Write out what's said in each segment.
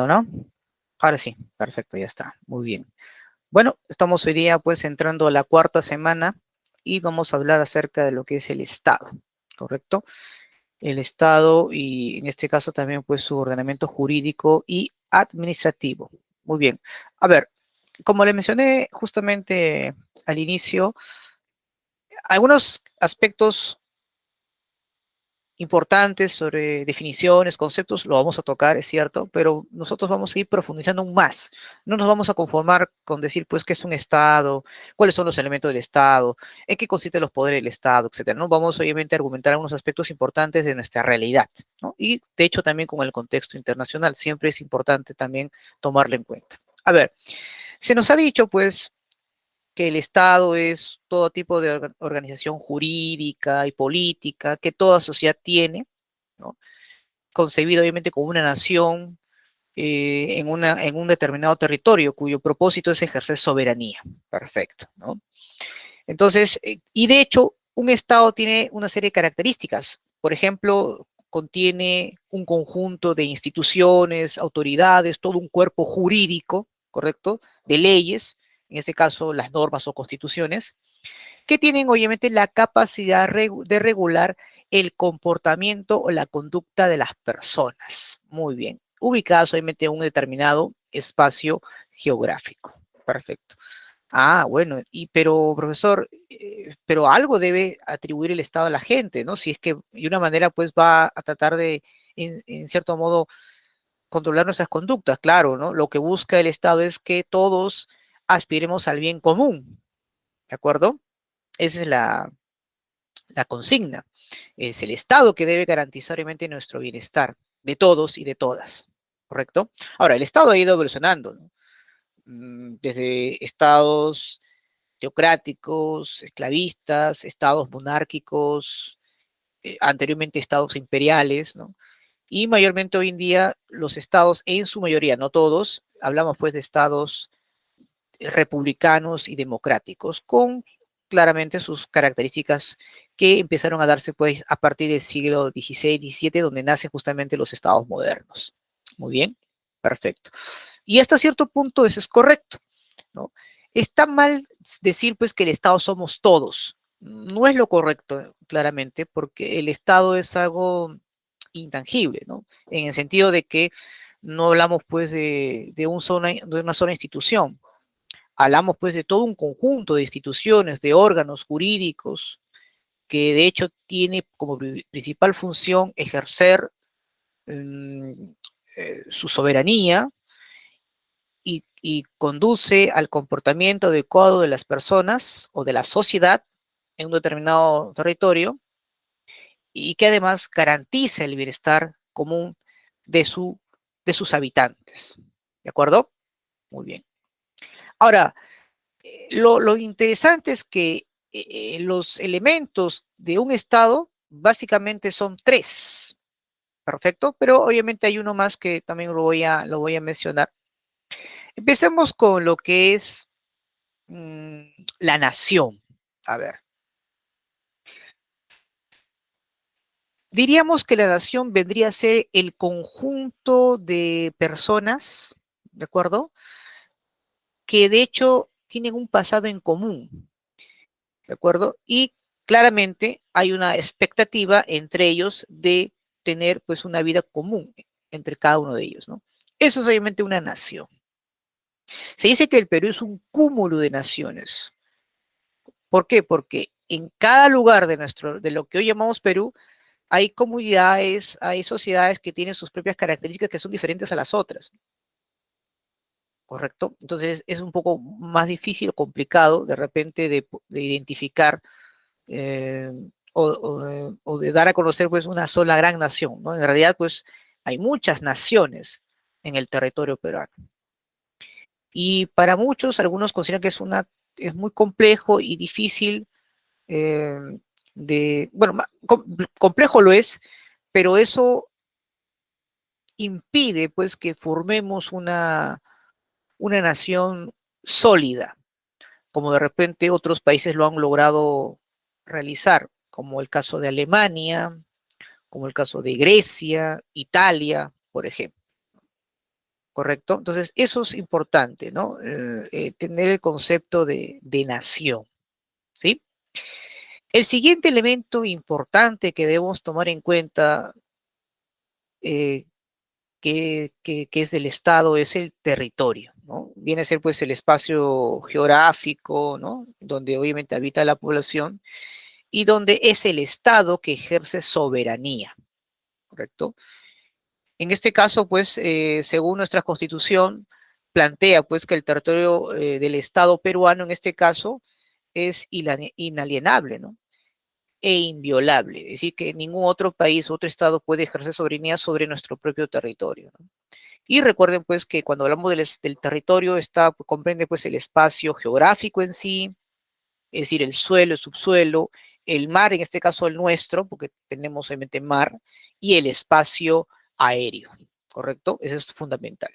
¿No? Ahora sí, perfecto, ya está, muy bien. Bueno, estamos hoy día pues entrando a la cuarta semana y vamos a hablar acerca de lo que es el Estado, ¿correcto? El Estado y en este caso también pues su ordenamiento jurídico y administrativo. Muy bien. A ver, como le mencioné justamente al inicio, algunos aspectos importantes sobre definiciones, conceptos, lo vamos a tocar, es cierto, pero nosotros vamos a ir profundizando aún más. No nos vamos a conformar con decir, pues, qué es un Estado, cuáles son los elementos del Estado, en qué consisten los poderes del Estado, etcétera. No vamos, obviamente, a argumentar algunos aspectos importantes de nuestra realidad, ¿no? Y, de hecho, también con el contexto internacional. Siempre es importante también tomarlo en cuenta. A ver, se nos ha dicho, pues, que el Estado es todo tipo de organización jurídica y política que toda sociedad tiene, ¿no? Concebido obviamente como una nación en un determinado territorio cuyo propósito es ejercer soberanía. Perfecto, ¿no? Entonces, y de hecho, un Estado tiene una serie de características. Por ejemplo, contiene un conjunto de instituciones, autoridades, todo un cuerpo jurídico, ¿correcto? De leyes, en este caso las normas o constituciones, que tienen obviamente la capacidad de regular el comportamiento o la conducta de las personas. Muy bien. Ubicadas obviamente en un determinado espacio geográfico. Perfecto. Ah, bueno, pero profesor, pero algo debe atribuir el Estado a la gente, ¿no? Si es que de una manera pues va a tratar de, en cierto modo, controlar nuestras conductas, claro, ¿no? Lo que busca el Estado es que todos aspiremos al bien común, ¿de acuerdo? Esa es la consigna. Es el Estado que debe garantizar obviamente nuestro bienestar de todos y de todas, ¿correcto? Ahora, el Estado ha ido evolucionando, ¿no? Desde estados teocráticos, esclavistas, estados monárquicos, anteriormente estados imperiales, ¿no? Y mayormente hoy en día los estados, en su mayoría, no todos, hablamos pues de estados republicanos y democráticos, con claramente sus características que empezaron a darse pues a partir del siglo XVI, XVII, donde nacen justamente los estados modernos. Muy bien, perfecto. Y hasta cierto punto eso es correcto, ¿no? Está mal decir pues que el Estado somos todos. No es lo correcto, claramente, porque el Estado es algo intangible, ¿no? En el sentido de que no hablamos pues de una sola institución, hablamos pues de todo un conjunto de instituciones, de órganos jurídicos, que de hecho tiene como principal función ejercer mm, su soberanía y conduce al comportamiento adecuado de las personas o de la sociedad en un determinado territorio y que además garantiza el bienestar común de, su, de sus habitantes. ¿De acuerdo? Muy bien. Ahora, lo interesante es que los elementos de un Estado básicamente son tres, perfecto, pero obviamente hay uno más que también lo voy a mencionar. Empecemos con lo que es mm, la nación. A ver, diríamos que la nación vendría a ser el conjunto de personas, ¿de acuerdo? Que de hecho tienen un pasado en común, ¿de acuerdo? Y claramente hay una expectativa entre ellos de tener pues una vida común entre cada uno de ellos, ¿no? Eso es obviamente una nación. Se dice que el Perú es un cúmulo de naciones. ¿Por qué? Porque en cada lugar de lo que hoy llamamos Perú, hay comunidades, hay sociedades que tienen sus propias características que son diferentes a las otras, ¿correcto? Entonces es un poco más difícil o complicado de repente de identificar eh, o de dar a conocer pues una sola gran nación, ¿no? En realidad pues hay muchas naciones en el territorio peruano. Y para muchos, algunos consideran que es muy complejo y difícil eh, bueno, complejo lo es, pero eso impide pues que formemos una nación sólida, como de repente otros países lo han logrado realizar, como el caso de Alemania, como el caso de Grecia, Italia, por ejemplo, ¿correcto? Entonces, eso es importante, ¿no? Tener el concepto de nación, ¿sí? El siguiente elemento importante que debemos tomar en cuenta, eh, que es del Estado, es el territorio, ¿no? Viene a ser pues el espacio geográfico, ¿no? Donde obviamente habita la población y donde es el Estado que ejerce soberanía, ¿correcto? En este caso, pues, según nuestra Constitución, plantea pues que el territorio del Estado peruano, en este caso, es inalienable, ¿no? E inviolable, es decir, que ningún otro país, otro Estado puede ejercer soberanía sobre nuestro propio territorio, ¿no? Y recuerden pues que cuando hablamos del territorio está, comprende pues el espacio geográfico en sí, es decir, el suelo, el subsuelo, el mar, en este caso el nuestro, porque tenemos obviamente mar, y el espacio aéreo, ¿correcto? Eso es fundamental,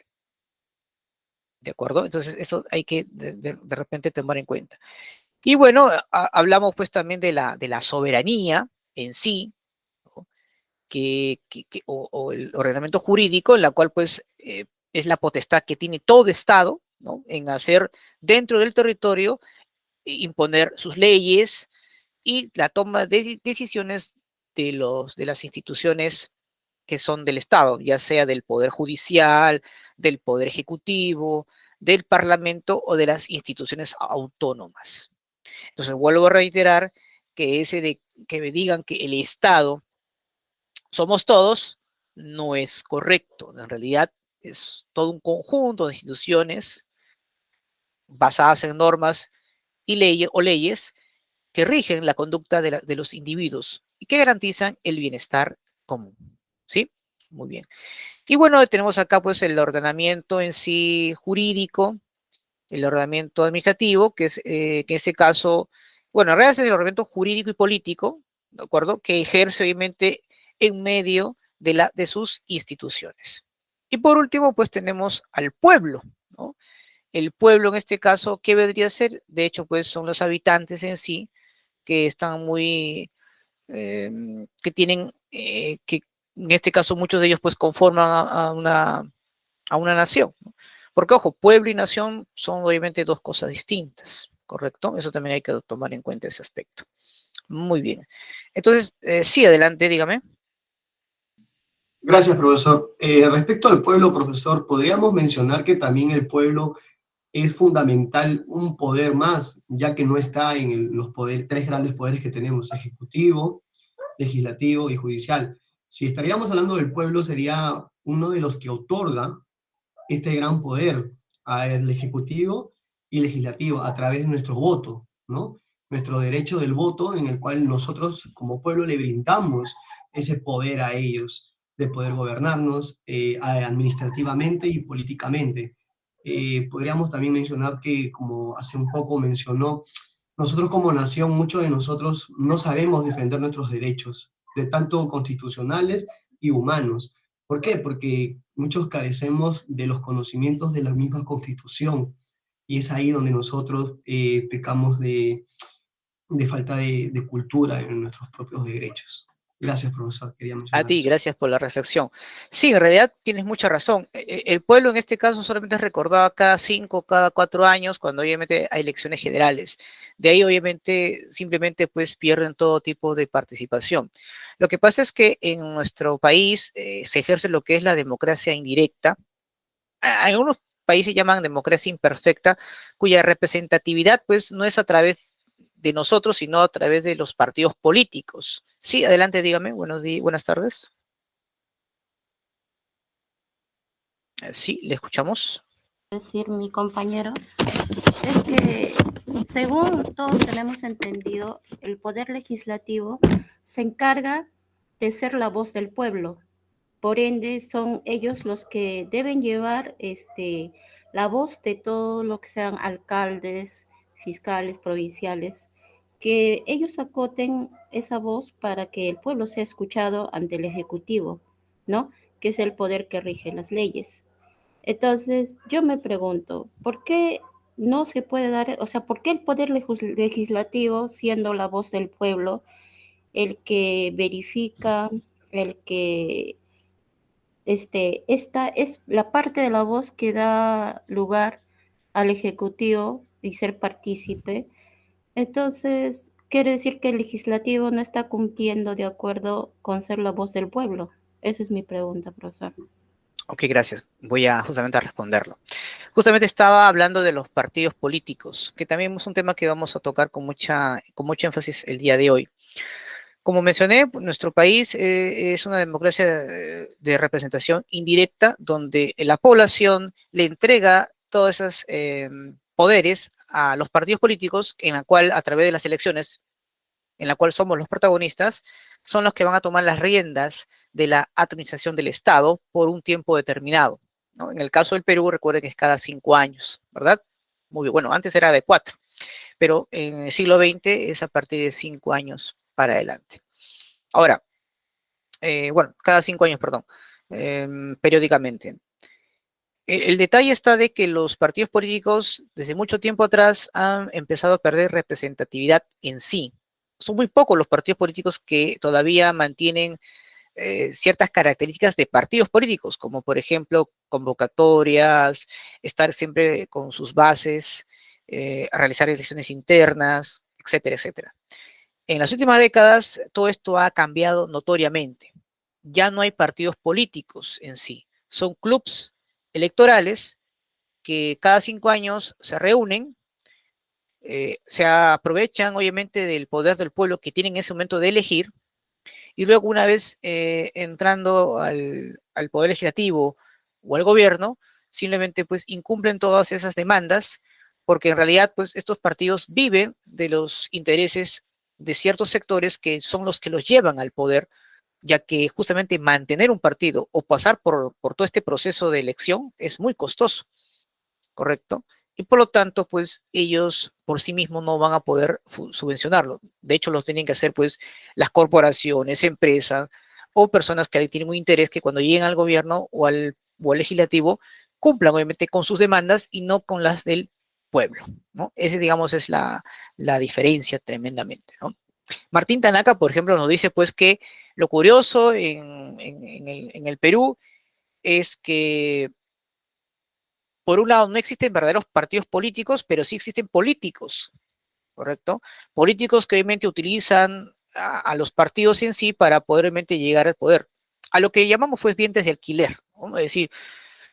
¿de acuerdo? Entonces eso hay que de repente tomar en cuenta. Y bueno, hablamos pues también de la soberanía en sí, ¿no? O el ordenamiento jurídico, en la cual pues es la potestad que tiene todo Estado, ¿no? En hacer dentro del territorio, imponer sus leyes y la toma de decisiones de las instituciones que son del Estado, ya sea del Poder Judicial, del Poder Ejecutivo, del Parlamento o de las instituciones autónomas. Entonces, vuelvo a reiterar que ese de que me digan que el Estado somos todos, no es correcto. En realidad es todo un conjunto de instituciones basadas en normas y leyes que rigen la conducta de los individuos y que garantizan el bienestar común. ¿Sí? Muy bien. Y bueno, tenemos acá pues el ordenamiento en sí jurídico, el ordenamiento administrativo, que en ese caso, bueno, en realidad es el ordenamiento jurídico y político, ¿de acuerdo? Que ejerce obviamente en medio de sus instituciones. Y por último, pues tenemos al pueblo, ¿no? El pueblo en este caso, ¿qué vendría a ser? De hecho, pues son los habitantes en sí que están que tienen, que en este caso muchos de ellos pues conforman a una nación, ¿no? Porque, ojo, pueblo y nación son obviamente dos cosas distintas, ¿correcto? Eso también hay que tomar en cuenta ese aspecto. Muy bien. Entonces, sí, adelante, dígame. Gracias, profesor. Respecto al pueblo, profesor, podríamos mencionar que también el pueblo es fundamental un poder más, ya que no está en los tres grandes poderes que tenemos, ejecutivo, legislativo y judicial. Si estaríamos hablando del pueblo, sería uno de los que otorga este gran poder al Ejecutivo y Legislativo a través de nuestro voto, ¿no? Nuestro derecho del voto en el cual nosotros como pueblo le brindamos ese poder a ellos de poder gobernarnos administrativamente y políticamente. Podríamos también mencionar que, como hace un poco mencionó, nosotros como nación, muchos de nosotros no sabemos defender nuestros derechos, de tanto constitucionales y humanos. ¿Por qué? Porque muchos carecemos de los conocimientos de la misma Constitución y es ahí donde nosotros pecamos de falta de cultura en nuestros propios derechos. Gracias, profesor. Quería A mencionar ti, eso. gracias por la reflexión. Sí, en realidad tienes mucha razón. El pueblo en este caso solamente es recordado cada 5, cada 4 años, cuando obviamente hay elecciones generales. De ahí obviamente simplemente pues pierden todo tipo de participación. Lo que pasa es que en nuestro país se ejerce lo que es la democracia indirecta. Algunos países llaman democracia imperfecta, cuya representatividad pues no es a través de nosotros, sino a través de los partidos políticos. Sí, adelante, dígame. Buenos días, buenas tardes. Sí, le escuchamos. Decir mi compañero es que, según todos tenemos entendido, el poder legislativo se encarga de ser la voz del pueblo. Por ende, son ellos los que deben llevar la voz de todo lo que sean alcaldes, fiscales, provinciales, que ellos acoten esa voz para que el pueblo sea escuchado ante el Ejecutivo, ¿no? Que es el poder que rige las leyes. Entonces, yo me pregunto, ¿por qué no se puede dar, o sea, por qué el poder legislativo, siendo la voz del pueblo, el que verifica, el que esta es la parte de la voz que da lugar al Ejecutivo y ser partícipe. Entonces, quiere decir que el legislativo no está cumpliendo de acuerdo con ser la voz del pueblo. Esa es mi pregunta, profesor. Ok, gracias. Voy a justamente a responderlo. Justamente estaba hablando de los partidos políticos, que también es un tema que vamos a tocar con mucho énfasis el día de hoy. Como mencioné, nuestro país es una democracia de representación indirecta, donde la población le entrega todos esos poderes a los partidos políticos, en la cual, a través de las elecciones, en la cual somos los protagonistas, son los que van a tomar las riendas de la administración del Estado por un tiempo determinado, ¿no? En el caso del Perú, recuerden que es cada 5 años, ¿verdad? Muy bien, bueno, antes era de 4, pero en el siglo XX es a partir de 5 años para adelante. Ahora, bueno, cada 5 años, perdón, periódicamente. El detalle está de que los partidos políticos desde mucho tiempo atrás han empezado a perder representatividad en sí. Son muy pocos los partidos políticos que todavía mantienen ciertas características de partidos políticos, como por ejemplo convocatorias, estar siempre con sus bases, realizar elecciones internas, etcétera, etcétera. En las últimas décadas todo esto ha cambiado notoriamente. Ya no hay partidos políticos en sí, son clubs electorales que cada 5 años se reúnen, se aprovechan obviamente del poder del pueblo que tienen en ese momento de elegir, y luego una vez entrando al poder legislativo o al gobierno, simplemente pues incumplen todas esas demandas, porque en realidad pues estos partidos viven de los intereses de ciertos sectores que son los que los llevan al poder, ya que justamente mantener un partido o pasar por todo este proceso de elección es muy costoso. ¿Correcto? Y por lo tanto, pues ellos por sí mismos no van a poder subvencionarlo. De hecho, lo tienen que hacer pues las corporaciones, empresas o personas que tienen un interés que cuando lleguen al gobierno o al legislativo cumplan obviamente con sus demandas y no con las del pueblo, ¿no? Ese, digamos, es la diferencia tremendamente, ¿no? Martín Tanaka, por ejemplo, nos dice pues que lo curioso en el Perú es que por un lado, no existen verdaderos partidos políticos, pero sí existen políticos, ¿correcto? Políticos que obviamente utilizan a los partidos en sí para poder obviamente llegar al poder. A lo que llamamos pues dientes de alquiler, ¿no? Es decir,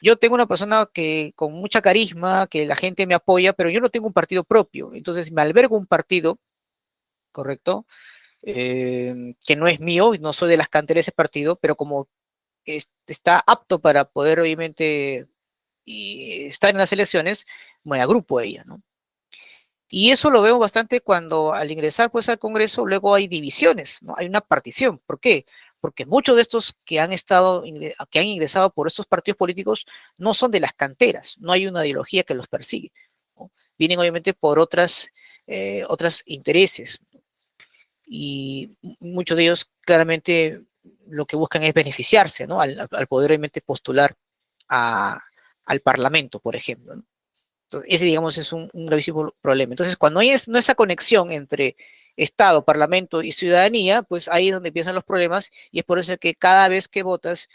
yo tengo una persona que con mucha carisma, que la gente me apoya, pero yo no tengo un partido propio. Entonces me albergo un partido, ¿correcto? Que no es mío, no soy de las canteras de ese partido, pero como está apto para poder obviamente y estar en las elecciones, me agrupo a ella, ¿no? Y eso lo vemos bastante cuando al ingresar pues al Congreso luego hay divisiones, ¿no? Hay una partición. ¿Por qué? Porque muchos de estos que han que han ingresado por estos partidos políticos no son de las canteras, no hay una ideología que los persigue, ¿no? Vienen obviamente por otras intereses y muchos de ellos claramente lo que buscan es beneficiarse, ¿no? Al poder obviamente postular a, al Parlamento, por ejemplo, ¿no? Entonces, ese, digamos, es un gravísimo problema. Entonces, cuando hay no esa conexión entre Estado, Parlamento y ciudadanía, pues ahí es donde empiezan los problemas y es por eso que cada vez que votas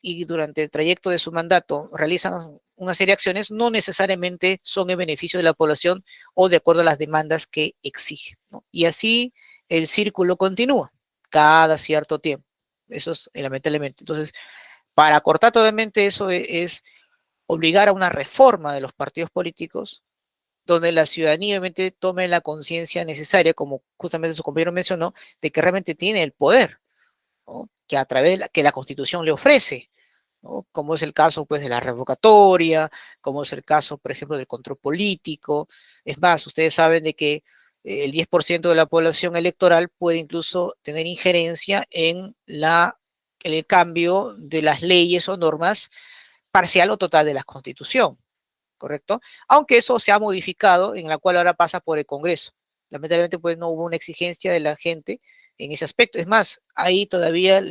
y durante el trayecto de su mandato realizan una serie de acciones, no necesariamente son en beneficio de la población o de acuerdo a las demandas que exige, ¿no? Y así el círculo continúa cada cierto tiempo. Eso es lamentablemente. Entonces, para cortar totalmente eso es obligar a una reforma de los partidos políticos, donde la ciudadanía obviamente tome la conciencia necesaria, como justamente su compañero mencionó, de que realmente tiene el poder, ¿no? Que a través de que la Constitución le ofrece, ¿no? Como es el caso pues de la revocatoria, como es el caso, por ejemplo, del control político. Es más, ustedes saben de que el 10% de la población electoral puede incluso tener injerencia en el cambio de las leyes o normas parcial o total de la Constitución, ¿correcto? Aunque eso se ha modificado, en la cual ahora pasa por el Congreso. Lamentablemente, pues no hubo una exigencia de la gente en ese aspecto. Es más, hay todavía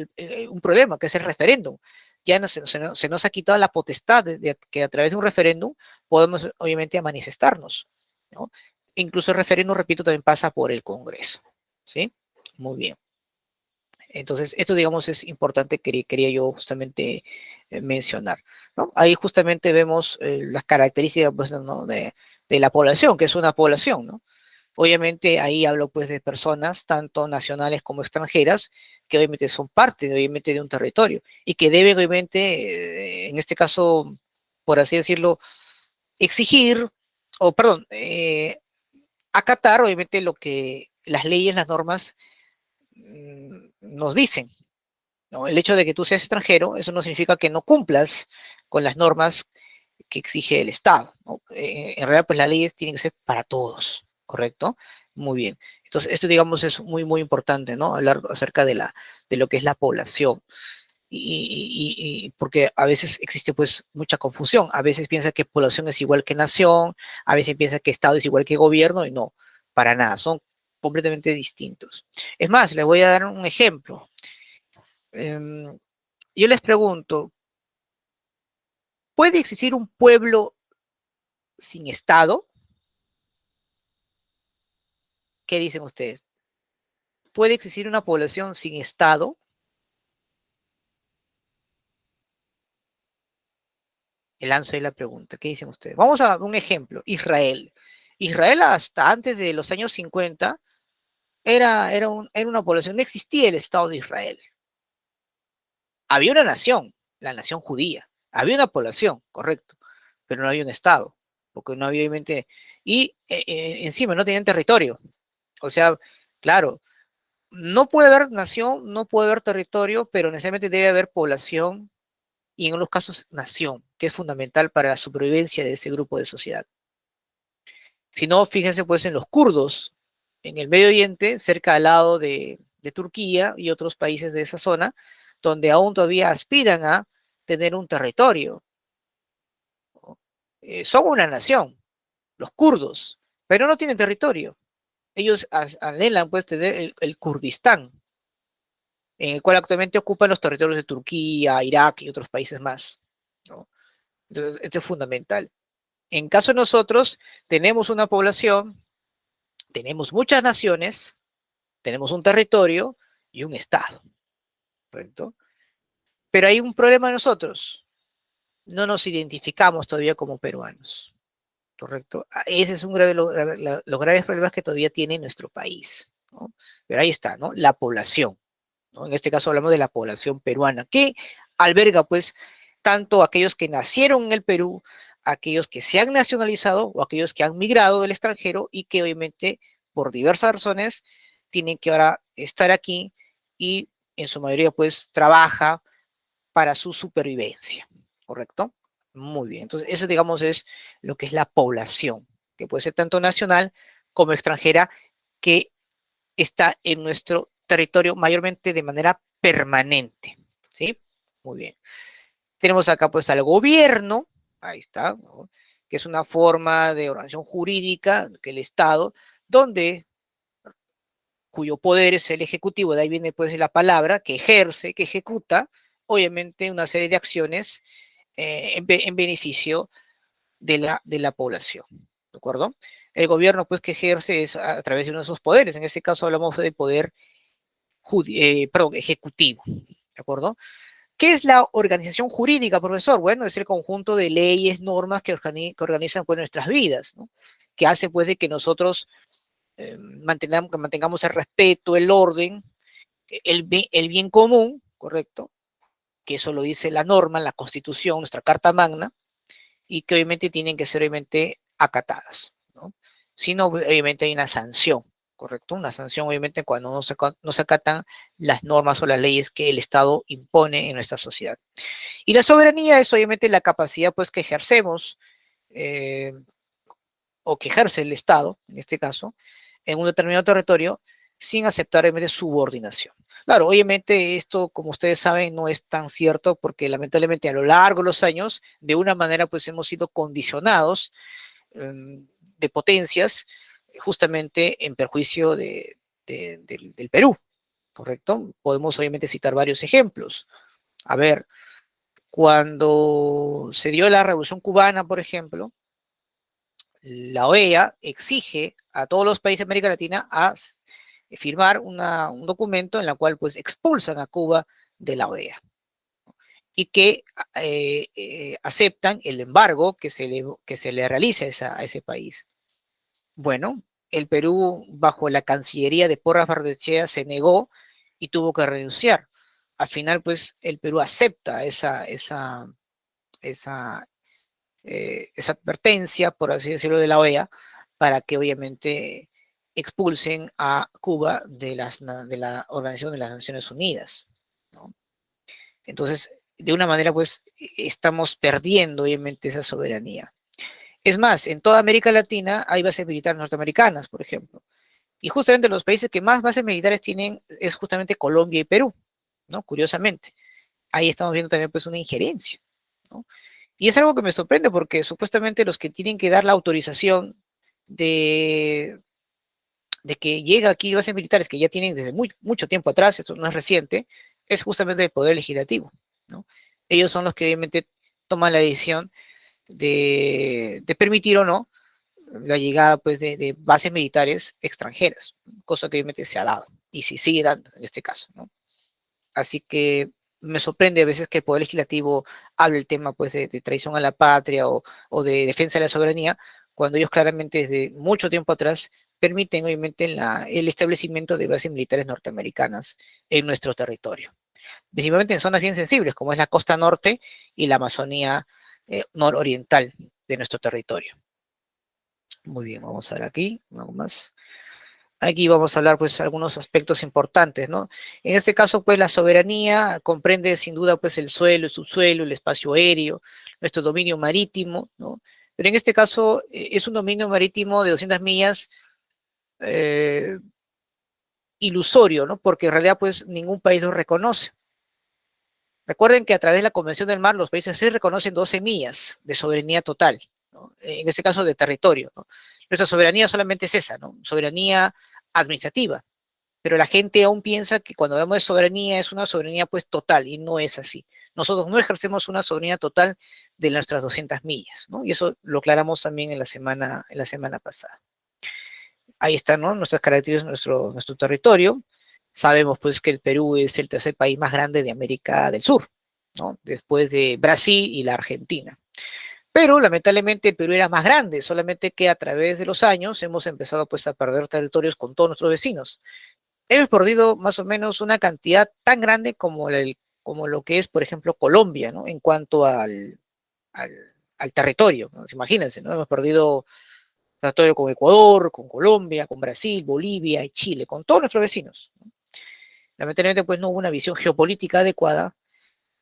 un problema, que es el referéndum. Ya se nos ha quitado la potestad de que a través de un referéndum podemos, obviamente, manifestarnos, ¿no? Incluso el referéndum, repito, también pasa por el Congreso, ¿sí? Muy bien. Entonces, esto, digamos, es importante, quería yo justamente mencionar, ¿no? Ahí justamente vemos las características, pues, ¿no? de la población, que es una población, ¿no? Obviamente ahí hablo pues de personas, tanto nacionales como extranjeras, que obviamente son parte, obviamente, de un territorio y que deben, obviamente, en este caso, por así decirlo, exigir, o perdón, acatar, obviamente, lo que las leyes, las normas nos dicen, ¿no? El hecho de que tú seas extranjero, eso no significa que no cumplas con las normas que exige el Estado, ¿no? En realidad, pues las leyes tienen que ser para todos, ¿correcto? Muy bien. Entonces, esto, digamos, es muy, muy importante, ¿no? Hablar acerca de lo que es la población. Y porque a veces existe pues mucha confusión. A veces piensa que población es igual que nación, a veces piensa que Estado es igual que gobierno, y no, para nada, son completamente distintos. Es más, les voy a dar un ejemplo. Yo les pregunto, ¿puede existir un pueblo sin Estado? ¿Qué dicen ustedes? ¿Puede existir una población sin Estado? El lanzo ahí la pregunta. ¿Qué dicen ustedes? Vamos a un ejemplo. Israel. Israel hasta antes de los años 50 era una población, no existía el Estado de Israel. Había una nación, la nación judía. Había una población, correcto, pero no había un Estado, porque no había obviamente. Y encima no tenían territorio. O sea, claro, no puede haber nación, no puede haber territorio, pero necesariamente debe haber población y en unos casos nación, que es fundamental para la supervivencia de ese grupo de sociedad. Si no, fíjense pues en los kurdos, en el Medio Oriente, cerca al lado de Turquía y otros países de esa zona, donde aún todavía aspiran a tener un territorio. ¿No? Son una nación, los kurdos, pero no tienen territorio. Ellos anhelan pues tener el Kurdistán, en el cual actualmente ocupan los territorios de Turquía, Irak y otros países más, ¿no? Entonces, esto es fundamental. En caso de nosotros, tenemos una población, tenemos muchas naciones, tenemos un territorio y un Estado, ¿correcto? Pero hay un problema nosotros, no nos identificamos todavía como peruanos, ¿correcto? Ese es un grave, los graves problemas que todavía tiene nuestro país, ¿no? Pero ahí está, ¿no? La población, ¿no? En este caso hablamos de la población peruana, que alberga pues tanto aquellos que nacieron en el Perú, aquellos que se han nacionalizado o aquellos que han migrado del extranjero y que obviamente por diversas razones tienen que ahora estar aquí y en su mayoría pues trabaja para su supervivencia, ¿correcto? Muy bien, entonces eso digamos es lo que es la población, que puede ser tanto nacional como extranjera, que está en nuestro territorio mayormente de manera permanente, ¿sí? Muy bien. Tenemos acá pues al gobierno, ahí está, ¿no? Que es una forma de organización jurídica, que el Estado, donde cuyo poder es el ejecutivo, de ahí viene pues la palabra, que ejerce, que ejecuta, obviamente una serie de acciones en beneficio de la población, ¿de acuerdo? El gobierno pues que ejerce es a través de uno de sus poderes, en este caso hablamos del poder perdón, ejecutivo, ¿de acuerdo? ¿Qué es la organización jurídica, profesor? Bueno, es el conjunto de leyes, normas que organizan pues, nuestras vidas, ¿no? Que hace pues de que nosotros mantengamos el respeto, el orden, el bien común, ¿correcto? Que eso lo dice la norma, la Constitución, nuestra Carta Magna, y que obviamente tienen que ser obviamente acatadas, ¿no? Si no, obviamente hay una sanción, ¿correcto? Una sanción obviamente cuando no se acatan las normas o las leyes que el Estado impone en nuestra sociedad. Y la soberanía es obviamente la capacidad pues que ejercemos eh, o que ejerce el Estado, en este caso, en un determinado territorio sin aceptar obviamente subordinación. Claro, obviamente esto, como ustedes saben, no es tan cierto porque lamentablemente a lo largo de los años, de una manera, pues hemos sido condicionados de potencias justamente en perjuicio del Perú, ¿correcto? Podemos obviamente citar varios ejemplos. A ver, cuando se dio la Revolución Cubana, por ejemplo, la OEA exige a todos los países de América Latina a firmar un documento en el cual pues expulsan a Cuba de la OEA y que aceptan el embargo que se le realiza a ese país. Bueno, el Perú, bajo la Cancillería de Porras Barnechea, se negó y tuvo que renunciar. Al final, pues, el Perú acepta esa advertencia, por así decirlo, de la OEA, para que obviamente expulsen a Cuba de la Organización de las Naciones Unidas, ¿no? Entonces, de una manera, pues, estamos perdiendo, obviamente, esa soberanía. Es más, en toda América Latina hay bases militares norteamericanas, por ejemplo. Y justamente los países que más bases militares tienen es justamente Colombia y Perú, ¿no? Curiosamente. Ahí estamos viendo también, pues, una injerencia, ¿no? Y es algo que me sorprende porque supuestamente los que tienen que dar la autorización de, de que llega aquí bases militares que ya tienen desde mucho tiempo atrás, esto no es reciente, es justamente el Poder Legislativo, ¿no? Ellos son los que obviamente toman la decisión de permitir o no la llegada pues, de bases militares extranjeras, cosa que obviamente se ha dado y se sigue dando en este caso, ¿no? Así que me sorprende a veces que el Poder Legislativo hable el tema pues, de traición a la patria o de defensa de la soberanía, cuando ellos claramente desde mucho tiempo atrás permiten obviamente el establecimiento de bases militares norteamericanas en nuestro territorio, principalmente en zonas bien sensibles, como es la costa norte y la Amazonía nororiental de nuestro territorio. Muy bien, vamos a ver aquí, algo más. Aquí vamos a hablar, pues, algunos aspectos importantes, ¿no? En este caso, pues, la soberanía comprende, sin duda, pues, el suelo, el subsuelo, el espacio aéreo, nuestro dominio marítimo, ¿no? Pero en este caso, es un dominio marítimo de 200 millas eh, ilusorio, ¿no? Porque en realidad, pues, ningún país lo reconoce. Recuerden que a través de la Convención del Mar, los países sí reconocen 12 millas de soberanía total, ¿no? En este caso, de territorio, ¿no? Nuestra soberanía solamente es esa, ¿no? Soberanía administrativa, pero la gente aún piensa que cuando hablamos de soberanía es una soberanía pues total y no es así. Nosotros no ejercemos una soberanía total de nuestras 200 millas, ¿no? Y eso lo aclaramos también en la semana pasada. Ahí están, ¿no? Nuestras características, nuestro territorio. Sabemos pues que el Perú es el tercer país más grande de América del Sur, ¿no? Después de Brasil y la Argentina. Pero lamentablemente el Perú era más grande, solamente que a través de los años hemos empezado pues a perder territorios con todos nuestros vecinos. Hemos perdido más o menos una cantidad tan grande como lo que es, por ejemplo, Colombia, ¿no? En cuanto al, al territorio, ¿no? Imagínense, ¿no? Hemos perdido territorio con Ecuador, con Colombia, con Brasil, Bolivia y Chile, con todos nuestros vecinos, ¿no? Lamentablemente, pues no hubo una visión geopolítica adecuada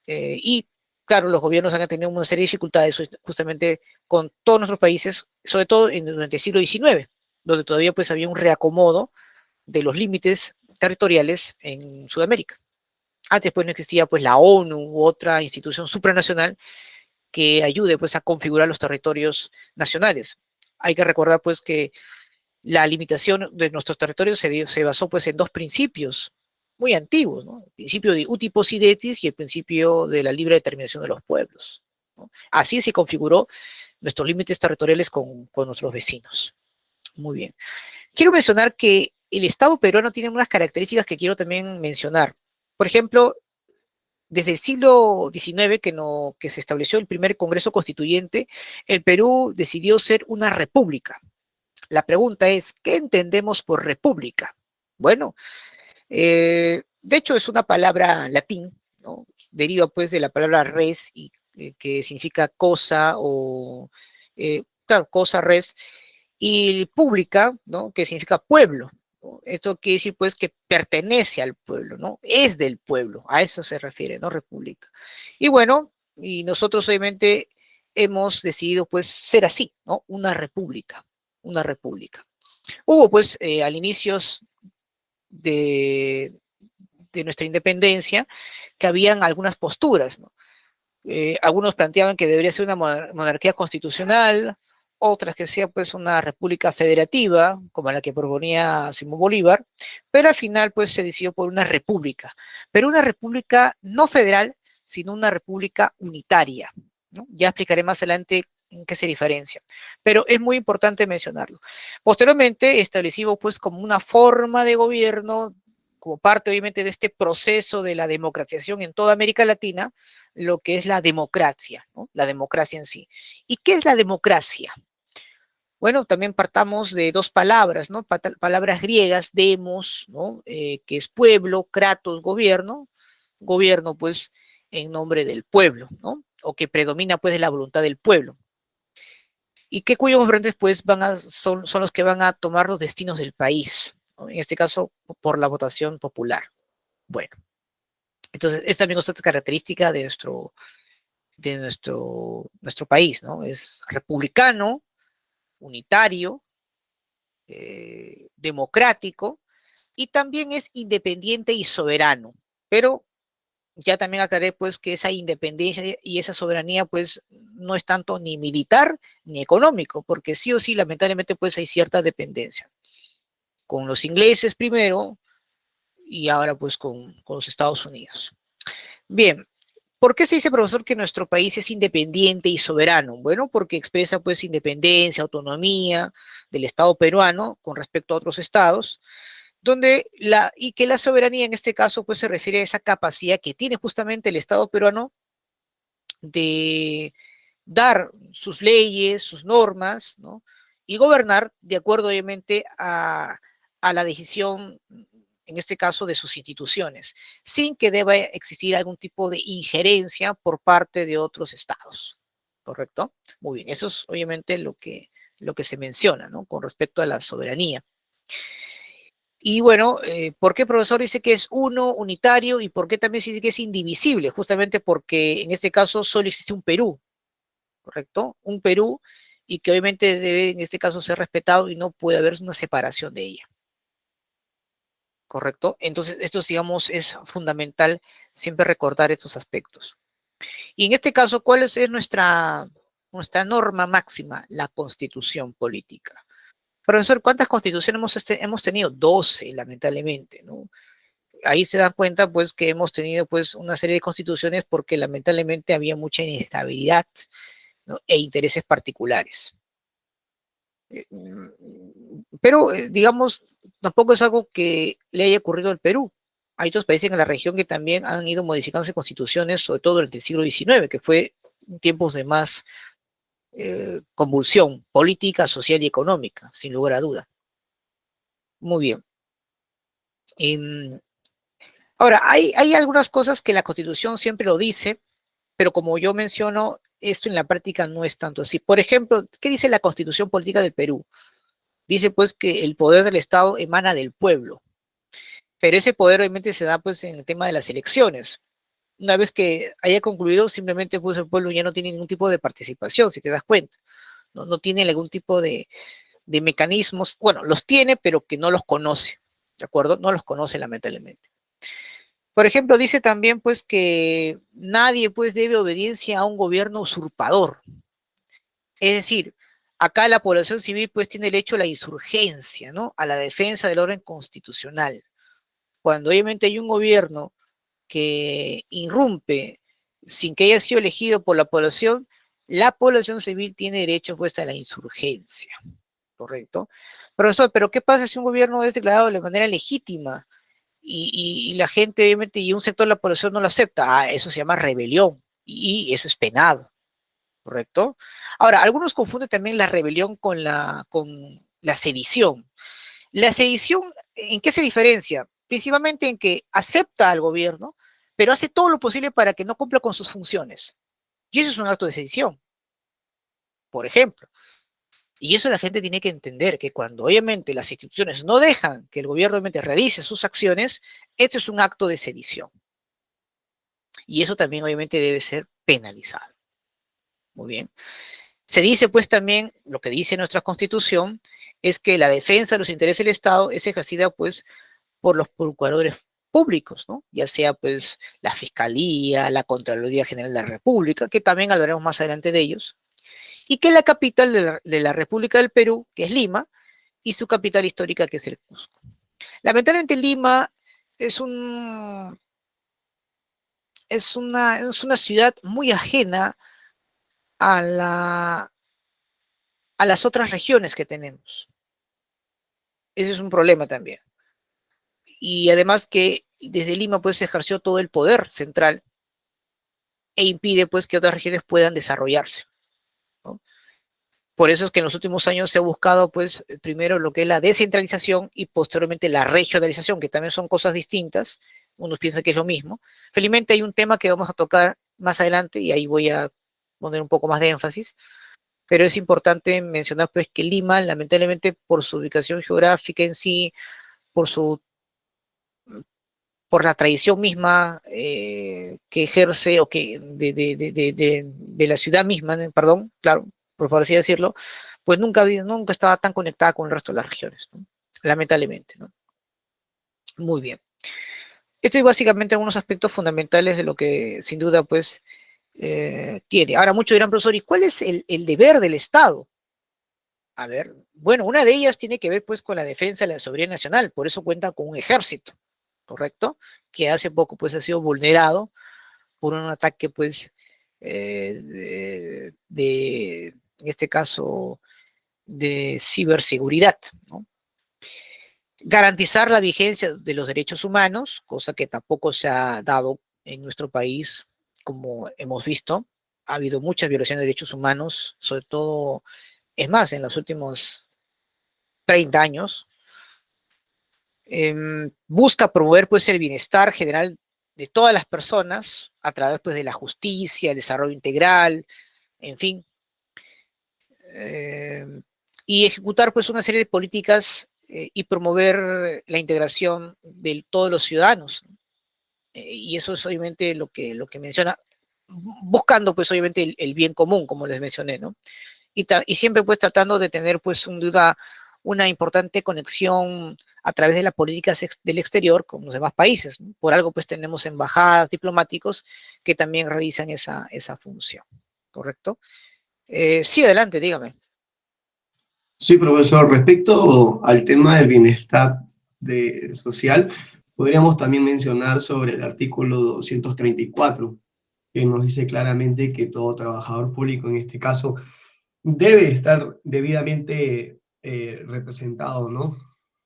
y, claro, los gobiernos han tenido una serie de dificultades justamente con todos nuestros países, sobre todo durante el siglo XIX, donde todavía pues había un reacomodo de los límites territoriales en Sudamérica. Antes pues no existía pues la ONU u otra institución supranacional que ayude pues a configurar los territorios nacionales. Hay que recordar pues que la limitación de nuestros territorios se basó pues en dos principios muy antiguos, ¿no? El principio de uti possidetis y el principio de la libre determinación de los pueblos, ¿no? Así se configuró nuestros límites territoriales con nuestros vecinos. Muy bien. Quiero mencionar que el Estado peruano tiene unas características que quiero también mencionar. Por ejemplo, desde el siglo XIX que se estableció el primer Congreso Constituyente, el Perú decidió ser una república. La pregunta es, ¿qué entendemos por república? Bueno, de hecho es una palabra latín, ¿no? Deriva pues de la palabra res, que significa cosa o, claro, cosa, res, y pública, ¿no? Que significa pueblo, ¿no? Esto quiere decir pues que pertenece al pueblo, ¿no? Es del pueblo, a eso se refiere, ¿no? República. Y bueno, y nosotros obviamente hemos decidido pues ser así, ¿no? Una república, una república. Hubo pues al inicios de, de nuestra independencia que habían algunas posturas, ¿no? Algunos planteaban que debería ser una monarquía constitucional, otras que sea pues una república federativa, como la que proponía Simón Bolívar, pero al final pues se decidió por una república, pero una república no federal, sino una república unitaria, ¿no? Ya explicaré más adelante en qué se diferencia. Pero es muy importante mencionarlo. Posteriormente establecimos pues como una forma de gobierno, como parte obviamente de este proceso de la democratización en toda América Latina, lo que es la democracia, ¿no? La democracia en sí. ¿Y qué es la democracia? Bueno, también partamos de dos palabras, ¿no? Palabras griegas, demos, ¿no? Que es pueblo, kratos, gobierno, gobierno pues en nombre del pueblo, ¿no? O que predomina pues de la voluntad del pueblo. Y que cuyos gobernantes pues son los que van a tomar los destinos del país, ¿no? En este caso por la votación popular. Bueno, entonces esta también es otra característica de nuestro país, ¿no? Es republicano, unitario, democrático, y también es independiente y soberano. Pero ya también aclaré pues que esa independencia y esa soberanía pues no es tanto ni militar ni económico, porque sí o sí lamentablemente pues hay cierta dependencia. Con los ingleses primero y ahora pues con los Estados Unidos. Bien, ¿por qué se dice, profesor, que nuestro país es independiente y soberano? Bueno, porque expresa pues independencia, autonomía del Estado peruano con respecto a otros estados, y que la soberanía en este caso pues se refiere a esa capacidad que tiene justamente el Estado peruano de dar sus leyes, sus normas, ¿no? Y gobernar de acuerdo obviamente a la decisión, en este caso, de sus instituciones, sin que deba existir algún tipo de injerencia por parte de otros estados. ¿Correcto? Muy bien, eso es obviamente lo que se menciona, ¿no? Con respecto a la soberanía. Y bueno, ¿por qué, profesor, dice que es uno, unitario, y por qué también se dice que es indivisible? Justamente porque en este caso solo existe un Perú, ¿correcto? Un Perú, y que obviamente debe en este caso ser respetado y no puede haber una separación de ella, ¿correcto? Entonces, esto, digamos, es fundamental siempre recordar estos aspectos. Y en este caso, ¿cuál es nuestra norma máxima? La Constitución política. Profesor, ¿cuántas constituciones hemos tenido? 12, lamentablemente, ¿no? Ahí se dan cuenta, pues, que hemos tenido, pues, una serie de constituciones porque lamentablemente había mucha inestabilidad, ¿no? E intereses particulares. Pero, digamos, tampoco es algo que le haya ocurrido al Perú. Hay otros países en la región que también han ido modificándose constituciones, sobre todo durante el siglo XIX, que fue tiempos de más convulsión política, social y económica, sin lugar a duda. Muy bien. Ahora, hay algunas cosas que la Constitución siempre lo dice, pero como yo menciono, esto en la práctica no es tanto así. Por ejemplo, ¿qué dice la Constitución Política del Perú? Dice pues que el poder del Estado emana del pueblo, pero ese poder obviamente se da pues en el tema de las elecciones. Una vez que haya concluido, simplemente pues el pueblo ya no tiene ningún tipo de participación, si te das cuenta. No tiene algún tipo de mecanismos, bueno, los tiene, pero que no los conoce, ¿de acuerdo? No los conoce lamentablemente. Por ejemplo, dice también pues que nadie pues debe obediencia a un gobierno usurpador. Es decir, acá la población civil pues tiene derecho a la insurgencia, ¿no? A la defensa del orden constitucional. Cuando obviamente hay un gobierno que irrumpe sin que haya sido elegido por la población civil tiene derecho pues a la insurgencia, ¿correcto? Profesor, pero ¿qué pasa si un gobierno es declarado de manera legítima y la gente obviamente y un sector de la población no lo acepta? Ah, eso se llama rebelión y eso es penado. ¿Correcto? Ahora, algunos confunden también la rebelión con la sedición. La sedición, ¿en qué se diferencia? Principalmente en que acepta al gobierno, pero hace todo lo posible para que no cumpla con sus funciones. Y eso es un acto de sedición, por ejemplo. Y eso la gente tiene que entender, que cuando obviamente las instituciones no dejan que el gobierno obviamente realice sus acciones, esto es un acto de sedición. Y eso también obviamente debe ser penalizado. Muy bien. Se dice pues también, lo que dice nuestra Constitución, es que la defensa de los intereses del Estado es ejercida pues por los procuradores públicos, ¿no? Ya sea pues la Fiscalía, la Contraloría General de la República, que también hablaremos más adelante de ellos, y que la capital de la República del Perú, que es Lima, y su capital histórica, que es el Cusco. Lamentablemente Lima es es una ciudad muy ajena a a las otras regiones que tenemos. Ese es un problema también. Y además que desde Lima pues se ejerció todo el poder central e impide pues que otras regiones puedan desarrollarse, ¿no? Por eso es que en los últimos años se ha buscado pues primero lo que es la descentralización y posteriormente la regionalización, que también son cosas distintas. Unos piensan que es lo mismo. Felizmente hay un tema que vamos a tocar más adelante y ahí voy a poner un poco más de énfasis, pero es importante mencionar pues que Lima, lamentablemente por su ubicación geográfica en sí, por su por la tradición misma que ejerce o que de la ciudad misma, perdón, claro, por así decirlo, pues nunca estaba tan conectada con el resto de las regiones, ¿no? Lamentablemente, ¿no? Muy bien. Esto es básicamente algunos aspectos fundamentales de lo que sin duda pues tiene. Ahora muchos dirán, profesor, ¿y cuál es el deber del Estado? A ver, bueno, una de ellas tiene que ver pues con la defensa de la soberanía nacional, por eso cuenta con un ejército, ¿correcto? Que hace poco pues ha sido vulnerado por un ataque pues en este caso de ciberseguridad, ¿no? Garantizar la vigencia de los derechos humanos, cosa que tampoco se ha dado en nuestro país, como hemos visto. Ha habido muchas violaciones de derechos humanos, sobre todo, es más, en los últimos 30 años. Busca promover pues el bienestar general de todas las personas a través pues de la justicia, el desarrollo integral, en fin, eh, y ejecutar pues una serie de políticas y promover la integración de todos los ciudadanos. Y eso es obviamente lo que menciona, buscando pues obviamente el bien común, como les mencioné, ¿no? Y siempre pues tratando de tener pues sin duda una importante conexión a través de las políticas del exterior con los demás países, ¿no? Por algo pues tenemos embajadas, diplomáticos que también realizan esa función, ¿correcto? Sí, adelante, dígame. Sí, profesor, respecto al tema del bienestar social, podríamos también mencionar sobre el artículo 234, que nos dice claramente que todo trabajador público, en este caso, debe estar debidamente representado, ¿no?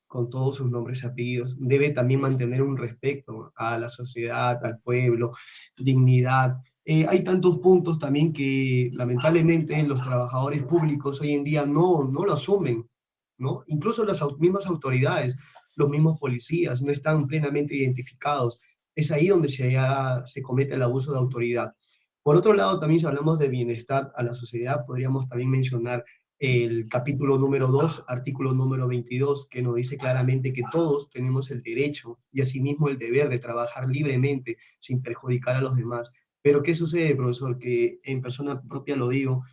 Con todos sus nombres y apellidos. Debe también mantener un respeto a la sociedad, al pueblo, dignidad. Hay tantos puntos también que lamentablemente los trabajadores públicos hoy en día no lo asumen, ¿no? Incluso las mismas autoridades, los mismos policías no están plenamente identificados. Es ahí donde se comete el abuso de autoridad. Por otro lado, también si hablamos de bienestar a la sociedad, podríamos también mencionar el capítulo número 2, artículo número 22, que nos dice claramente que todos tenemos el derecho y asimismo el deber de trabajar libremente sin perjudicar a los demás. Pero ¿qué sucede, profesor? Que en persona propia lo digo,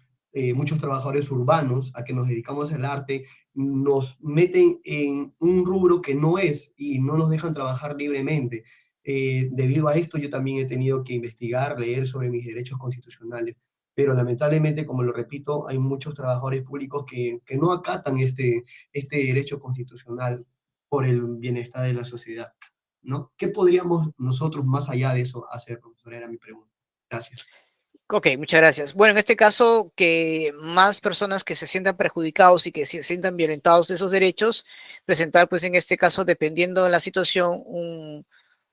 muchos trabajadores urbanos a que nos dedicamos al arte nos meten en un rubro que no es y no nos dejan trabajar libremente. Debido a esto, yo también he tenido que investigar, leer sobre mis derechos constitucionales, pero lamentablemente, como lo repito, hay muchos trabajadores públicos que no acatan este derecho constitucional por el bienestar de la sociedad, ¿no? ¿Qué podríamos nosotros, más allá de eso, hacer, profesor? Era mi pregunta. Gracias. Ok, muchas gracias. Bueno, en este caso, que más personas que se sientan perjudicados y que se sientan violentados de esos derechos, presentar, pues en este caso, dependiendo de la situación,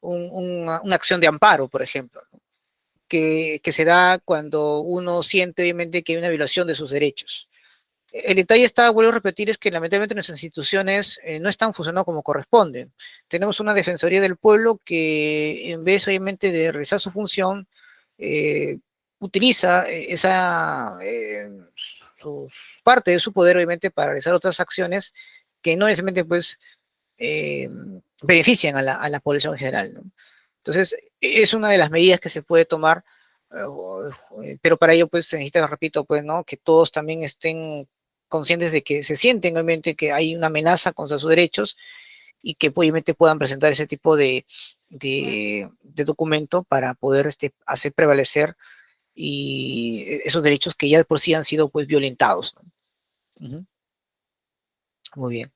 una acción de amparo, por ejemplo, ¿no? Que se da cuando uno siente, obviamente, que hay una violación de sus derechos. El detalle está, vuelvo a repetir, es que lamentablemente nuestras instituciones no están funcionando como corresponden. Tenemos una Defensoría del Pueblo que, en vez, obviamente, de realizar su función, eh, utiliza parte de su poder, obviamente, para realizar otras acciones que no necesariamente, pues, eh, benefician a la población en general, ¿no? Entonces, es una de las medidas que se puede tomar, pero para ello, pues, se necesita, repito, pues, ¿no? Que todos también estén conscientes de que se sienten, obviamente, que hay una amenaza contra sus derechos y que, obviamente, puedan presentar ese tipo de documento para poder hacer prevalecer y esos derechos que ya de por sí han sido, pues, violentados, ¿no? Ujú. Muy bien.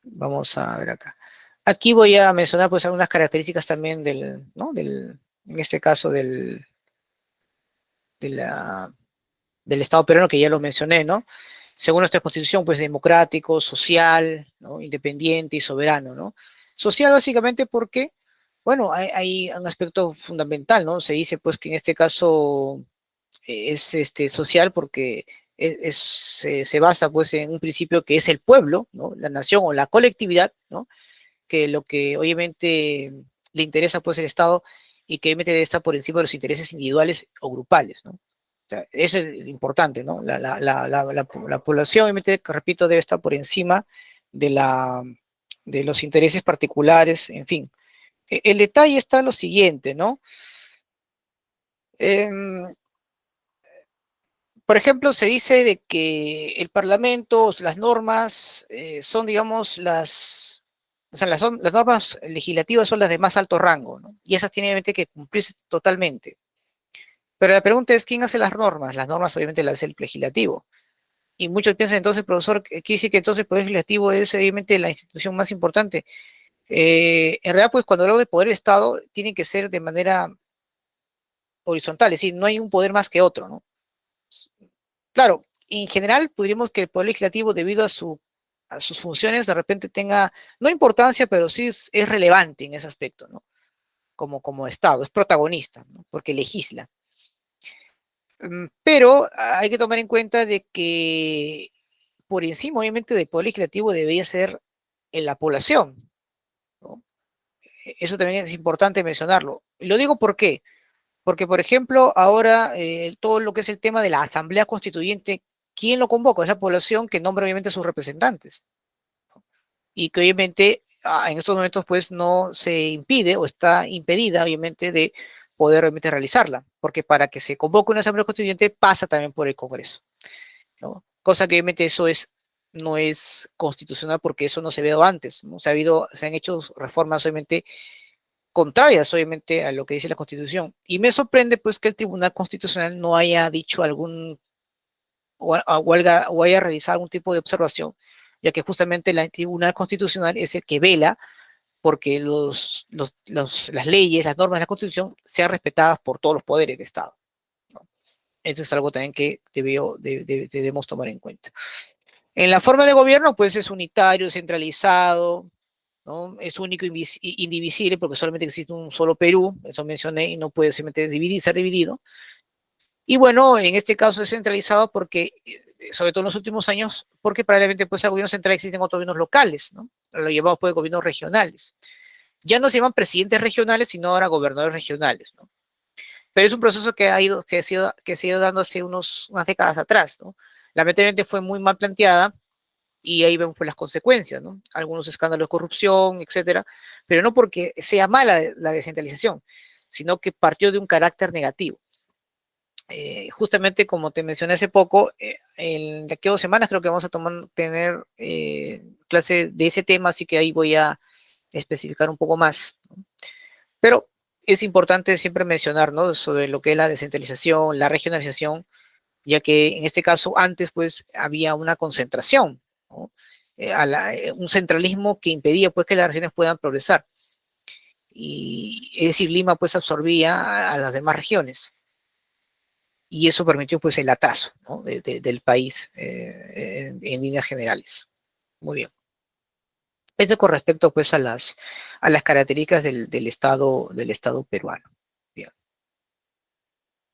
Vamos a ver acá. Aquí voy a mencionar pues algunas características también ¿no? En este caso de la, del Estado peruano que ya lo mencioné, ¿no? según nuestra constitución, pues democrático, social, ¿no? Independiente y soberano, ¿no? Social básicamente porque, bueno, hay un aspecto fundamental, ¿no? Se dice pues que en este caso es social porque se basa pues en un principio que es el pueblo, ¿no? La nación o la colectividad, ¿no? Que lo que obviamente le interesa pues el Estado y que obviamente debe estar por encima de los intereses individuales o grupales, ¿no? O sea, eso es importante, ¿no? La población, obviamente, repito, debe estar por encima de, de los intereses particulares, en fin. El detalle está en lo siguiente, ¿no? Em, por ejemplo, se dice de que el Parlamento, las normas, son, digamos, o sea, las normas legislativas son las de más alto rango, ¿no? Y esas tienen obviamente que cumplirse totalmente. Pero la pregunta es, ¿quién hace las normas? Las normas obviamente las hace el legislativo. Y muchos piensan entonces, profesor, que quiere decir que entonces el Poder Legislativo es obviamente la institución más importante. En realidad, pues cuando hablo de poder del Estado, tiene que ser de manera horizontal, es decir, no hay un poder más que otro, ¿no? Claro, en general podríamos que el Poder Legislativo, debido a sus funciones, de repente tenga, no importancia, pero sí es relevante en ese aspecto, ¿no? Como Estado, es protagonista, ¿no? Porque legisla. Pero hay que tomar en cuenta de que por encima, obviamente, del Poder Legislativo debería ser en la población, ¿no? Eso también es importante mencionarlo. Y lo digo por qué. Porque, por ejemplo, ahora todo lo que es el tema de la Asamblea Constituyente, ¿quién lo convoca? Es la población que nombra obviamente a sus representantes. Y que obviamente en estos momentos pues no se impide o está impedida obviamente de poder obviamente realizarla. Porque para que se convoque una Asamblea Constituyente pasa también por el Congreso, ¿no? Cosa que obviamente no es constitucional porque eso no se ha dado antes, ¿no? Se han hecho reformas obviamente contrarias, obviamente, a lo que dice la Constitución. Y me sorprende, pues, que el Tribunal Constitucional no haya dicho o haya realizado algún tipo de observación, ya que justamente el Tribunal Constitucional es el que vela porque las leyes, las normas de la Constitución sean respetadas por todos los poderes del Estado, ¿no? Eso es algo también que debemos tomar en cuenta. En la forma de gobierno, pues es unitario, centralizado, ¿no? Es único e indivisible porque solamente existe un solo Perú, eso mencioné, y no puede ser dividido. Y bueno, en este caso es centralizado porque, sobre todo en los últimos años, porque paralelamente pues al gobierno central existen otros gobiernos locales, ¿no? Lo llamamos pues gobiernos regionales. Ya no se llaman presidentes regionales, sino ahora gobernadores regionales, ¿no? Pero es un proceso que se ha ido dando hace unas décadas atrás, ¿no? Lamentablemente fue muy mal planteada, y ahí vemos pues, las consecuencias, ¿no? Algunos escándalos de corrupción, etcétera, pero no porque sea mala la descentralización, sino que partió de un carácter negativo. Justamente como te mencioné hace poco, de aquí a 2 semanas creo que vamos a tener clase de ese tema, así que ahí voy a especificar un poco más, ¿no? Pero es importante siempre mencionar, ¿no? Sobre lo que es la descentralización, la regionalización, ya que en este caso antes pues había una concentración, ¿no? Un centralismo que impedía pues que las regiones puedan progresar. Y es decir, Lima pues absorbía a las demás regiones. Y eso permitió pues el atraso, ¿no? Del país en líneas generales. Muy bien. Eso con respecto pues a las características del Estado peruano. Bien.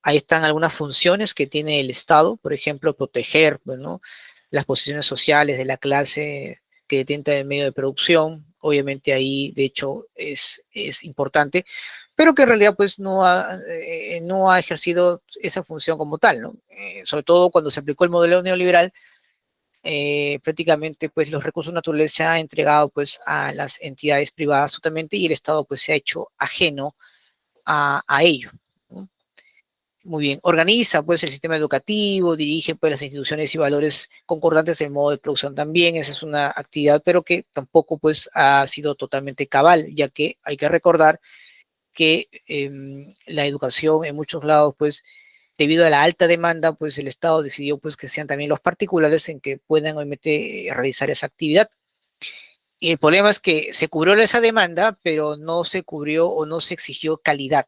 Ahí están algunas funciones que tiene el Estado, por ejemplo, proteger, bueno, las posiciones sociales de la clase que detenta el medio de producción. Obviamente ahí, de hecho, es importante, pero que en realidad pues no ha ejercido esa función como tal, ¿no? Sobre todo cuando se aplicó el modelo neoliberal, prácticamente pues los recursos naturales se han entregado pues a las entidades privadas totalmente y el Estado pues se ha hecho ajeno a ello, ¿no? Muy bien, organiza pues el sistema educativo, dirige pues las instituciones y valores concordantes del modo de producción también, esa es una actividad, pero que tampoco pues ha sido totalmente cabal, ya que hay que recordar que la educación en muchos lados pues debido a la alta demanda pues el Estado decidió pues que sean también los particulares en que puedan obviamente realizar esa actividad. Y el problema es que se cubrió esa demanda, pero no se cubrió o no se exigió calidad.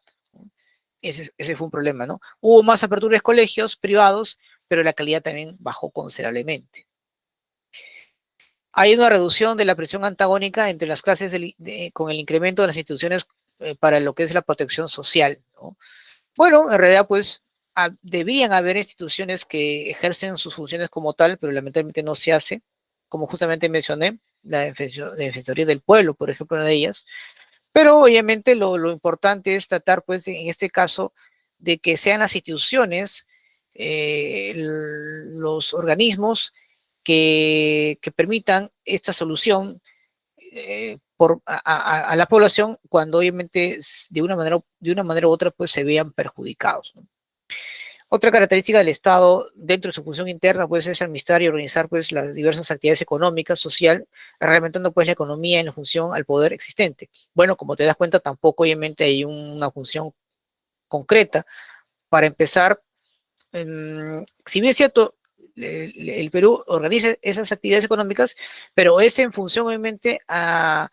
Ese fue un problema, ¿no? Hubo más aperturas de colegios privados, pero la calidad también bajó considerablemente. Hay una reducción de la presión antagónica entre las clases con el incremento de las instituciones para lo que es la protección social, ¿no? Bueno, en realidad, pues, debían haber instituciones que ejercen sus funciones como tal, pero lamentablemente no se hace, como justamente mencioné, la Defensoría del Pueblo, por ejemplo, una de ellas. Pero obviamente lo importante es tratar, pues, en este caso, de que sean las instituciones, los organismos que permitan esta solución a la población cuando obviamente de una manera u otra pues se vean perjudicados, ¿no? Otra característica del Estado dentro de su función interna pues es administrar y organizar pues las diversas actividades económicas, social, reglamentando pues la economía en función al poder existente. Bueno, como te das cuenta, tampoco obviamente hay una función concreta. Para empezar, si bien es cierto, el Perú organiza esas actividades económicas, pero es en función obviamente a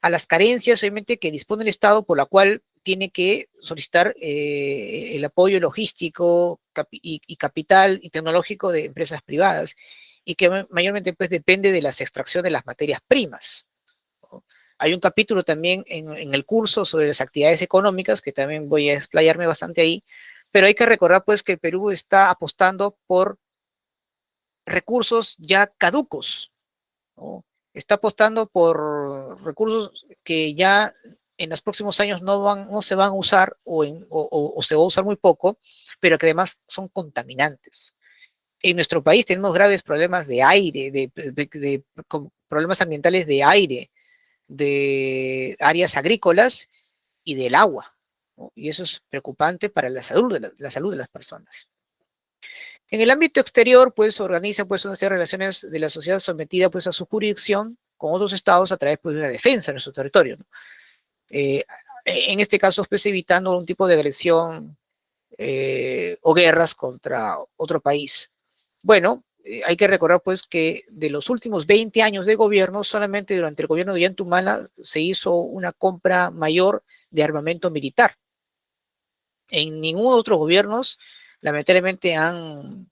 las carencias obviamente que dispone el Estado, por la cual tiene que solicitar el apoyo logístico y capital y tecnológico de empresas privadas, y que mayormente pues depende de las extracciones de las materias primas, ¿no? Hay un capítulo también en el curso sobre las actividades económicas, que también voy a explayarme bastante ahí, pero hay que recordar pues que el Perú está apostando por recursos ya caducos, ¿no? Está apostando por recursos que ya en los próximos años no se van a usar o se va a usar muy poco, pero que además son contaminantes. En nuestro país tenemos graves problemas de aire, problemas ambientales de aire, de áreas agrícolas y del agua, ¿no? Y eso es preocupante para la salud la salud de las personas. En el ámbito exterior, pues, organiza pues una serie de relaciones de la sociedad sometida pues a su jurisdicción con otros estados a través pues, de la defensa de nuestro territorio, ¿no? En este caso, pues, evitando algún tipo de agresión o guerras contra otro país. Bueno, hay que recordar pues que de los últimos 20 años de gobierno, solamente durante el gobierno de Yantumala se hizo una compra mayor de armamento militar. En ningún otro gobiernos, lamentablemente, le han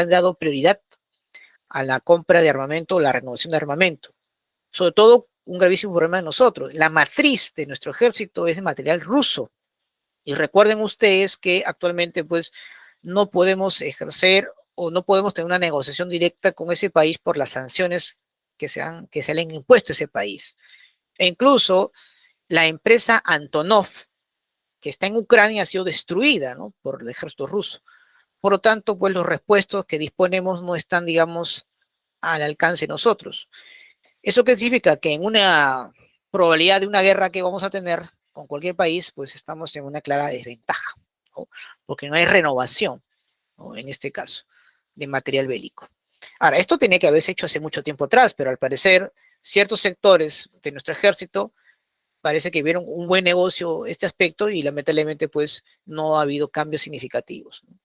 dado prioridad a la compra de armamento o la renovación de armamento. Sobre todo, un gravísimo problema de nosotros. La matriz de nuestro ejército es de material ruso. Y recuerden ustedes que actualmente, pues, no podemos ejercer o no podemos tener una negociación directa con ese país por las sanciones que se le han impuesto a ese país. E incluso la empresa Antonov, que está en Ucrania, ha sido destruida, ¿no?, por el ejército ruso. Por lo tanto, pues los repuestos que disponemos no están, digamos, al alcance de nosotros. ¿Eso qué significa? Que en una probabilidad de una guerra que vamos a tener con cualquier país, pues estamos en una clara desventaja, ¿no?, porque no hay renovación, ¿no?, en este caso, de material bélico. Ahora, esto tenía que haberse hecho hace mucho tiempo atrás, pero al parecer ciertos sectores de nuestro ejército parece que vieron un buen negocio este aspecto y lamentablemente pues no ha habido cambios significativos, ¿no?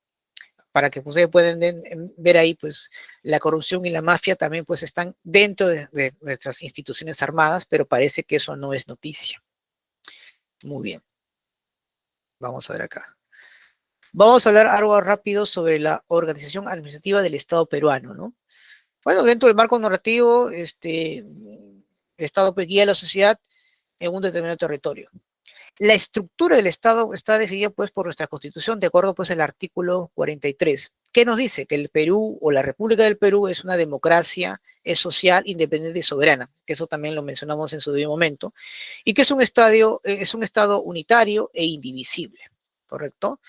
Para que ustedes puedan ver ahí, pues la corrupción y la mafia también pues están dentro de nuestras instituciones armadas, pero parece que eso no es noticia. Muy bien. Vamos a ver acá. Vamos a hablar algo rápido sobre la organización administrativa del Estado peruano, ¿no? Bueno, dentro del marco narrativo, el Estado pues guía a la sociedad en un determinado territorio. La estructura del Estado está definida pues por nuestra Constitución, de acuerdo pues al artículo 43, que nos dice que el Perú o la República del Perú es una democracia, es social, independiente y soberana, que eso también lo mencionamos en su debido momento, y que es un estado unitario e indivisible, ¿correcto?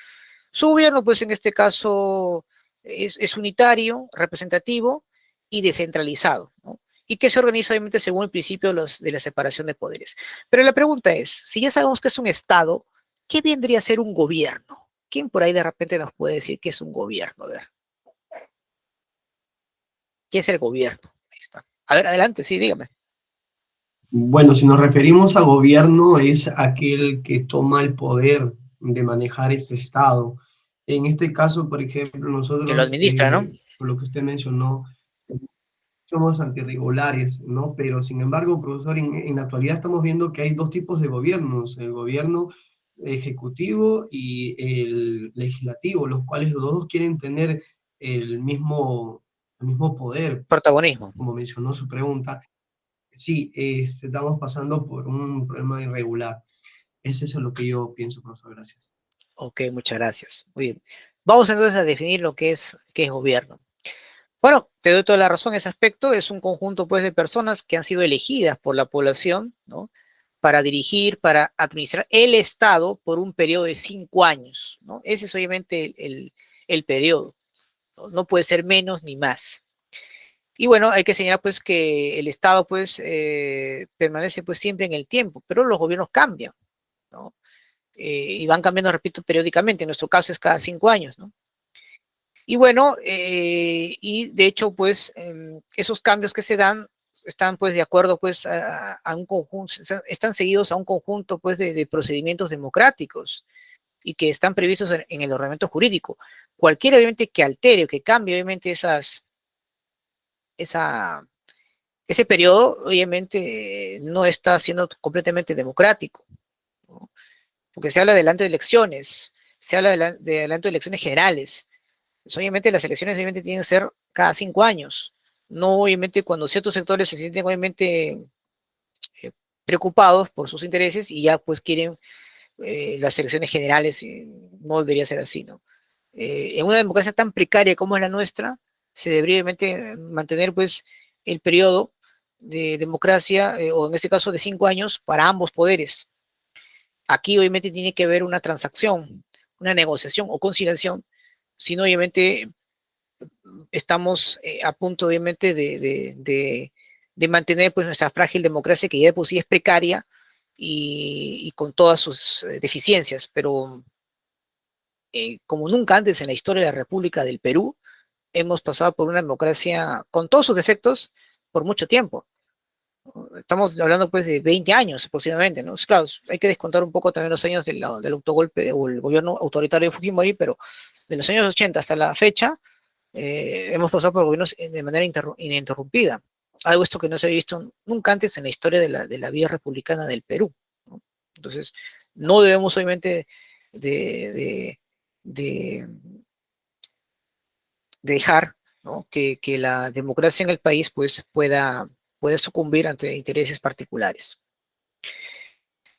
Su gobierno pues en este caso es unitario, representativo y descentralizado, ¿no?, y que se organiza obviamente según el principio de la separación de poderes. Pero la pregunta es, si ya sabemos que es un Estado, ¿qué vendría a ser un gobierno? ¿Quién por ahí de repente nos puede decir qué es un gobierno? A ver. ¿Qué es el gobierno? Ahí está. A ver, adelante, sí, dígame. Bueno, si nos referimos a gobierno, es aquel que toma el poder de manejar este Estado. En este caso, por ejemplo, Que lo nosotros, administra, ¿no? por lo que usted mencionó, somos antirregulares, ¿no? Pero sin embargo, profesor, en la actualidad estamos viendo que hay dos tipos de gobiernos, el gobierno ejecutivo y el legislativo, los cuales los dos quieren tener el mismo poder, Protagonismo. como mencionó su pregunta. Sí, estamos pasando por un problema irregular. Eso es lo que yo pienso, profesor. Gracias. Ok, muchas gracias. Muy bien. Vamos entonces a definir qué es gobierno. Bueno, te doy toda la razón en ese aspecto. Es un conjunto, pues, de personas que han sido elegidas por la población, ¿no? Para dirigir, para administrar el Estado por un periodo de 5 años, ¿no? Ese es obviamente el periodo, ¿no? No puede ser menos ni más. Y bueno, hay que señalar, pues, que el Estado, pues, permanece, pues, siempre en el tiempo, pero los gobiernos cambian, ¿no? Y van cambiando, repito, periódicamente. En nuestro caso es cada 5 años, ¿no? Y bueno, y de hecho, pues, esos cambios que se dan están, pues, de acuerdo, pues, a un conjunto, están seguidos a un conjunto, pues, de procedimientos democráticos y que están previstos en el ordenamiento jurídico. Cualquiera, obviamente, que altere o que cambie, obviamente, esa, ese periodo, obviamente, no está siendo completamente democrático, ¿no? Porque se habla delante de elecciones, se habla delante de elecciones generales. Pues obviamente las elecciones obviamente tienen que ser cada 5 años, no obviamente cuando ciertos sectores se sienten obviamente eh, preocupados por sus intereses y ya pues quieren las elecciones generales, no debería ser así, ¿no? En una democracia tan precaria como es la nuestra, se debería obviamente mantener pues el periodo de democracia, o en este caso de 5 años, para ambos poderes. Aquí obviamente tiene que haber una transacción, una negociación o conciliación, sino obviamente estamos a punto, obviamente, de mantener pues nuestra frágil democracia, que ya de por sí es precaria y con todas sus deficiencias, pero como nunca antes en la historia de la República del Perú, hemos pasado por una democracia con todos sus defectos por mucho tiempo. Estamos hablando pues de 20 años aproximadamente, ¿no? Claro, hay que descontar un poco también los años del autogolpe o el gobierno autoritario de Fujimori, pero de los años 80 hasta la fecha, hemos pasado por gobiernos de manera ininterrumpida. Algo esto que no se ha visto nunca antes en la historia de la vida republicana del Perú, ¿no? Entonces, no debemos obviamente de, de, de, de dejar, ¿no? que la democracia en el país pues, pueda sucumbir ante intereses particulares.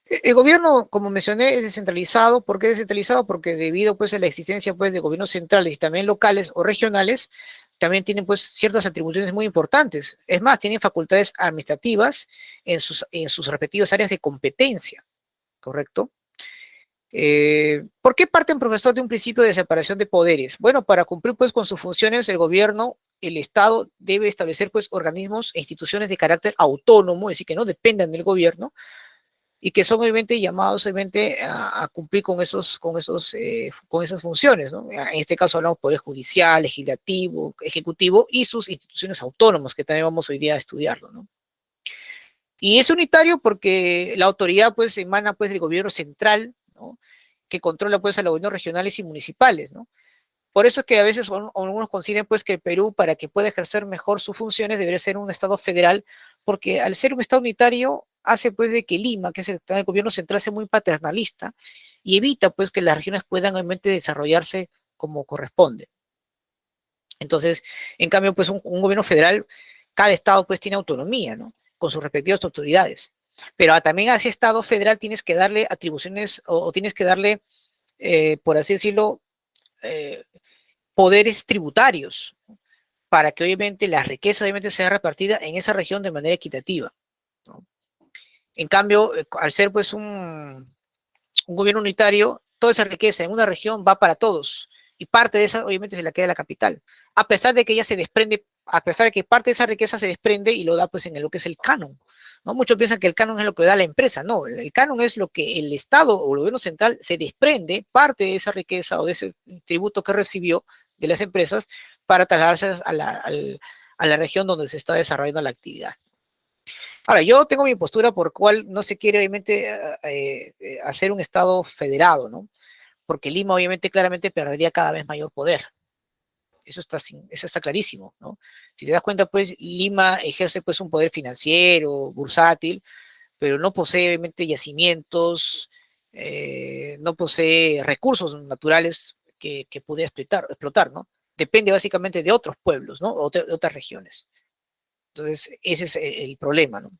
El gobierno, como mencioné, es descentralizado. ¿Por qué descentralizado? Porque debido pues, a la existencia pues, de gobiernos centrales y también locales o regionales, también tienen pues, ciertas atribuciones muy importantes. Es más, tienen facultades administrativas en sus respectivas áreas de competencia, ¿correcto? ¿Por qué parten, profesor, de un principio de separación de poderes? Bueno, para cumplir pues, con sus funciones, el gobierno, el Estado debe establecer pues, organismos e instituciones de carácter autónomo, es decir, que no dependan del gobierno, y que son obviamente llamados obviamente a cumplir con esas funciones, ¿no? En este caso hablamos Poder Judicial, Legislativo, Ejecutivo y sus instituciones autónomas, que también vamos hoy día a estudiarlo, ¿no? Y es unitario porque la autoridad pues emana pues del gobierno central, ¿no? Que controla pues a los gobiernos regionales y municipales, ¿no? Por eso es que a veces algunos consideran pues que el Perú, para que pueda ejercer mejor sus funciones, debería ser un Estado federal, porque al ser un Estado unitario hace pues de que Lima, que es el gobierno central, sea muy paternalista y evita pues que las regiones puedan obviamente desarrollarse como corresponde. Entonces, en cambio, pues un gobierno federal, cada Estado pues tiene autonomía, ¿no? Con sus respectivas autoridades. Pero también a ese Estado federal tienes que darle atribuciones o tienes que darle, por así decirlo, eh, poderes tributarios, para que obviamente la riqueza obviamente sea repartida en esa región de manera equitativa, ¿no? En cambio, al ser pues un gobierno unitario, toda esa riqueza en una región va para todos y parte de esa obviamente se la queda la capital, a pesar de que ella se desprende, a pesar de que parte de esa riqueza se desprende y lo da pues en lo que es el canon, ¿no? Muchos piensan que el canon es lo que da la empresa, no, el canon es lo que el Estado o el gobierno central se desprende parte de esa riqueza o de ese tributo que recibió de las empresas para trasladarse a la región donde se está desarrollando la actividad. Ahora, yo tengo mi postura por cual no se quiere obviamente hacer un Estado federado, ¿no? Porque Lima obviamente claramente perdería cada vez mayor poder. Eso está clarísimo, ¿no? Si te das cuenta, pues Lima ejerce pues un poder financiero, bursátil, pero no posee obviamente yacimientos, no posee recursos naturales que pueda explotar, ¿no? depende básicamente de otros pueblos, ¿no? De otras regiones. Entonces, ese es el problema, ¿no?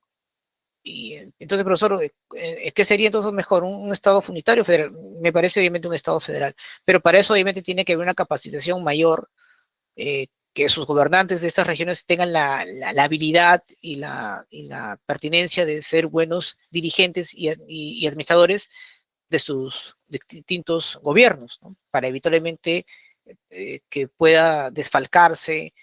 Y entonces, profesor, ¿qué sería entonces mejor? ¿Un Estado unitario federal? Me parece obviamente un Estado federal, pero para eso obviamente tiene que haber una capacitación mayor, que sus gobernantes de estas regiones tengan la habilidad y la pertinencia de ser buenos dirigentes y administradores de sus distintos gobiernos, ¿no? Para evitar obviamente que pueda desfalcarse,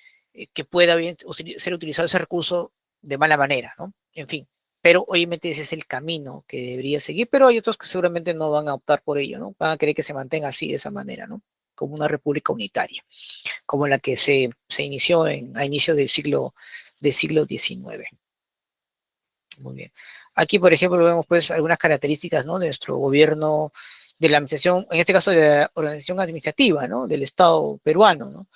que pueda bien ser utilizado ese recurso de mala manera, ¿no? En fin, pero obviamente ese es el camino que debería seguir, pero hay otros que seguramente no van a optar por ello, ¿no? Van a querer que se mantenga así, de esa manera, ¿no? Como una república unitaria, como la que se inició a inicios del siglo XIX. Muy bien. Aquí, por ejemplo, vemos pues algunas características, ¿no? De nuestro gobierno, de la administración, en este caso de la organización administrativa, ¿no? Del Estado peruano, ¿no?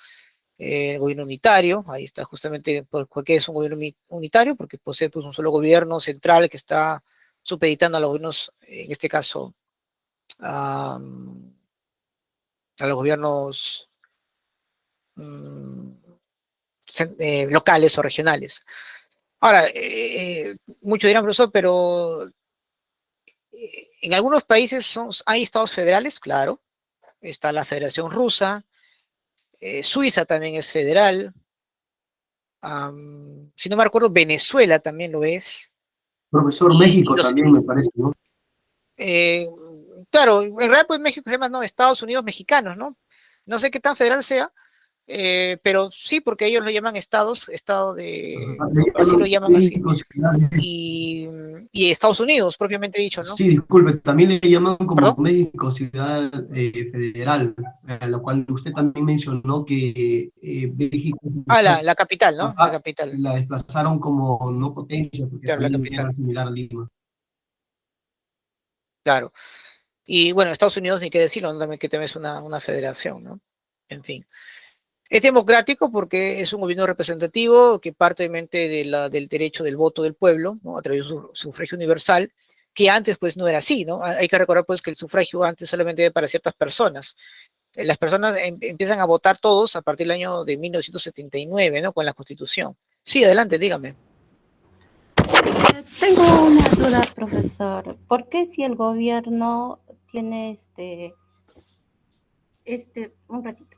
El gobierno unitario, ahí está justamente por qué es un gobierno unitario, porque posee pues un solo gobierno central que está supeditando a los gobiernos, en este caso, a los gobiernos mm, locales o regionales. Ahora, muchos dirán, profesor, pero en algunos países hay estados federales, claro. Está la Federación Rusa, Suiza también es federal. Si no me recuerdo, Venezuela también lo es. Profesor, Y México los, también me parece, ¿no? eh, claro, en realidad pues México se llama, no, Estados Unidos Mexicanos, ¿no? No sé qué tan federal sea, pero sí, porque ellos lo llaman estados, estado de, Ajá, le así lo llaman llaman así. México Ciudad. Y Estados Unidos, propiamente dicho, ¿no? Sí, disculpe, también le llaman como ¿Perdón? México Ciudad Federal, a lo cual usted también mencionó que México Ah, la capital, ¿no? La ajá, capital, la desplazaron como no potencia, porque claro, la también era capital, similar a Lima. claro. Y bueno, Estados Unidos, ni qué decirlo, ¿no? También que también es una federación, ¿no? En fin. Es democrático porque es un gobierno representativo que parte obviamente del derecho del voto del pueblo, ¿no? A través de su sufragio universal, que antes pues no era así, ¿no? Hay que recordar pues que el sufragio antes solamente era para ciertas personas. Las personas empiezan a votar todos a partir del año de 1979, ¿no? Con la Constitución. Sí, adelante, dígame. Tengo una duda, profesor. ¿Por qué si el gobierno tiene un ratito?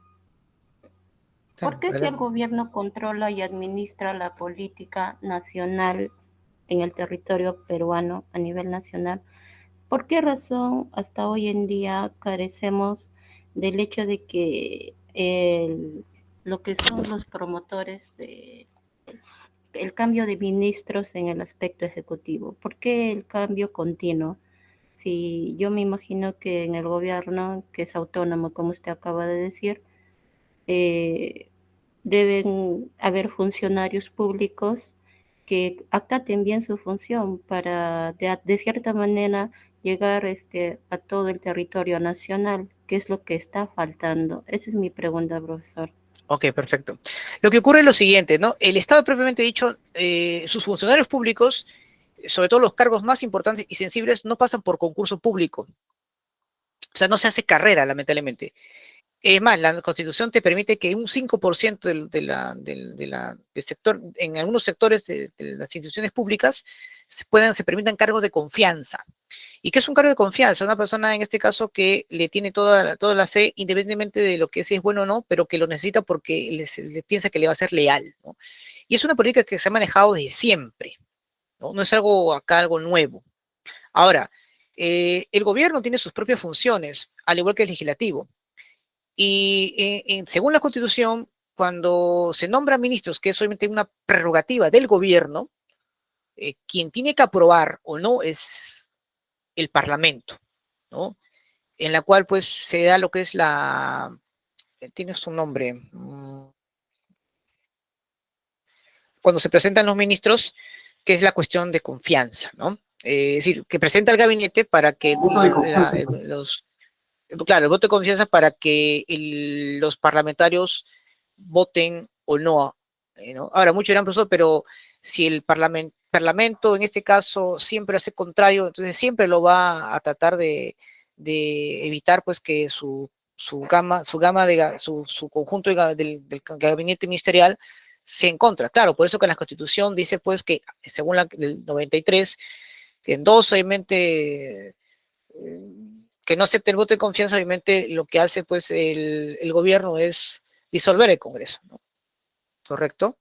¿Por Claro, qué si el adelante. gobierno controla y administra la política nacional en el territorio peruano a nivel nacional? ¿Por qué razón hasta hoy en día carecemos del hecho de que lo que son los promotores de el cambio de ministros en el aspecto ejecutivo? ¿Por qué el cambio continuo? Si yo me imagino que en el gobierno, que es autónomo, como usted acaba de decir, eh, deben haber funcionarios públicos que acaten bien su función para, de cierta manera, llegar a todo el territorio nacional, que es lo que está faltando. Esa es mi pregunta, profesor. Ok, perfecto. Lo que ocurre es lo siguiente, ¿no? El Estado propiamente dicho, sus funcionarios públicos, sobre todo los cargos más importantes y sensibles, no pasan por concurso público. O sea, no se hace carrera, lamentablemente. Es más, la Constitución te permite que un 5% del sector, en algunos sectores de las instituciones públicas, se permitan cargos de confianza. ¿Y qué es un cargo de confianza? Una persona, en este caso, que le tiene toda la fe, independientemente de lo que si es bueno o no, pero que lo necesita porque le piensa que le va a ser leal, ¿no? Y es una política que se ha manejado desde siempre, ¿no? No es algo nuevo. Ahora, el gobierno tiene sus propias funciones, al igual que el legislativo. Y según la Constitución, cuando se nombran ministros, que es solamente una prerrogativa del gobierno, quien tiene que aprobar o no es el Parlamento, ¿no? En la cual pues se da lo que es tiene su nombre, cuando se presentan los ministros, que es la cuestión de confianza, ¿no? Es decir, que presenta el gabinete para que Voto de confianza. claro, el voto de confianza para que los parlamentarios voten o no, ¿no? Ahora, muchos dirán, profesor, pero si el parlamento en este caso siempre hace contrario, entonces siempre lo va a tratar de evitar pues que su conjunto del gabinete ministerial se encuentra. Claro, por eso que la Constitución dice pues que, según el 93, que en dos, obviamente, que no acepte el voto de confianza, obviamente lo que hace pues el gobierno es disolver el Congreso, ¿no? ¿Correcto?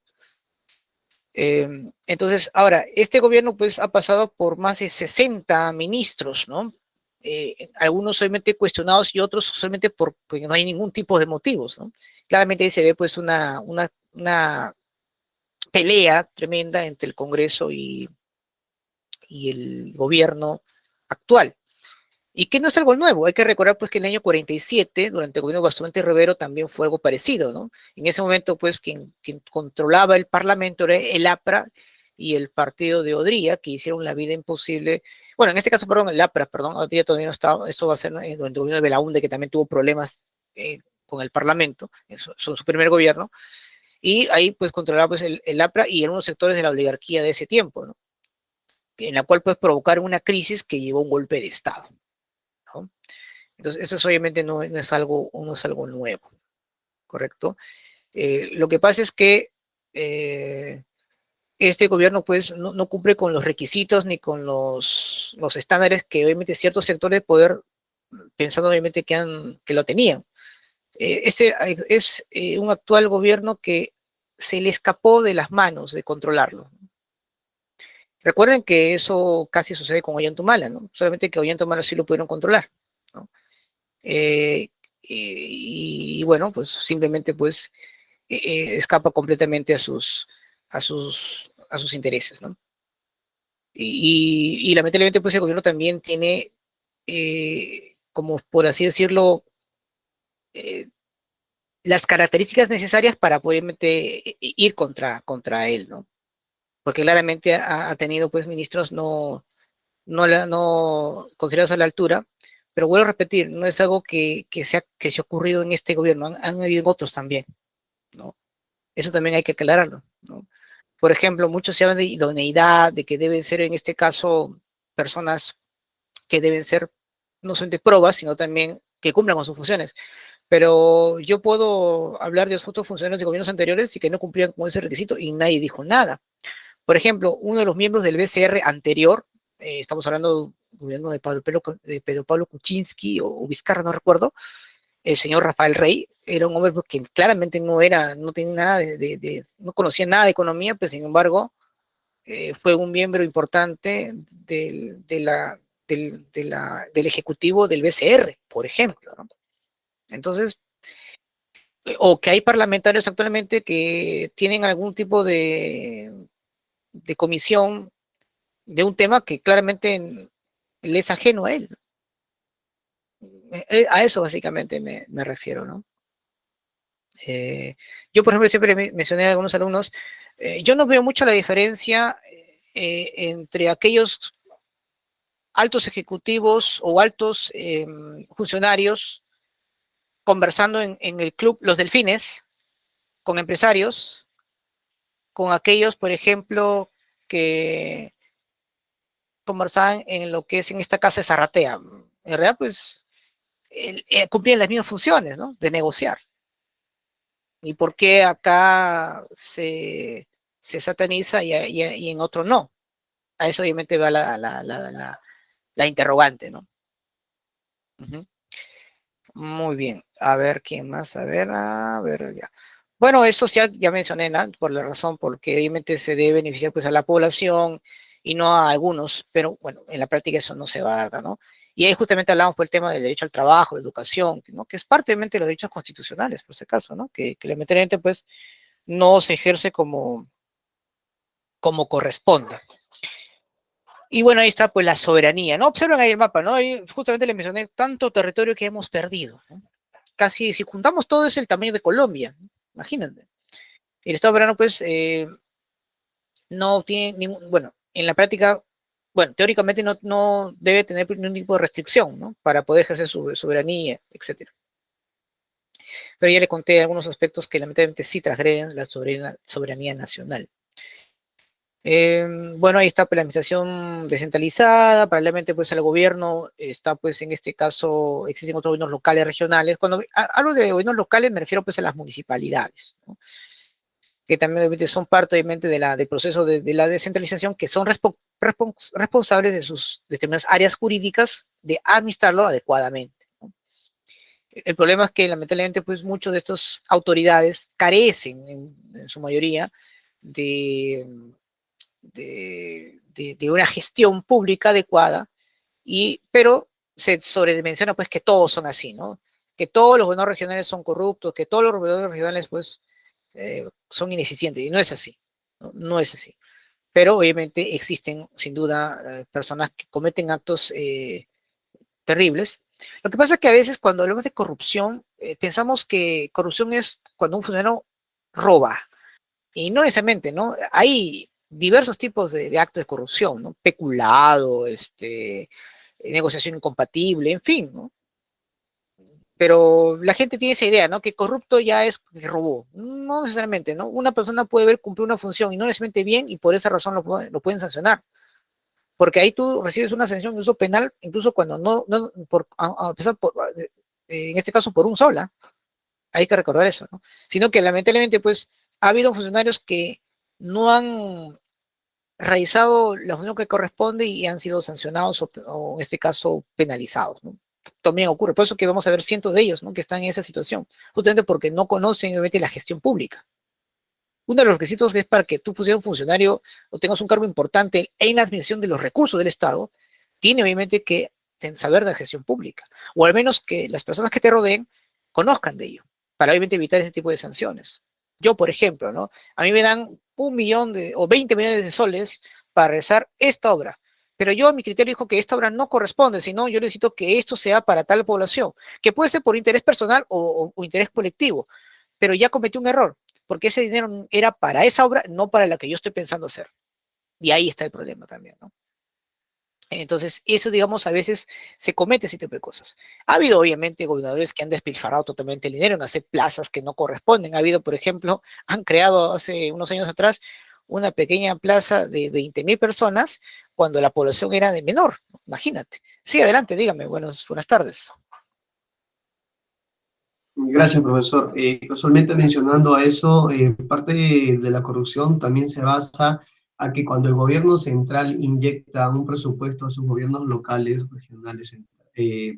Entonces, ahora, este gobierno pues ha pasado por más de 60 ministros, ¿no? Algunos solamente cuestionados y otros solamente porque no hay ningún tipo de motivos, ¿no? Claramente ahí se ve pues una pelea tremenda entre el Congreso y el gobierno actual. Y que no es algo nuevo, hay que recordar pues que en el año 47, durante el gobierno de Gastón Rivero, también fue algo parecido, ¿no? En ese momento pues quien controlaba el parlamento era el APRA y el partido de Odría, que hicieron la vida imposible. Bueno, en este caso, perdón, el APRA, perdón, Odría todavía no estaba, eso va a ser, ¿no?, durante el gobierno de Belaúnde, que también tuvo problemas con el parlamento, en su primer gobierno, y ahí pues controlaba pues el APRA y algunos sectores de la oligarquía de ese tiempo, ¿no? En la cual pues provocaron una crisis que llevó a un golpe de Estado, ¿no? Entonces, eso obviamente no es algo nuevo, ¿correcto? Lo que pasa es que este gobierno pues no cumple con los requisitos ni con los estándares que obviamente ciertos sectores de poder, pensando obviamente que lo tenían. Ese es un actual gobierno que se le escapó de las manos de controlarlo. Recuerden que eso casi sucede con Ollantumala, ¿no? Solamente que Ollantumala sí lo pudieron controlar, ¿no? Y bueno, pues simplemente pues escapa completamente a sus intereses, ¿no? Y lamentablemente pues el gobierno también tiene, como por así decirlo, eh, las características necesarias para poder ir contra él, ¿no? Porque claramente ha tenido pues ministros no considerados a la altura, pero vuelvo a repetir, no es algo que se ha ocurrido en este gobierno, han habido otros también, ¿no? Eso también hay que aclararlo, ¿no? Por ejemplo, muchos se hablan de idoneidad, de que deben ser en este caso personas que deben ser no solamente probas, sino también que cumplan con sus funciones. Pero yo puedo hablar de otros funcionarios de gobiernos anteriores y que no cumplían con ese requisito y nadie dijo nada. Por ejemplo, uno de los miembros del BCR anterior, estamos hablando del gobierno de Pedro Pablo Kuczynski o Vizcarra, no recuerdo, el señor Rafael Rey, era un hombre que claramente no tenía nada no conocía nada de economía, pero sin embargo fue un miembro importante del ejecutivo del BCR, por ejemplo, ¿no? Entonces, o que hay parlamentarios actualmente que tienen algún tipo de comisión de un tema que claramente le es ajeno a él. A eso básicamente me refiero, ¿no? Yo, por ejemplo, siempre mencioné a algunos alumnos, yo no veo mucho la diferencia entre aquellos altos ejecutivos o altos funcionarios conversando en el club Los Delfines con empresarios, con aquellos, por ejemplo, que conversaban en lo que es en esta casa de Zarratea. En realidad, pues, cumplían las mismas funciones, ¿no? De negociar. ¿Y por qué acá se sataniza y en otro no? A eso obviamente va la interrogante, ¿no? Ujú. Muy bien. A ver, ¿quién más? A ver, ya. Bueno, eso ya mencioné, ¿no? Por la razón, porque obviamente se debe beneficiar pues a la población y no a algunos, pero bueno, en la práctica eso no se va a dar, ¿no? Y ahí justamente hablamos por el tema del derecho al trabajo, la educación, ¿no? Que es parte obviamente de los derechos constitucionales, por ese caso, ¿no? Que lamentablemente pues no se ejerce como corresponde. Y bueno, ahí está pues la soberanía, ¿no? Observen ahí el mapa, ¿no? Ahí justamente le mencioné tanto territorio que hemos perdido, ¿no? Casi, si juntamos todo es el tamaño de Colombia, ¿no? Imagínate. El Estado peruano pues no tiene ningún, bueno, en la práctica, bueno, teóricamente no debe tener ningún tipo de restricción, ¿no? Para poder ejercer su soberanía, etcétera. Pero ya le conté algunos aspectos que lamentablemente sí transgreden la soberanía nacional. Bueno, ahí está pues, la administración descentralizada, paralelamente pues el gobierno está pues en este caso, existen otros gobiernos locales, regionales. Cuando hablo de gobiernos locales me refiero pues a las municipalidades, ¿no? Que también obviamente son parte obviamente del proceso de la descentralización, que son responsables de sus determinadas áreas jurídicas de administrarlo adecuadamente, ¿no? El problema es que lamentablemente pues muchas de estas autoridades carecen en su mayoría de, de una gestión pública adecuada, pero se sobredimensiona pues que todos son así, ¿no? Que todos los gobiernos regionales son corruptos, que todos los gobiernos regionales pues son ineficientes, y no es así, ¿no? No es así. Pero obviamente existen sin duda personas que cometen actos terribles. Lo que pasa es que a veces cuando hablamos de corrupción, pensamos que corrupción es cuando un funcionario roba, y no necesariamente, ¿no? Hay diversos tipos de actos de corrupción, ¿no? Peculado, negociación incompatible, en fin, ¿no? Pero la gente tiene esa idea, ¿no? Que corrupto ya es que robó. No necesariamente, ¿no? Una persona puede haber cumplido una función y no necesariamente bien y por esa razón lo pueden sancionar. Porque ahí tú recibes una sanción de uso penal, incluso cuando a pesar en este caso por un sola. Hay que recordar eso, ¿no? Sino que lamentablemente, pues, ha habido funcionarios que no han realizado la función que corresponde y han sido sancionados o en este caso penalizados, ¿no? También ocurre, por eso que vamos a ver cientos de ellos, ¿no? Que están en esa situación, justamente porque no conocen obviamente la gestión pública. Uno de los requisitos que es para que tú seas un funcionario o tengas un cargo importante en la administración de los recursos del Estado, tiene obviamente que saber de la gestión pública, o al menos que las personas que te rodeen conozcan de ello, para obviamente evitar ese tipo de sanciones. Yo, por ejemplo, ¿no? A mí me dan 1 millón o 20 millones de soles para realizar esta obra, pero yo a mi criterio dijo que esta obra no corresponde, sino yo necesito que esto sea para tal población, que puede ser por interés personal o interés colectivo, pero ya cometí un error, porque ese dinero era para esa obra, no para la que yo estoy pensando hacer. Y ahí está el problema también, ¿no? Entonces, eso, digamos, a veces se comete ese tipo de cosas. Ha habido, obviamente, gobernadores que han despilfarrado totalmente el dinero en hacer plazas que no corresponden. Ha habido, por ejemplo, han creado hace unos años atrás una pequeña plaza de 20.000 personas cuando la población era de menor. Imagínate. Sí, adelante, dígame. Buenas tardes. Gracias, profesor. Casualmente mencionando a eso, parte de la corrupción también se basa a que cuando el gobierno central inyecta un presupuesto a sus gobiernos locales, regionales,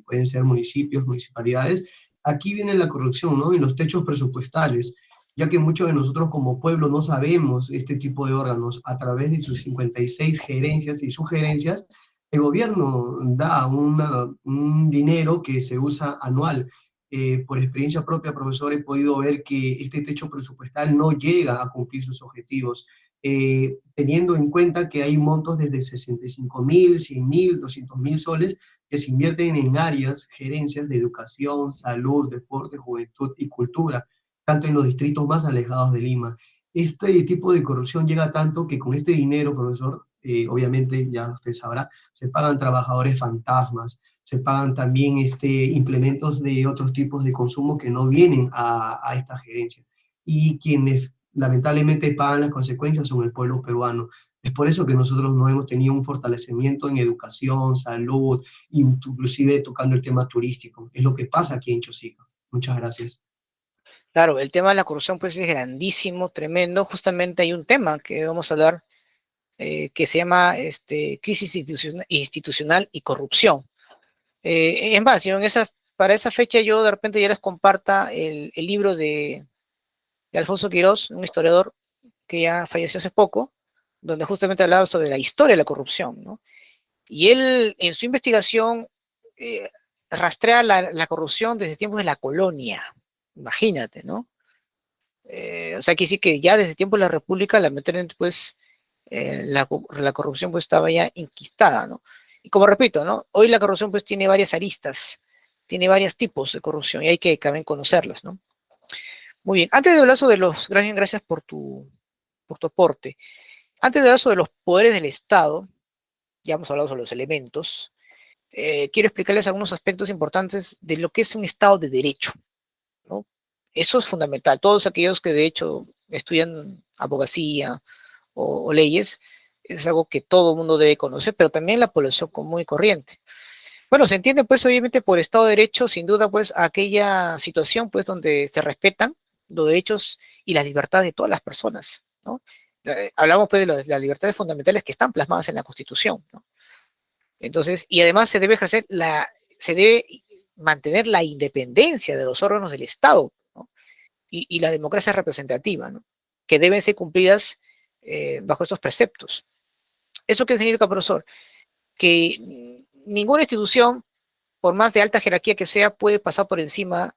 pueden ser municipios, municipalidades, aquí viene la corrupción, ¿no? En los techos presupuestales, ya que muchos de nosotros como pueblo no sabemos este tipo de órganos a través de sus 56 gerencias y sugerencias. El gobierno da un dinero que se usa anual. Por experiencia propia, profesor, he podido ver que este techo presupuestal no llega a cumplir sus objetivos, teniendo en cuenta que hay montos desde 65.000, 100.000, 200.000 soles que se invierten en áreas, gerencias de educación, salud, deporte, juventud y cultura, tanto en los distritos más alejados de Lima. Este tipo de corrupción llega tanto que con este dinero, profesor, obviamente, ya usted sabrá, se pagan trabajadores fantasmas, se pagan también implementos de otros tipos de consumo que no vienen a esta gerencia. Y quienes lamentablemente pagan las consecuencias son el pueblo peruano. Es por eso que nosotros no hemos tenido un fortalecimiento en educación, salud, inclusive tocando el tema turístico. Es lo que pasa aquí en Chosica. Muchas gracias. Claro, el tema de la corrupción pues es grandísimo, tremendo. Justamente hay un tema que vamos a hablar que se llama crisis institucional y corrupción. Es más, yo para esa fecha yo de repente ya les comparta el libro de Alfonso Quirós, un historiador que ya falleció hace poco, donde justamente hablaba sobre la historia de la corrupción, ¿no? Y él en su investigación eh, rastrea la corrupción desde tiempos de la colonia, imagínate, ¿no? O sea, que sí que ya desde tiempos de la República, lamentablemente, pues, la corrupción pues estaba ya enquistada, ¿no? Y como repito, ¿no? Hoy la corrupción pues tiene varias aristas, tiene varios tipos de corrupción y hay que también conocerlas, ¿no? Muy bien, antes de hablar sobre gracias por tu aporte. Antes de hablar sobre los poderes del Estado, ya hemos hablado sobre los elementos, quiero explicarles algunos aspectos importantes de lo que es un Estado de Derecho, ¿no? Eso es fundamental. Todos aquellos que de hecho estudian abogacía o leyes, es algo que todo el mundo debe conocer, pero también la población común y corriente. Bueno, se entiende pues obviamente por Estado de Derecho, sin duda pues aquella situación pues donde se respetan los derechos y las libertades de todas las personas, ¿no? Hablamos pues de las libertades fundamentales que están plasmadas en la Constitución, ¿no? Entonces, y además se debe mantener la independencia de los órganos del Estado, ¿no? Y la democracia representativa, ¿no? Que deben ser cumplidas bajo estos preceptos. ¿Eso qué significa, profesor? Que ninguna institución, por más de alta jerarquía que sea, puede pasar por encima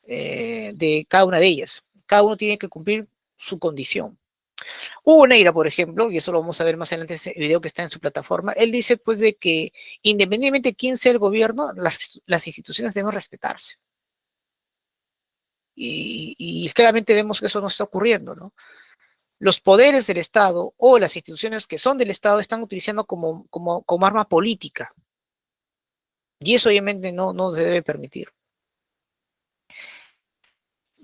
de cada una de ellas. Cada uno tiene que cumplir su condición. Hugo Neira, por ejemplo, y eso lo vamos a ver más adelante en ese video que está en su plataforma, él dice pues de que independientemente de quién sea el gobierno, las instituciones deben respetarse. Y claramente vemos que eso no está ocurriendo, ¿no? Los poderes del Estado o las instituciones que son del Estado están utilizando como arma política. Y eso obviamente no se debe permitir.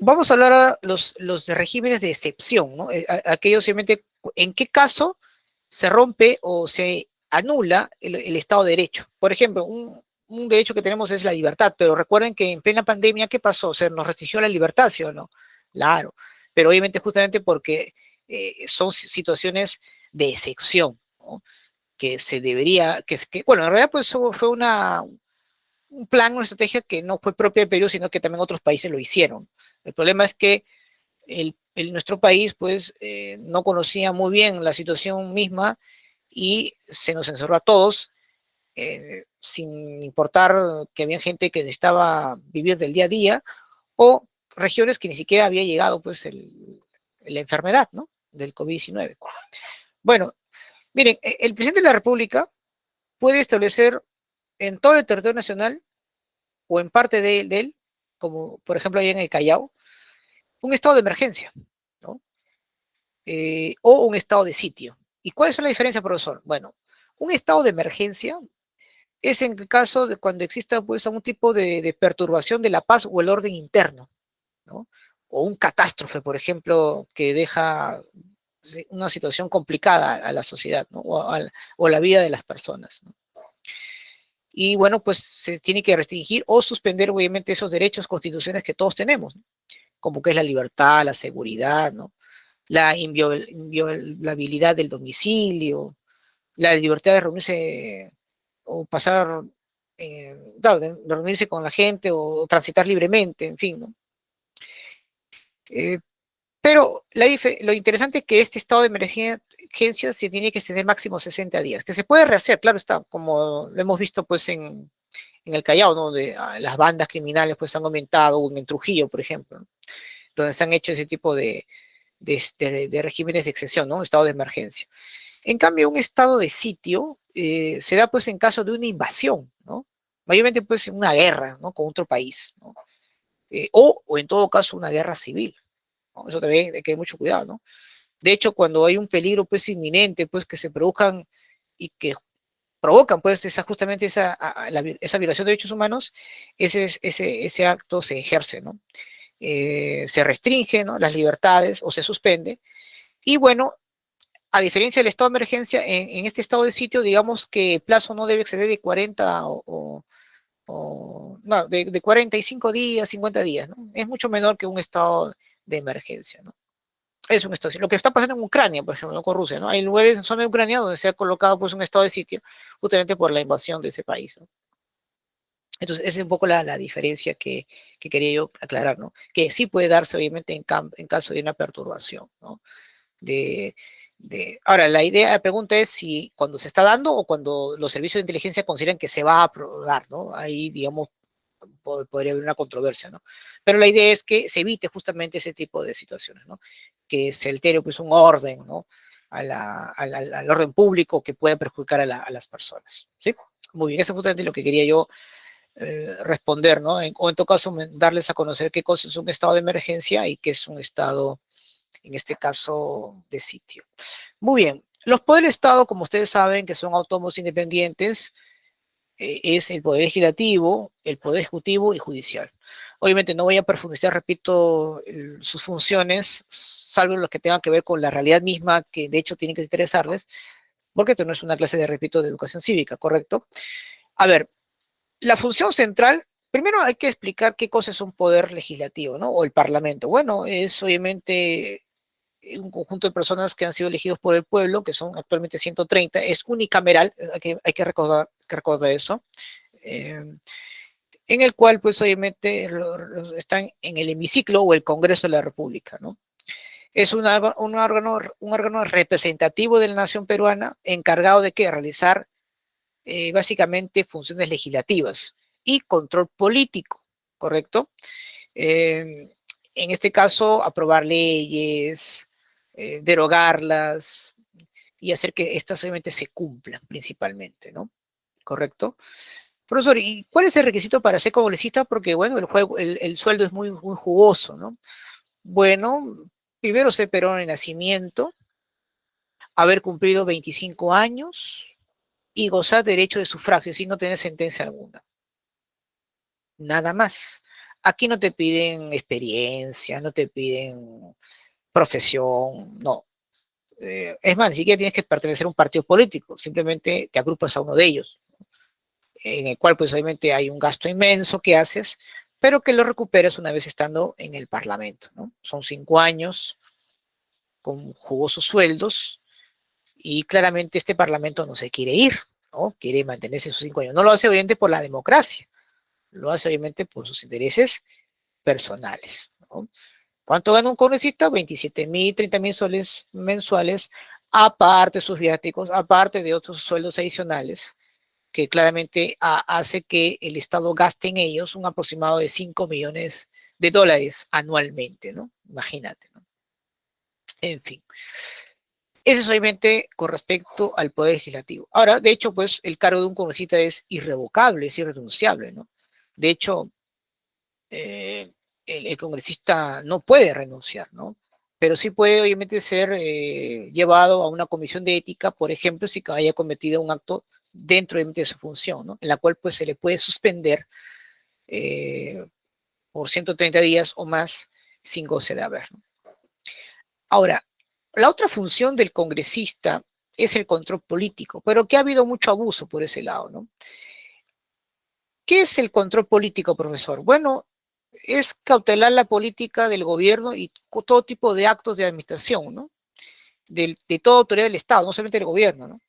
Vamos a hablar ahora los de regímenes de excepción, ¿no? Aquellos obviamente, ¿en qué caso se rompe o se anula el Estado de Derecho? Por ejemplo, un derecho que tenemos es la libertad, pero recuerden que en plena pandemia, ¿qué pasó? Se nos restringió la libertad, ¿sí o no? Claro, pero obviamente justamente porque son situaciones de excepción, ¿no? Que se debería, bueno, en realidad pues eso fue un plan, una estrategia que no fue propia del Perú, sino que también otros países lo hicieron. El problema es que nuestro país pues no conocía muy bien la situación misma y se nos encerró a todos, sin importar que había gente que necesitaba vivir del día a día o regiones que ni siquiera había llegado pues la enfermedad, ¿no? Del COVID-19. Bueno, miren, el presidente de la República puede establecer en todo el territorio nacional o en parte de él, como por ejemplo ahí en el Callao, un estado de emergencia, ¿no? O un estado de sitio. ¿Y cuál es la diferencia, profesor? Bueno, un estado de emergencia es en el caso de cuando exista pues algún tipo de perturbación de la paz o el orden interno, ¿no? O un catástrofe, por ejemplo, que deja una situación complicada a la sociedad, ¿no? O a la vida de las personas, ¿no? Y bueno, pues se tiene que restringir o suspender obviamente esos derechos constitucionales que todos tenemos, ¿no? Como que es la libertad, la seguridad, ¿no? La inviolabilidad del domicilio, la libertad de reunirse o pasar, claro, de reunirse con la gente o transitar libremente, en fin, ¿no? Pero lo interesante es que este estado de emergencia se tiene que extender máximo 60 días, que se puede rehacer, claro está, como lo hemos visto pues en el Callao, ¿no? Donde las bandas criminales pues han aumentado, o en Trujillo, por ejemplo, ¿no? Donde se han hecho ese tipo de regímenes de excepción, ¿no? Un estado de emergencia. En cambio, un estado de sitio se da pues en caso de una invasión, ¿no? Mayormente pues una guerra, ¿no? Con otro país, ¿no? O en todo caso una guerra civil, ¿no? Eso también hay que tener mucho cuidado, ¿no? De hecho, cuando hay un peligro pues inminente, pues que se produzcan y que provocan pues justamente esa violación de derechos humanos, ese acto se ejerce, ¿no? Se restringe, ¿no? Las libertades o se suspende. Y bueno, a diferencia del estado de emergencia, en este estado de sitio, digamos que el plazo no debe exceder de 40 no, de 45 días, 50 días, ¿no? Es mucho menor que un estado de emergencia, ¿no? Es un estado. Lo que está pasando en Ucrania, por ejemplo, ¿no? Con Rusia, ¿no? Hay lugares en zona de Ucrania donde se ha colocado pues un estado de sitio justamente por la invasión de ese país, ¿no? Entonces, esa es un poco la diferencia que quería yo aclarar, ¿no? Que sí puede darse, obviamente, en caso de una perturbación, ¿no? Ahora, la pregunta es si cuando se está dando o cuando los servicios de inteligencia consideran que se va a dar, ¿no? Ahí, digamos, podría haber una controversia, ¿no? Pero la idea es que se evite justamente ese tipo de situaciones, ¿no? Que se altere, pues, un orden, ¿no? Al orden público que pueda perjudicar a las personas, ¿sí? Muy bien, eso es justamente lo que quería yo responder, ¿no? O en todo caso, darles a conocer qué cosa es un estado de emergencia y qué es un estado, en este caso, de sitio. Muy bien. Los poderes del Estado, como ustedes saben, que son autónomos independientes, es el poder legislativo, el poder ejecutivo y judicial. Obviamente no voy a profundizar, repito, sus funciones, salvo los que tengan que ver con la realidad misma, que de hecho tienen que interesarles, porque esto no es una clase de, repito, de educación cívica, ¿correcto? A ver, la función central, primero hay que explicar qué cosa es un poder legislativo, ¿no? O el parlamento. Bueno, es obviamente un conjunto de personas que han sido elegidos por el pueblo, que son actualmente 130, es unicameral, hay que recordar eso, eh, en el cual pues obviamente están en el hemiciclo o el Congreso de la República, ¿no? Es un órgano representativo de la nación peruana encargado de que realizar básicamente funciones legislativas y control político, ¿correcto? Eh, en este caso, aprobar leyes, derogarlas y hacer que estas obviamente se cumplan principalmente, ¿no? ¿Correcto? Profesor, ¿y cuál es el requisito para ser congresista? Porque, bueno, el sueldo es muy jugoso, ¿no? Bueno, primero ser peruano de nacimiento, haber cumplido 25 años y gozar derecho de sufragio sin no tener sentencia alguna. Nada más. Aquí no te piden experiencia, no te piden profesión, no. Es más, ni siquiera tienes que pertenecer a un partido político, simplemente te agrupas a uno de ellos, en el cual pues obviamente hay un gasto inmenso que haces, pero que lo recuperas una vez estando en el Parlamento, ¿no? Son 5 años con jugosos sueldos y claramente este Parlamento no se quiere ir, ¿no? Quiere mantenerse esos 5 años. No lo hace obviamente por la democracia, lo hace obviamente por sus intereses personales, ¿no? ¿Cuánto gana un congresista? 27.000, 30.000 soles mensuales, aparte de sus viáticos, aparte de otros sueldos adicionales, que claramente hace que el Estado gaste en ellos un aproximado de 5 millones de dólares anualmente, ¿no? Imagínate, ¿no? En fin. Eso es obviamente con respecto al Poder Legislativo. Ahora, de hecho, pues el cargo de un congresista es irrevocable, es irrenunciable, ¿no? De hecho, el congresista no puede renunciar, ¿no? Pero sí puede obviamente ser llevado a una comisión de ética, por ejemplo, si haya cometido un acto dentro de su función, ¿no? En la cual pues se le puede suspender eh, por 130 días o más sin goce de haber, ¿no? Ahora, la otra función del congresista es el control político, pero que ha habido mucho abuso por ese lado, ¿no? ¿Qué es el control político, profesor? Bueno, es cautelar la política del gobierno y todo tipo de actos de administración, ¿no? De toda autoridad del Estado, no solamente del gobierno, ¿no?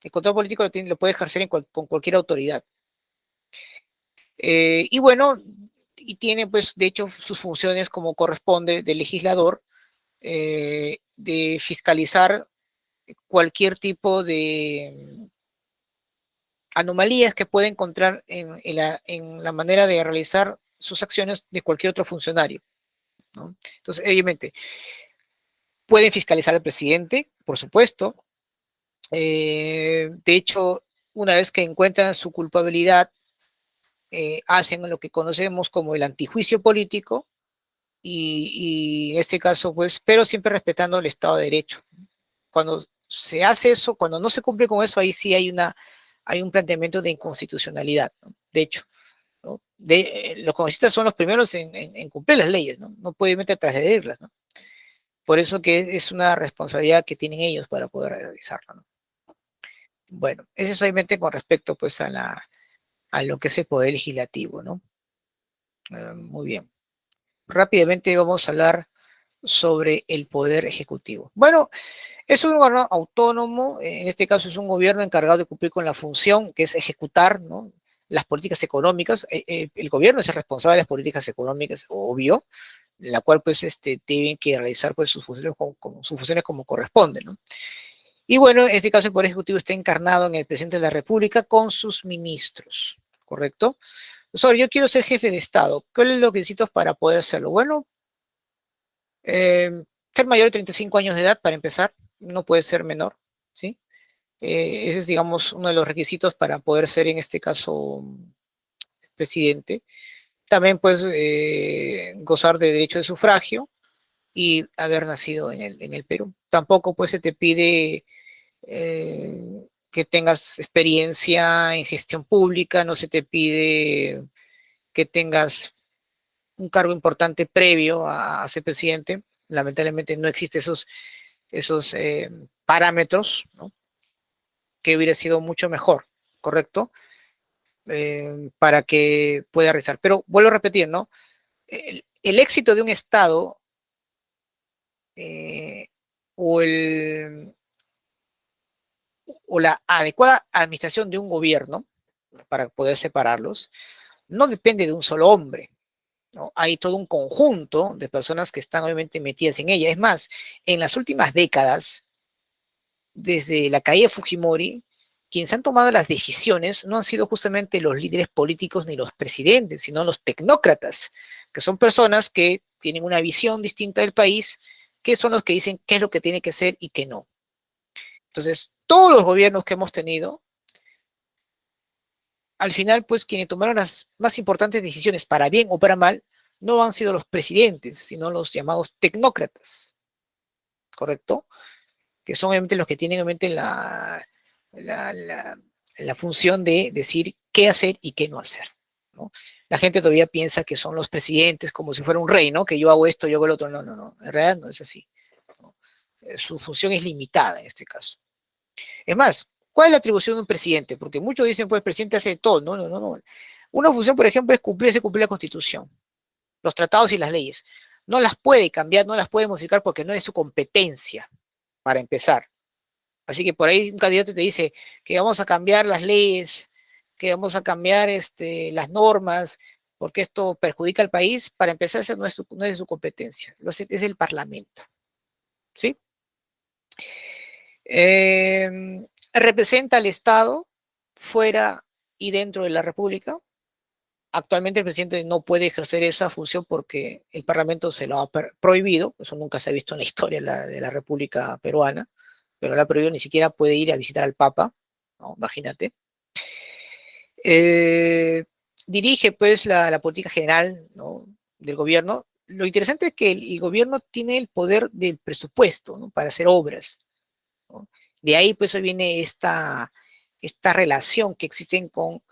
El control político lo puede ejercer con cualquier autoridad. Y bueno, y tiene pues de hecho sus funciones como corresponde del legislador, de fiscalizar cualquier tipo de anomalías que puede encontrar en la manera de realizar sus acciones de cualquier otro funcionario, ¿no? Entonces, obviamente, pueden fiscalizar al presidente, por supuesto. De hecho, una vez que encuentran su culpabilidad, hacen lo que conocemos como el antijuicio político y en este caso, pues, pero siempre respetando el Estado de Derecho. Cuando se hace eso, cuando no se cumple con eso, ahí sí hay un planteamiento de inconstitucionalidad, ¿no? De hecho, ¿no? Los congresistas son los primeros en cumplir las leyes, ¿no? No pueden meter transgredirlas, ¿no? Por eso que es una responsabilidad que tienen ellos para poder realizarla, ¿no? Bueno, eso es obviamente con respecto pues a lo que es el poder legislativo, ¿no? Muy bien. Rápidamente vamos a hablar sobre el poder ejecutivo. Bueno, es un órgano autónomo, en este caso es un gobierno encargado de cumplir con la función que es ejecutar, ¿no? Las políticas económicas. El gobierno es el responsable de las políticas económicas, obvio, en la cual pues tienen que realizar pues sus funciones como corresponde, ¿no? Y bueno, en este caso el Poder Ejecutivo está encarnado en el presidente de la República con sus ministros, ¿correcto? Profesor, yo quiero ser jefe de Estado. ¿Cuáles son los requisitos para poder hacerlo? Bueno, ser mayor de 35 años de edad para empezar, no puede ser menor, ¿sí? Ese es, digamos, uno de los requisitos para poder ser, en este caso, presidente. También, pues, gozar de derecho de sufragio y haber nacido en el Perú. Tampoco, pues, se te pide que tengas experiencia en gestión pública, no se te pide que tengas un cargo importante previo a ser presidente. Lamentablemente no existen esos parámetros, ¿no? Que hubiera sido mucho mejor, ¿correcto? Para que pueda realizar. Pero vuelvo a repetir, ¿no? El éxito de un Estado eh, o, o la adecuada administración de un gobierno, para poder separarlos, no depende de un solo hombre, ¿no? Hay todo un conjunto de personas que están obviamente metidas en ella. Es más, en las últimas décadas, desde la caída de Fujimori, quienes han tomado las decisiones no han sido justamente los líderes políticos ni los presidentes, sino los tecnócratas, que son personas que tienen una visión distinta del país, que son los que dicen qué es lo que tiene que ser y qué no. Entonces, todos los gobiernos que hemos tenido, al final, pues quienes tomaron las más importantes decisiones, para bien o para mal, no han sido los presidentes, sino los llamados tecnócratas, ¿correcto? Que son obviamente los que tienen obviamente la, la, la función de decir qué hacer y qué no hacer, ¿no? La gente todavía piensa que son los presidentes como si fuera un rey, ¿no? Que yo hago esto, yo hago el otro. No, no, no. En realidad no es así, ¿no? Su función es limitada en este caso. Es más, ¿cuál es la atribución de un presidente? Porque muchos dicen, pues, el presidente hace todo. No, no, no, no. Una función, por ejemplo, es cumplir la Constitución, los tratados y las leyes. No las puede cambiar, no las puede modificar porque no es su competencia, para empezar. Así que por ahí un candidato te dice que vamos a cambiar las leyes, que vamos a cambiar las normas, porque esto perjudica al país. Para empezar, eso no es su competencia, es el Parlamento, ¿sí? Representa al Estado fuera y dentro de la República. Actualmente el presidente no puede ejercer esa función porque el Parlamento se lo ha prohibido. Eso nunca se ha visto en la historia de la República Peruana, pero lo ha prohibido, ni siquiera puede ir a visitar al Papa, ¿no? Imagínate. Dirige pues la política general, ¿no?, del gobierno. Lo interesante es que el gobierno tiene el poder del presupuesto, ¿no?, para hacer obras, ¿no? De ahí pues viene esta relación que existen con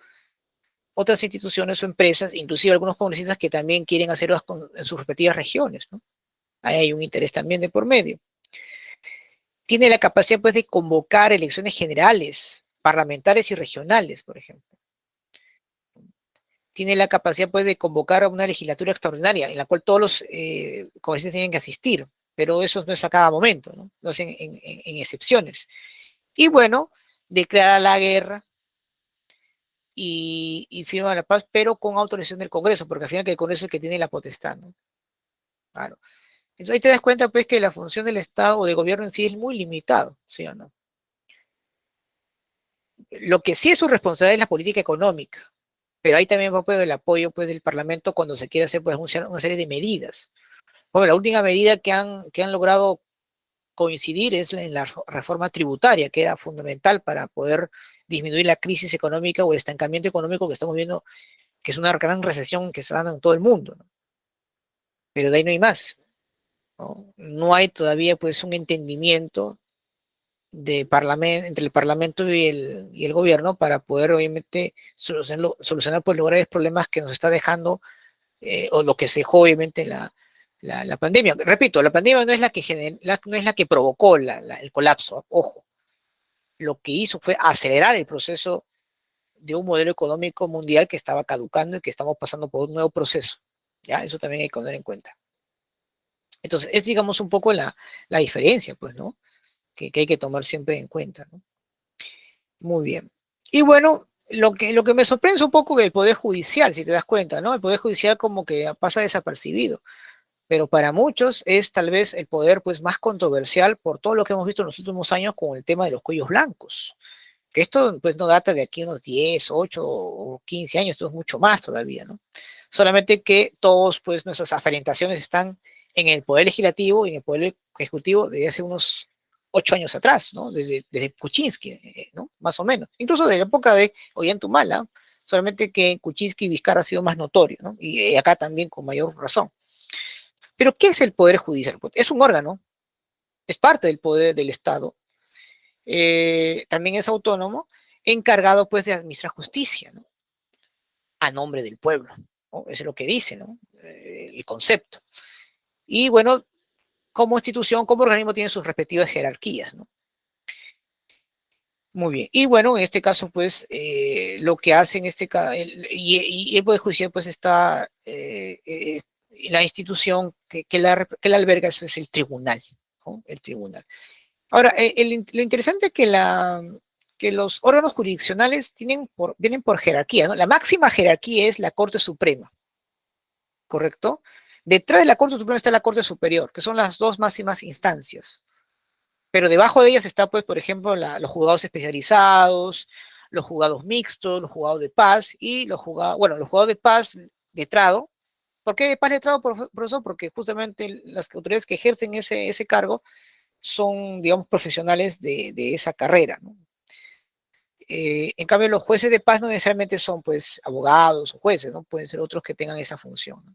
otras instituciones o empresas, inclusive algunos congresistas que también quieren hacerlas en sus respectivas regiones, ¿no? Ahí hay un interés también de por medio. Tiene la capacidad pues de convocar elecciones generales, parlamentarias y regionales, por ejemplo. Tiene la capacidad pues de convocar a una legislatura extraordinaria en la cual todos los congresistas tienen que asistir, pero eso no es a cada momento, ¿no? No es en excepciones. Y bueno, declara la guerra y firma la paz, pero con autorización del Congreso, porque al final que el Congreso es el que tiene la potestad, ¿no? Claro. Entonces ahí te das cuenta pues que la función del Estado o del gobierno en sí es muy limitado, ¿sí o no? Lo que sí es su responsabilidad es la política económica, pero ahí también va pues el apoyo pues del Parlamento cuando se quiere hacer pues una serie de medidas. Bueno, la última medida que han logrado coincidir es en la reforma tributaria, que era fundamental para poder disminuir la crisis económica o el estancamiento económico que estamos viendo, que es una gran recesión que se da en todo el mundo, ¿no? Pero de ahí no hay más, ¿no? No hay todavía pues un entendimiento entre el Parlamento y el gobierno para poder obviamente solucionar pues los graves problemas que nos está dejando o lo que se dejó obviamente la pandemia. Repito, la pandemia no es la que, no es la que provocó el colapso, ojo. Lo que hizo fue acelerar el proceso de un modelo económico mundial que estaba caducando y que estamos pasando por un nuevo proceso. ¿Ya? Eso también hay que tener en cuenta. Entonces, es digamos un poco la diferencia, pues, ¿no? Que hay que tomar siempre en cuenta, ¿no? Muy bien. Y bueno, lo que me sorprende es un poco el Poder Judicial, si te das cuenta, ¿no? El Poder Judicial como que pasa desapercibido, pero para muchos es tal vez el poder pues más controversial por todo lo que hemos visto en los últimos años con el tema de los cuellos blancos, que esto pues no data de aquí unos 10, 8 o 15 años, esto es mucho más todavía, ¿no? Solamente que todos pues nuestras afrentaciones están en el Poder Legislativo y en el Poder Ejecutivo desde hace unos 8 años atrás, ¿no? Desde Kuczynski, ¿no? Más o menos. Incluso de la época de Ollantumala, solamente que en Kuczynski y Vizcarra ha sido más notorio, ¿no? Y acá también con mayor razón. Pero, ¿qué es el Poder Judicial? Es un órgano, es parte del poder del Estado, también es autónomo, encargado pues de administrar justicia, ¿no? A nombre del pueblo, ¿no? Eso es lo que dice, ¿no? El concepto. Y bueno, como institución, como organismo, tiene sus respectivas jerarquías, ¿no? Muy bien. Y bueno, en este caso, pues, lo que hace en este caso, y el Poder Judicial, pues, está, la institución que la alberga es el tribunal, ¿no? El tribunal. Ahora, lo interesante es que los órganos jurisdiccionales vienen por jerarquía, ¿no? La máxima jerarquía es la Corte Suprema, ¿correcto? Detrás de la Corte Suprema está la Corte Superior, que son las dos máximas instancias. Pero debajo de ellas está, pues, por ejemplo, los juzgados especializados, los juzgados mixtos, los juzgados de paz y los juzgados de paz letrado. ¿Por qué de paz letrado, profesor? Porque justamente las autoridades que ejercen ese cargo son, digamos, profesionales de esa carrera, ¿no? En cambio, los jueces de paz no necesariamente son, pues, abogados o jueces, ¿no? Pueden ser otros que tengan esa función, ¿no?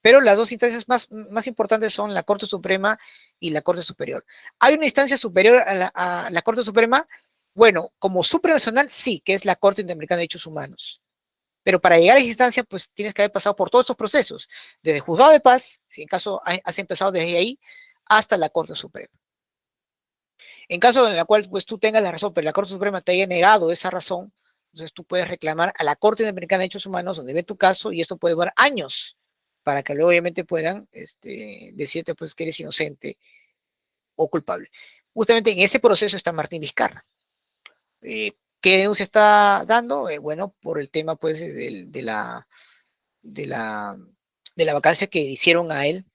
Pero las dos instancias más importantes son la Corte Suprema y la Corte Superior. ¿Hay una instancia superior a la Corte Suprema? Bueno, como supranacional, sí, que es la Corte Interamericana de Derechos Humanos. Pero para llegar a esa instancia, pues tienes que haber pasado por todos estos procesos, desde el juzgado de paz, si en caso has empezado desde ahí, hasta la Corte Suprema. En caso en el cual pues, tú tengas la razón, pero la Corte Suprema te haya negado esa razón, entonces tú puedes reclamar a la Corte Interamericana de Derechos Humanos, donde ve tu caso, y esto puede durar años, para que luego obviamente puedan decirte pues, que eres inocente o culpable. Justamente en ese proceso está Martín Vizcarra. ¿Qué denuncia está dando? Bueno, por el tema pues, de la vacancia que hicieron a él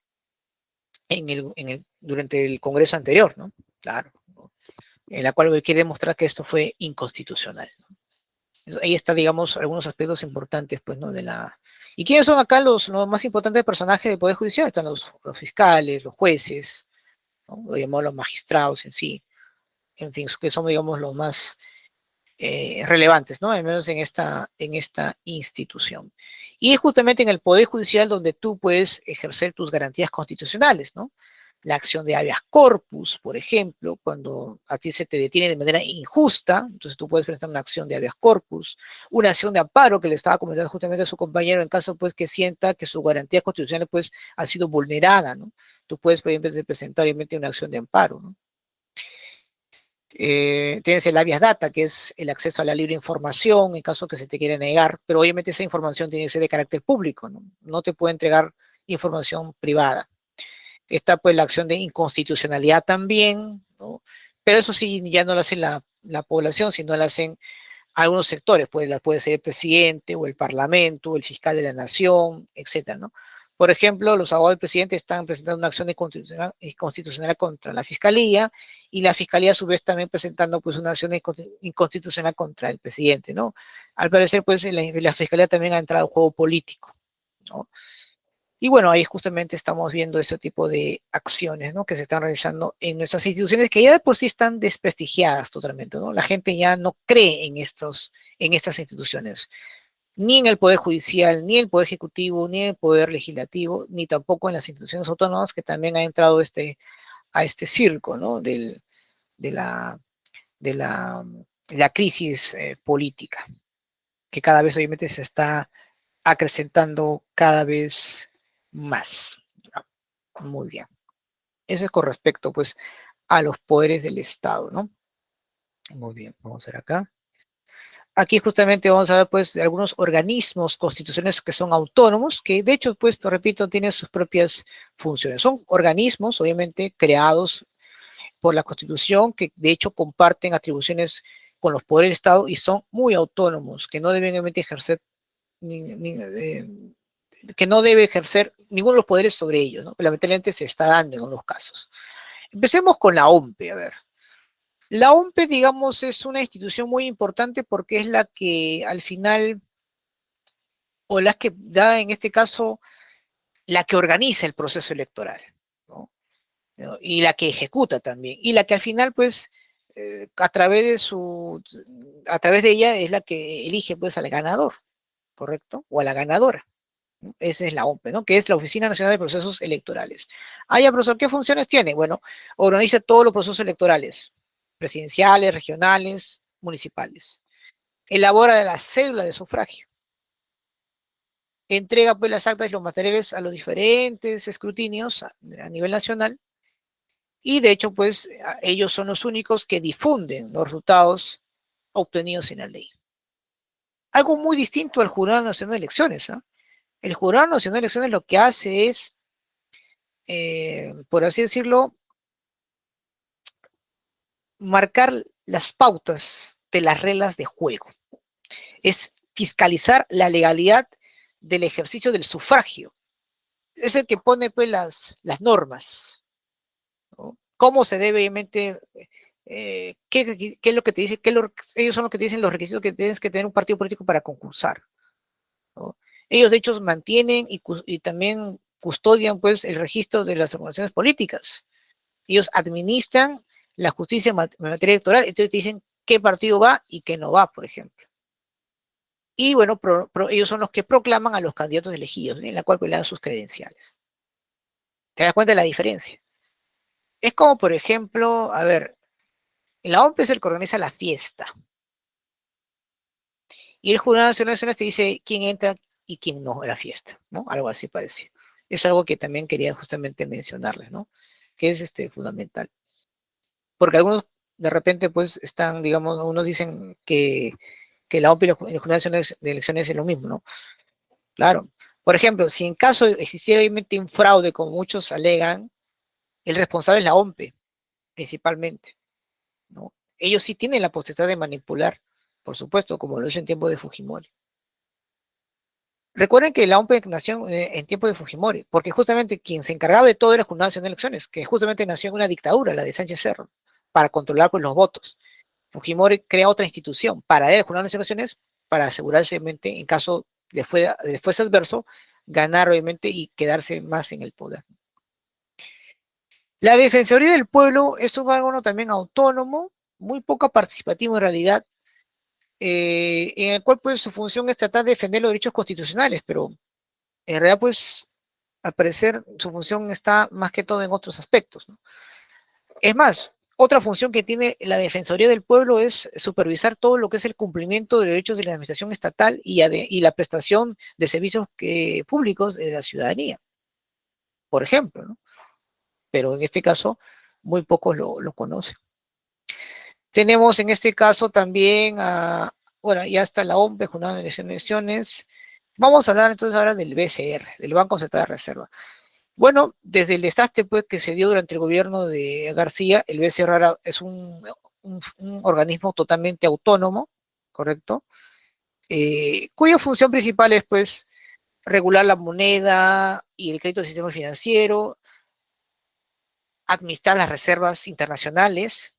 durante el Congreso anterior, ¿no? Claro, ¿no? En la cual quiere demostrar que esto fue inconstitucional, ¿no? Ahí está, digamos, algunos aspectos importantes, pues, ¿no? ¿Y quiénes son acá los más importantes personajes del Poder Judicial? Están los fiscales, los jueces, ¿no? Lo llamamos los magistrados en sí, en fin, que son, digamos, los más relevantes, ¿no? Al menos en esta institución. Y es justamente en el Poder Judicial donde tú puedes ejercer tus garantías constitucionales, ¿no? La acción de habeas corpus, por ejemplo, cuando a ti se te detiene de manera injusta, entonces tú puedes presentar una acción de habeas corpus, una acción de amparo que le estaba comentando justamente a su compañero en caso pues que sienta que su garantía constitucional pues ha sido vulnerada, ¿no? Tú puedes, por ejemplo, presentar obviamente una acción de amparo, ¿no? Tienes el habeas data, que es el acceso a la libre información en caso que se te quiera negar, pero obviamente esa información tiene que ser de carácter público, ¿no? No te puede entregar información privada. Está pues la acción de inconstitucionalidad también, ¿no? Pero eso sí, ya no lo hace la población, sino la hacen algunos sectores, pues la puede ser el presidente o el parlamento o el fiscal de la nación, etcétera, ¿no? Por ejemplo, los abogados del presidente están presentando una acción inconstitucional contra la fiscalía y la fiscalía a su vez también presentando pues una acción inconstitucional contra el presidente, ¿no? Al parecer pues la fiscalía también ha entrado al juego político, ¿no? Y bueno, ahí justamente estamos viendo ese tipo de acciones, ¿no? Que se están realizando en nuestras instituciones que ya de por sí están desprestigiadas totalmente, ¿no? La gente ya no cree en estas instituciones, ni en el Poder Judicial, ni en el Poder Ejecutivo, ni en el Poder Legislativo, ni tampoco en las instituciones autónomas que también ha entrado a este circo, ¿no? De la, de la, de la crisis política, que cada vez obviamente se está acrecentando cada vez más. Muy bien. Eso es con respecto, pues, a los poderes del Estado, ¿no? Muy bien, vamos a ver acá. Aquí justamente vamos a ver, pues, de algunos organismos, constituciones que son autónomos, que de hecho, pues, te repito, tienen sus propias funciones. Son organismos, obviamente, creados por la Constitución, que de hecho comparten atribuciones con los poderes del Estado y son muy autónomos, que no deben obviamente ejercer que no debe ejercer ninguno de los poderes sobre ellos, ¿no? Lamentablemente se está dando en unos casos. Empecemos con la OMPE, a ver. La OMPE, digamos, es una institución muy importante porque es la que al final, o la que da en este caso, la que organiza el proceso electoral, ¿no? Y la que ejecuta también, y la que al final, pues, a través de ella es la que elige, pues, al ganador, ¿correcto? O a la ganadora. Esa es la OMPE, ¿no? Que es la Oficina Nacional de Procesos Electorales. Ah, ya, profesor, ¿qué funciones tiene? Bueno, organiza todos los procesos electorales, presidenciales, regionales, municipales. Elabora la cédula de sufragio. Entrega pues las actas y los materiales a los diferentes escrutinios a nivel nacional. Y de hecho, pues, ellos son los únicos que difunden los resultados obtenidos en la ley. Algo muy distinto al Jurado Nacional de Elecciones. ¿Eh? El Jurado Nacional de Elecciones lo que hace es, por así decirlo, marcar las pautas de las reglas de juego. Es fiscalizar la legalidad del ejercicio del sufragio. Es el que pone pues las normas, ¿no? Cómo se debe, obviamente, qué es lo que te dice, ellos son los que te dicen los requisitos que tienes que tener un partido político para concursar, ¿no? Ellos, de hecho, mantienen y también custodian pues el registro de las organizaciones políticas. Ellos administran la justicia en materia electoral, entonces te dicen qué partido va y qué no va, por ejemplo. Y bueno, ellos son los que proclaman a los candidatos elegidos, ¿sí? En la cual pues, le dan sus credenciales. ¿Te das cuenta de la diferencia? Es como, por ejemplo, a ver, en la OMP es el que organiza la fiesta. Y el Jurado Nacional de Elecciones te dice quién entra y quién no a la fiesta, ¿no? Algo así parece. Es algo que también quería justamente mencionarles, ¿no? Que es fundamental. Porque algunos de repente pues están, digamos, unos dicen que la OMP y el Jurado Nacional de Elecciones es lo mismo, ¿no? Claro. Por ejemplo, si en caso existiera obviamente un fraude, como muchos alegan, el responsable es la OMP, principalmente, ¿no? Ellos sí tienen la potestad de manipular, por supuesto, como lo hizo en tiempo de Fujimori. Recuerden que la OMP nació en tiempo de Fujimori, porque justamente quien se encargaba de todo era el Jurado Nacional de Elecciones, que justamente nació en una dictadura, la de Sánchez Cerro, para controlar pues, los votos. Fujimori crea otra institución para el Jurado Nacional de Elecciones, para asegurarse, obviamente, en caso de fuese adverso, ganar, obviamente, y quedarse más en el poder. La Defensoría del Pueblo es un órgano también autónomo, muy poco participativo en realidad, en el cual pues su función es tratar de defender los derechos constitucionales, pero en realidad pues al parecer su función está más que todo en otros aspectos, ¿no? Es más, otra función que tiene la Defensoría del Pueblo es supervisar todo lo que es el cumplimiento de derechos de la administración estatal y la prestación de servicios públicos de la ciudadanía, por ejemplo, ¿no? Pero en este caso muy pocos lo conocen. Tenemos en este caso también, bueno, ya está la OMP, Jurado de Elecciones. Vamos a hablar entonces ahora del BCR, del Banco Central de Reserva. Bueno, desde el desastre pues, que se dio durante el gobierno de García, el BCR es un organismo totalmente autónomo, ¿correcto? Cuya función principal es pues regular la moneda y el crédito del sistema financiero, administrar las reservas internacionales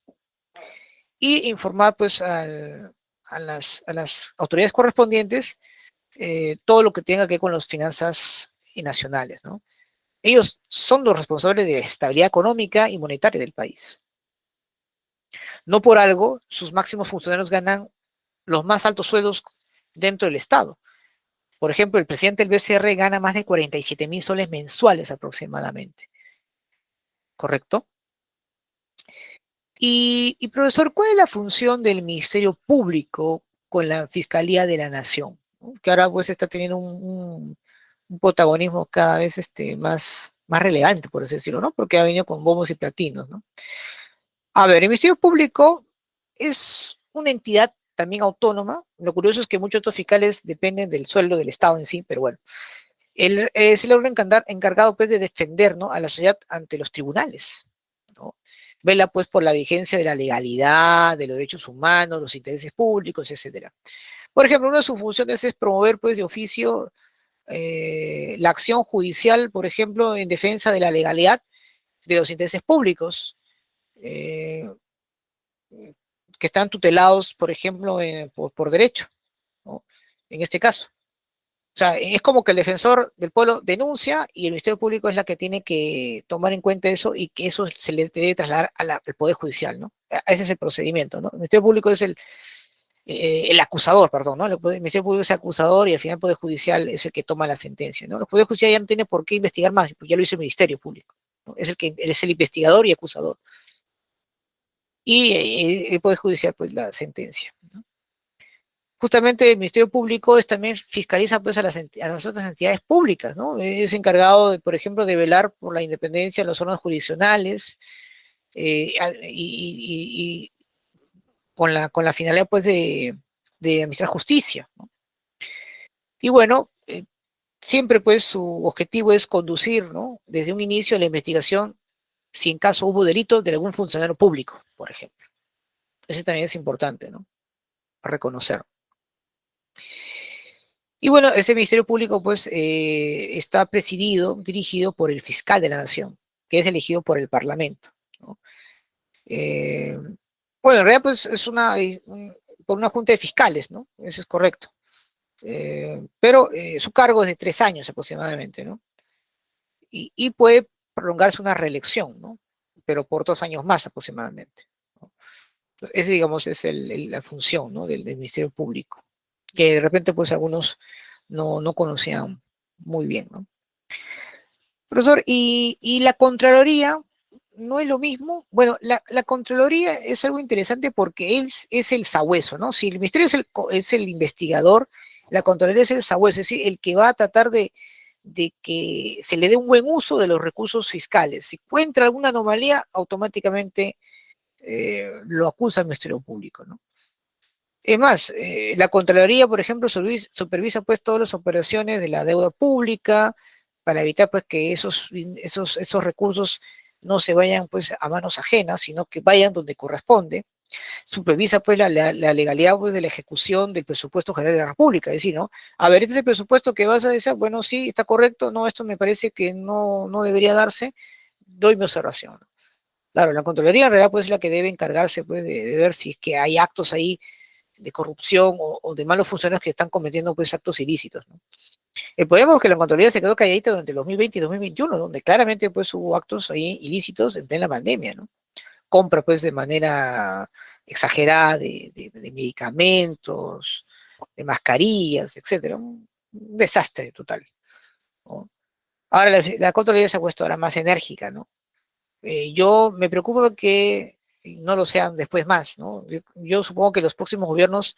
y informar pues a las autoridades correspondientes todo lo que tenga que ver con las finanzas nacionales, ¿no? Ellos son los responsables de la estabilidad económica y monetaria del país. No por algo, sus máximos funcionarios ganan los más altos sueldos dentro del Estado. Por ejemplo, el presidente del BCR gana más de 47.000 soles mensuales aproximadamente. ¿Correcto? Y profesor, ¿cuál es la función del Ministerio Público con la Fiscalía de la Nación? ¿No? Que ahora pues está teniendo un protagonismo cada vez más relevante, por así decirlo, ¿no? Porque ha venido con bombos y platinos, ¿no? A ver, el Ministerio Público es una entidad también autónoma. Lo curioso es que muchos otros fiscales dependen del sueldo del Estado en sí, pero bueno. Él es el órgano encargado pues, de defender, ¿no? a la sociedad ante los tribunales, ¿no? Vela pues por la vigencia de la legalidad, de los derechos humanos, los intereses públicos, etcétera. Por ejemplo, una de sus funciones es promover pues, de oficio la acción judicial, por ejemplo, en defensa de la legalidad de los intereses públicos, eh, que están tutelados, por ejemplo, por derecho, ¿no? En este caso. O sea, es como que el defensor del pueblo denuncia y el Ministerio Público es la que tiene que tomar en cuenta eso y que eso se le debe trasladar al Poder Judicial, ¿no? Ese es el procedimiento, ¿no? El Ministerio Público es el acusador, perdón, ¿no? El Ministerio Público es el acusador y al final el Poder Judicial es el que toma la sentencia, ¿no? El Poder Judicial ya no tiene por qué investigar más, porque ya lo hizo el Ministerio Público, ¿no? Es el investigador y acusador. y el Poder Judicial, pues la sentencia, ¿no? Justamente el Ministerio Público también fiscaliza pues a las otras entidades públicas, ¿no? Es encargado, de, por ejemplo, de velar por la independencia de los órganos jurisdiccionales y con la finalidad pues de administrar justicia, ¿no? Y bueno, siempre pues su objetivo es conducir, ¿no? Desde un inicio la investigación si en caso hubo delito de algún funcionario público, por ejemplo. Ese también es importante, ¿no? Reconocer. Y bueno, este Ministerio Público pues está presidido, dirigido por el fiscal de la Nación, que es elegido por el Parlamento, ¿no? Eh, bueno, en realidad pues es por una junta de fiscales, ¿no? Eso es correcto. Pero su cargo es de 3 años aproximadamente, ¿no? Y puede prolongarse una reelección, ¿no? Pero por 2 años más aproximadamente, ¿no? Esa, digamos, es la función, ¿no? del Ministerio Público, que de repente, pues, algunos no conocían muy bien, ¿no? Profesor, ¿y la Contraloría no es lo mismo? Bueno, la Contraloría es algo interesante porque él es el sabueso, ¿no? Si el Ministerio es el investigador, la Contraloría es el sabueso, es decir, el que va a tratar de que se le dé un buen uso de los recursos fiscales. Si encuentra alguna anomalía, automáticamente lo acusa al Ministerio Público, ¿no? Es más, la Contraloría, por ejemplo, supervisa pues todas las operaciones de la deuda pública para evitar pues que esos recursos no se vayan pues a manos ajenas, sino que vayan donde corresponde. Supervisa pues la legalidad pues, de la ejecución del presupuesto general de la República, es decir, ¿no? A ver, este es el presupuesto que vas a decir, bueno, sí, está correcto, no, esto me parece que no debería darse, doy mi observación. Claro, la Contraloría en realidad pues es la que debe encargarse pues de ver si es que hay actos ahí de corrupción o de malos funcionarios que están cometiendo pues actos ilícitos, ¿no? El problema es que la Contraloría se quedó calladita durante el 2020 y 2021, donde claramente pues hubo actos ahí ilícitos en plena pandemia, ¿no? Compra pues de manera exagerada de medicamentos, de mascarillas, etcétera. Un desastre total, ¿no? Ahora la Contraloría se ha puesto ahora más enérgica, ¿no? Yo me preocupa que no lo sean después más, ¿no? Yo supongo que los próximos gobiernos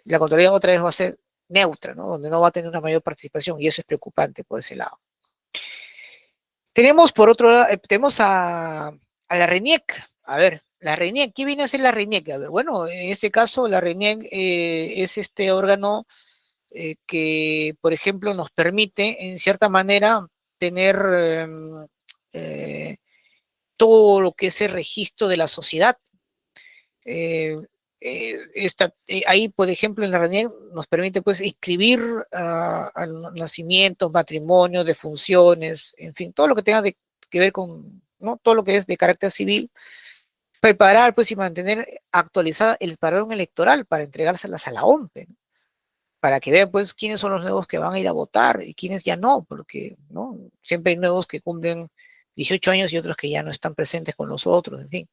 la Contraloría otra vez va a ser neutra, ¿no? Donde no va a tener una mayor participación y eso es preocupante por ese lado. Tenemos por otro lado, tenemos a la RENIEC. A ver, la RENIEC, ¿qué viene a ser la RENIEC? A ver, bueno, en este caso la RENIEC es este órgano que, por ejemplo, nos permite, en cierta manera, tener eh, todo lo que es el registro de la sociedad. Eh, ahí, por ejemplo, en la RENIEC nos permite pues inscribir a nacimientos, matrimonios, defunciones, en fin, todo lo que tenga que ver con, ¿no? Todo lo que es de carácter civil, preparar pues y mantener actualizada el padrón electoral para entregárselas a la OMPE, ¿no? Para que vean pues quiénes son los nuevos que van a ir a votar y quiénes ya no, porque ¿no? Siempre hay nuevos que cumplen 18 años y otros que ya no están presentes con los otros, en fin.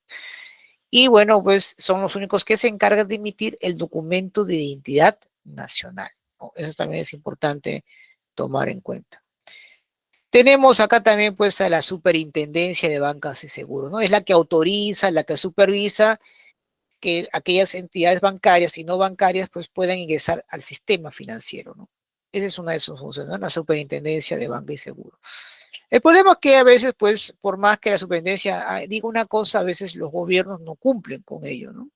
Y bueno, pues son los únicos que se encargan de emitir el documento de identidad nacional, ¿no? Eso también es importante tomar en cuenta. Tenemos acá también pues a la Superintendencia de Bancas y Seguros, ¿no? Es la que autoriza, la que supervisa que aquellas entidades bancarias y no bancarias pues puedan ingresar al sistema financiero, ¿no? Esa es una de sus funciones, ¿no? La Superintendencia de Banca y Seguro. El problema es que a veces, pues, por más que la superintendencia diga una cosa, a veces los gobiernos no cumplen con ello, ¿no?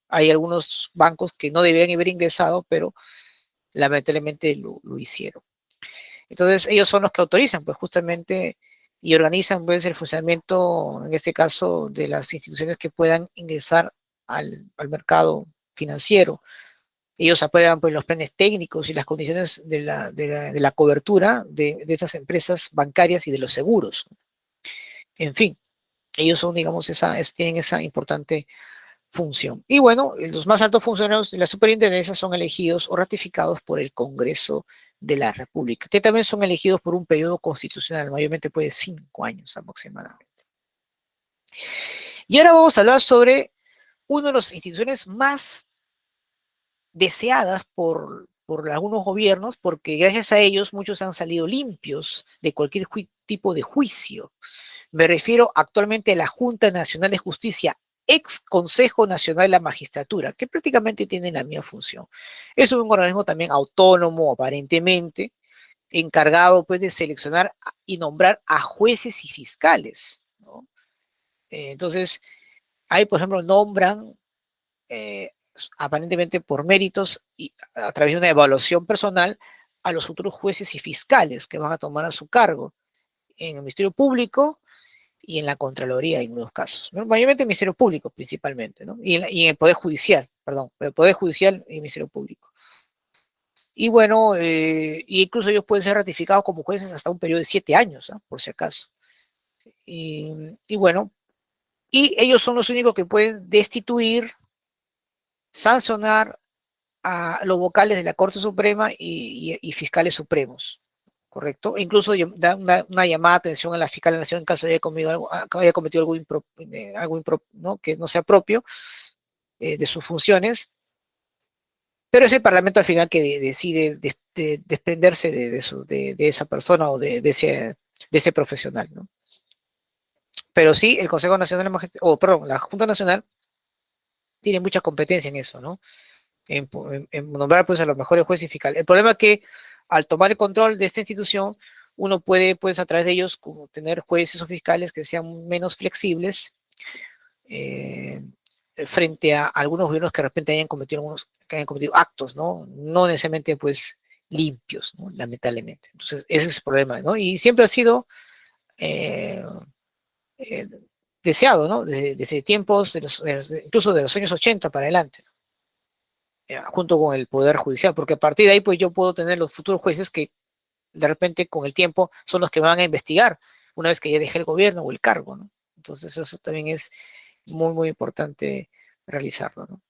Hay algunos bancos que no deberían haber ingresado, pero lamentablemente lo hicieron. Entonces, ellos son los que autorizan, pues, justamente, y organizan, pues, el funcionamiento, en este caso, de las instituciones que puedan ingresar al mercado financiero. Ellos aprueban pues, los planes técnicos y las condiciones de la cobertura de esas empresas bancarias y de los seguros. En fin, ellos son, digamos, tienen esa importante función. Y bueno, los más altos funcionarios de la superintendencia son elegidos o ratificados por el Congreso de la República, que también son elegidos por un periodo constitucional, mayormente puede 5 años aproximadamente. Y ahora vamos a hablar sobre una de las instituciones más deseadas por algunos gobiernos, porque gracias a ellos muchos han salido limpios de cualquier tipo de juicio. Me refiero actualmente a la Junta Nacional de Justicia ex Consejo Nacional de la Magistratura, que prácticamente tiene la misma función. Es un organismo también autónomo, aparentemente, encargado pues de seleccionar y nombrar a jueces y fiscales, ¿no? Entonces, ahí, por ejemplo, nombran aparentemente por méritos y a través de una evaluación personal a los futuros jueces y fiscales que van a tomar a su cargo en el Ministerio Público y en la Contraloría en unos casos, ¿no? Mayormente el Ministerio Público principalmente, ¿no? Y en el Poder Judicial, perdón, el Poder Judicial y el Ministerio Público. Y bueno, incluso ellos pueden ser ratificados como jueces hasta un periodo de 7 años, ¿eh? Por si acaso. Y bueno, y ellos son los únicos que pueden destituir, sancionar a los vocales de la Corte Suprema y fiscales supremos, ¿correcto? E incluso da una llamada de atención a la fiscal de la Nación en caso de que haya cometido algo ¿no? Que no sea propio de sus funciones, pero es el Parlamento al final que decide desprenderse de esa persona o de ese profesional, ¿no? Pero sí, el Consejo Nacional de Magistratura, o perdón, la Junta Nacional tiene mucha competencia en eso, ¿no? En nombrar pues a los mejores jueces y fiscales. El problema es que al tomar el control de esta institución, uno puede pues a través de ellos como tener jueces o fiscales que sean menos flexibles eh, frente a algunos gobiernos que de repente que hayan cometido actos, ¿no? No necesariamente pues limpios, ¿no? Lamentablemente. Entonces, ese es el problema, ¿no? Y siempre ha sido eh, eh, deseado, ¿no? Desde tiempos, incluso de los años 80 para adelante, junto con el Poder Judicial, porque a partir de ahí pues yo puedo tener los futuros jueces que de repente con el tiempo son los que van a investigar una vez que ya dejé el gobierno o el cargo, ¿no? Entonces eso también es muy, muy importante realizarlo, ¿no?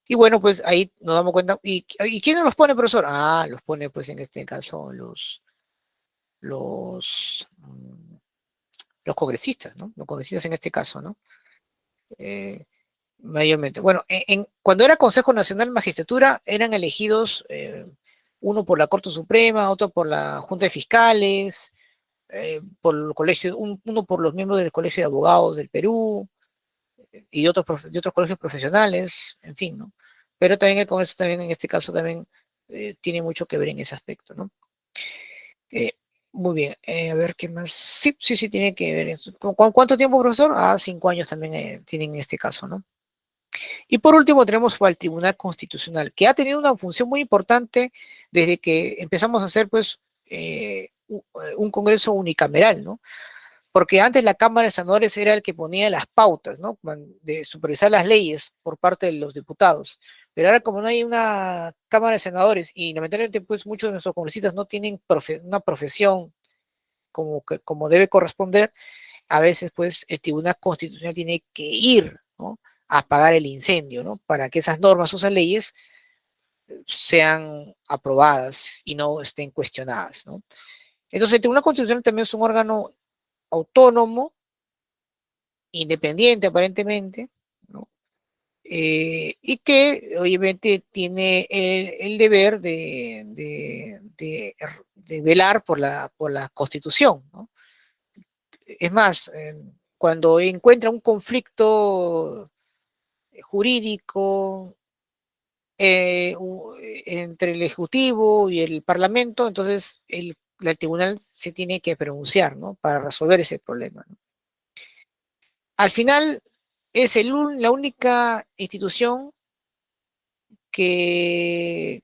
Y bueno, pues ahí nos damos cuenta. ¿Y quién los pone, profesor? Ah, los pone pues en este caso los, mm, los congresistas, ¿no? Los congresistas en este caso, ¿no? Eh, Mayormente. Bueno, cuando era Consejo Nacional de Magistratura, eran elegidos uno por la Corte Suprema, otro por la Junta de Fiscales, por el colegio, uno por los miembros del Colegio de Abogados del Perú y de otros colegios profesionales, en fin, ¿no? Pero también el Congreso también en este caso también tiene mucho que ver en ese aspecto, ¿no? Eh, Muy bien, a ver qué más. Sí, sí, sí, tiene que ver eso. ¿Cuánto tiempo, profesor? Ah, 5 años también tienen en este caso, ¿no? Y por último tenemos al Tribunal Constitucional, que ha tenido una función muy importante desde que empezamos a hacer pues un Congreso unicameral, ¿no? Porque antes la Cámara de Senadores era el que ponía las pautas, ¿no? De supervisar las leyes por parte de los diputados. Pero ahora como no hay una Cámara de Senadores y lamentablemente pues muchos de nuestros congresistas no tienen una profesión como debe corresponder, a veces pues el Tribunal Constitucional tiene que ir, ¿no? A apagar el incendio, ¿no? Para que esas normas o esas leyes sean aprobadas y no estén cuestionadas, ¿no? Entonces el Tribunal Constitucional también es un órgano autónomo, independiente aparentemente, ¿no? Y que obviamente tiene el deber de velar por la Constitución, ¿no? Es más, cuando encuentra un conflicto jurídico entre el Ejecutivo y el Parlamento, entonces el tribunal se tiene que pronunciar, ¿no? Para resolver ese problema, ¿no? Al final es la única institución que,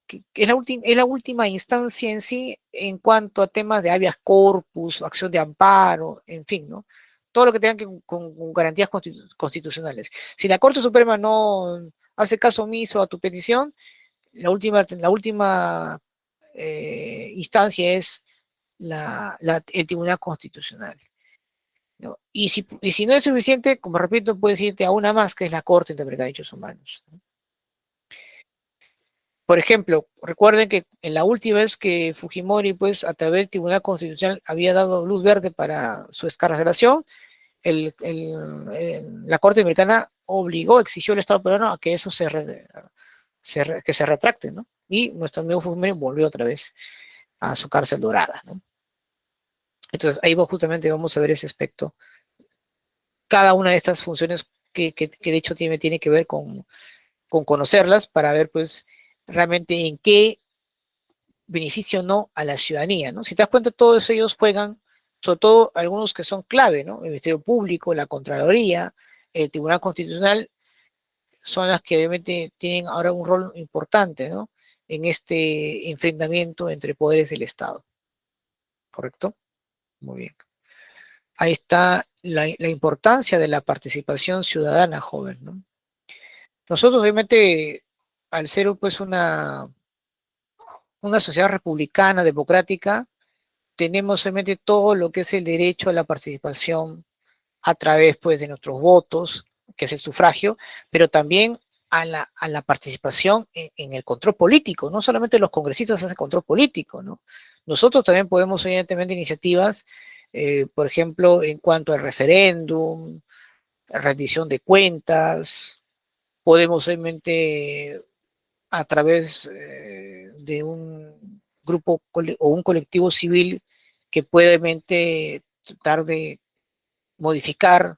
que es la última instancia en sí en cuanto a temas de habeas corpus, acción de amparo, en fin, ¿no? Todo lo que tenga que con garantías constitucionales. Si la Corte Suprema no hace caso omiso a tu petición, la última instancia es el Tribunal Constitucional, ¿no? Y si no es suficiente, como repito, puedes irte a una más, que es la Corte Interamericana de Derechos Humanos, ¿no? Por ejemplo, recuerden que en la última vez que Fujimori, pues, a través del Tribunal Constitucional había dado luz verde para su excarcelación, la Corte Americana exigió al Estado peruano a que eso que se retracte, ¿no? Y nuestro amigo Fujimori volvió otra vez a su cárcel dorada, ¿no? Entonces, ahí justamente vamos a ver ese aspecto cada una de estas funciones que de hecho tiene que ver con conocerlas para ver pues realmente en qué beneficio o no a la ciudadanía, ¿no? Si te das cuenta, todos ellos juegan, sobre todo algunos que son clave, ¿no? El Ministerio Público, la Contraloría, el Tribunal Constitucional, son las que obviamente tienen ahora un rol importante, ¿no? En este enfrentamiento entre poderes del Estado, ¿correcto? Muy bien. Ahí está la importancia de la participación ciudadana joven, ¿no? Nosotros obviamente, al ser pues una sociedad republicana, democrática, tenemos obviamente todo lo que es el derecho a la participación a través pues de nuestros votos, que es el sufragio, pero también a la participación en el control político. No solamente los congresistas hacen control político, ¿no? Nosotros también podemos, evidentemente, iniciativas, por ejemplo, en cuanto al referéndum, rendición de cuentas, podemos obviamente a través de un grupo o un colectivo civil que puede obviamente tratar de modificar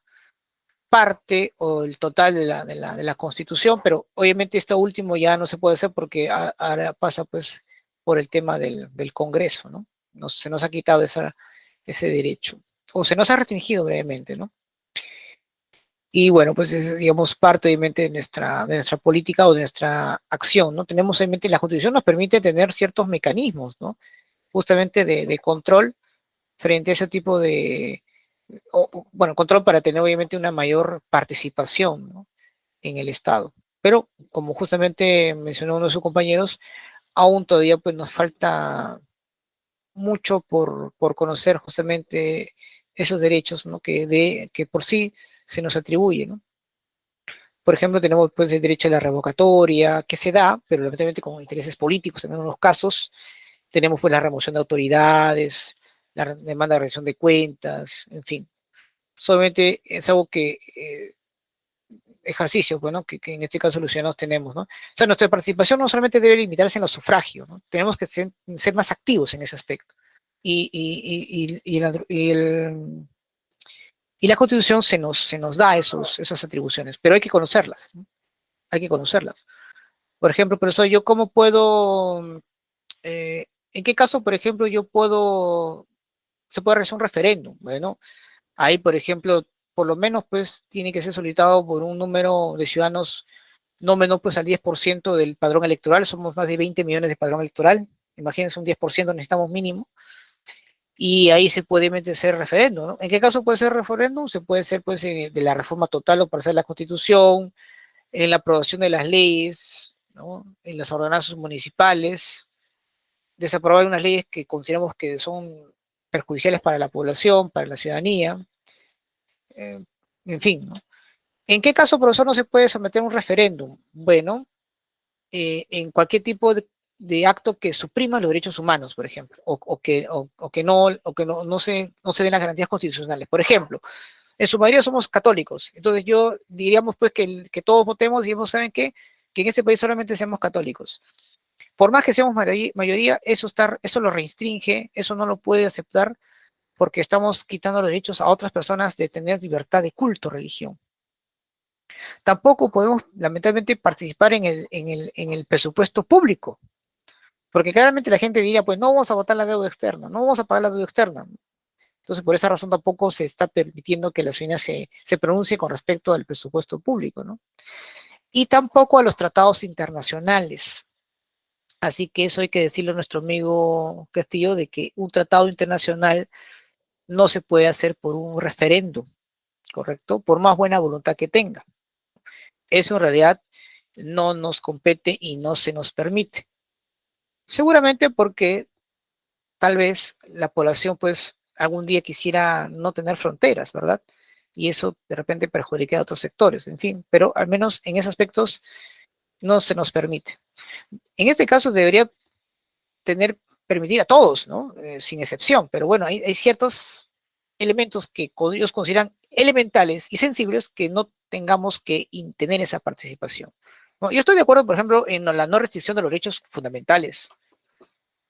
parte o el total de la Constitución, pero obviamente esto último ya no se puede hacer porque ahora pasa pues por el tema del Congreso, ¿no? Se nos ha quitado ese derecho, o se nos ha restringido brevemente, ¿no? Y bueno, pues es, digamos, parte obviamente de nuestra política o de nuestra acción, ¿no? Tenemos obviamente, la Constitución nos permite tener ciertos mecanismos, ¿no? Justamente de control frente a ese tipo de, bueno, control para tener obviamente una mayor participación, ¿no? En el Estado. Pero como justamente mencionó uno de sus compañeros, aún todavía pues nos falta mucho por conocer justamente esos derechos, ¿no? Que por sí se nos atribuyen, ¿no? Por ejemplo, tenemos pues el derecho a la revocatoria, que se da, pero lamentablemente con intereses políticos en algunos casos. Tenemos pues la remoción de autoridades, la demanda de rendición de cuentas, en fin. Solamente es algo que ejercicios, bueno, que en este caso los ciudadanos tenemos, ¿no? O sea, nuestra participación no solamente debe limitarse en los sufragios, ¿no? Tenemos que ser más activos en ese aspecto. Y la Constitución se nos da esas atribuciones, pero hay que conocerlas, ¿no? Hay que conocerlas. Por ejemplo, profesor, ¿yo cómo puedo, en qué caso, por ejemplo, se puede realizar un referéndum? Bueno, ahí, por ejemplo, por lo menos, pues, tiene que ser solicitado por un número de ciudadanos no menor, pues, al 10% del padrón electoral. Somos más de 20 millones de padrón electoral. Imagínense, un 10% necesitamos mínimo. Y ahí se puede hacer referéndum, ¿no? ¿En qué caso puede ser referéndum? Se puede ser, pues, de la reforma total o parcial de la Constitución, en la aprobación de las leyes, ¿no? En las ordenanzas municipales, desaprobar unas leyes que consideramos que son perjudiciales para la población, para la ciudadanía, eh, en fin, ¿no? ¿En qué caso, profesor, no se puede someter a un referéndum? Bueno, en cualquier tipo de acto que suprima los derechos humanos, por ejemplo, o que no se den las garantías constitucionales. Por ejemplo, en su mayoría somos católicos, entonces yo diríamos pues que todos votemos y digamos, ¿saben qué? Que en este país solamente seamos católicos. Por más que seamos mayoría, eso lo restringe, eso no lo puede aceptar porque estamos quitando los derechos a otras personas de tener libertad de culto, religión. Tampoco podemos, lamentablemente, participar en el presupuesto público, porque claramente la gente diría, pues no vamos a votar la deuda externa, no vamos a pagar la deuda externa. Entonces, por esa razón tampoco se está permitiendo que la ciudadanía se pronuncie con respecto al presupuesto público, ¿no? Y tampoco a los tratados internacionales. Así que eso hay que decirle a nuestro amigo Castillo, de que un tratado internacional no se puede hacer por un referéndum, ¿correcto? Por más buena voluntad que tenga. Eso en realidad no nos compete y no se nos permite. Seguramente porque tal vez la población pues algún día quisiera no tener fronteras, ¿verdad? Y eso de repente perjudica a otros sectores, en fin, pero al menos en esos aspectos no se nos permite. En este caso debería permitir a todos, ¿no? Sin excepción, pero bueno, hay ciertos elementos que ellos consideran elementales y sensibles que no tengamos que tener esa participación. ¿No? Yo estoy de acuerdo, por ejemplo, en la no restricción de los derechos fundamentales,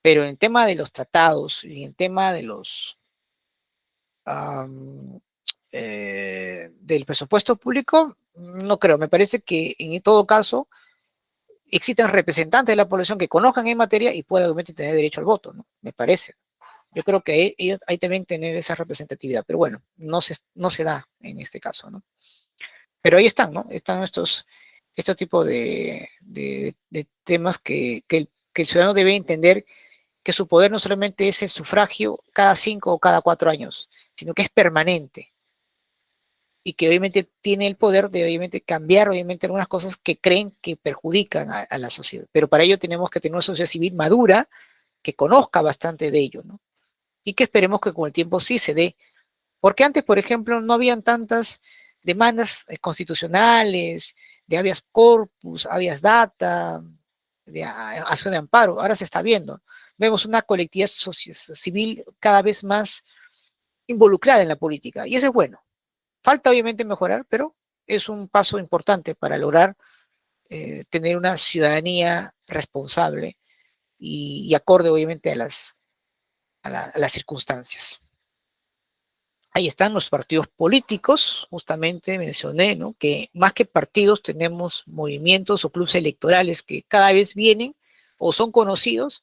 pero en el tema de los tratados y en el tema de los del presupuesto público, no creo. Me parece que en todo caso existen representantes de la población que conozcan en materia y puedan obviamente tener derecho al voto, ¿no? Me parece. Yo creo que ellos hay también tener esa representatividad, pero bueno, no se da en este caso, ¿no? Pero ahí están, ¿no? Están estos tipos de temas que el ciudadano debe entender que su poder no solamente es el sufragio cada 5 o cada 4 años, sino que es permanente y que obviamente tiene el poder de obviamente cambiar obviamente algunas cosas que creen que perjudican a la sociedad. Pero para ello tenemos que tener una sociedad civil madura que conozca bastante de ello, ¿no? Y que esperemos que con el tiempo sí se dé. Porque antes, por ejemplo, no habían tantas demandas constitucionales, de habeas corpus, habeas data, de acción de amparo. Ahora se está viendo. Vemos una colectividad civil cada vez más involucrada en la política. Y eso es bueno. Falta obviamente mejorar, pero es un paso importante para lograr tener una ciudadanía responsable y acorde obviamente a las circunstancias. Ahí están los partidos políticos, justamente mencioné, ¿no? Que más que partidos tenemos movimientos o clubes electorales que cada vez vienen o son conocidos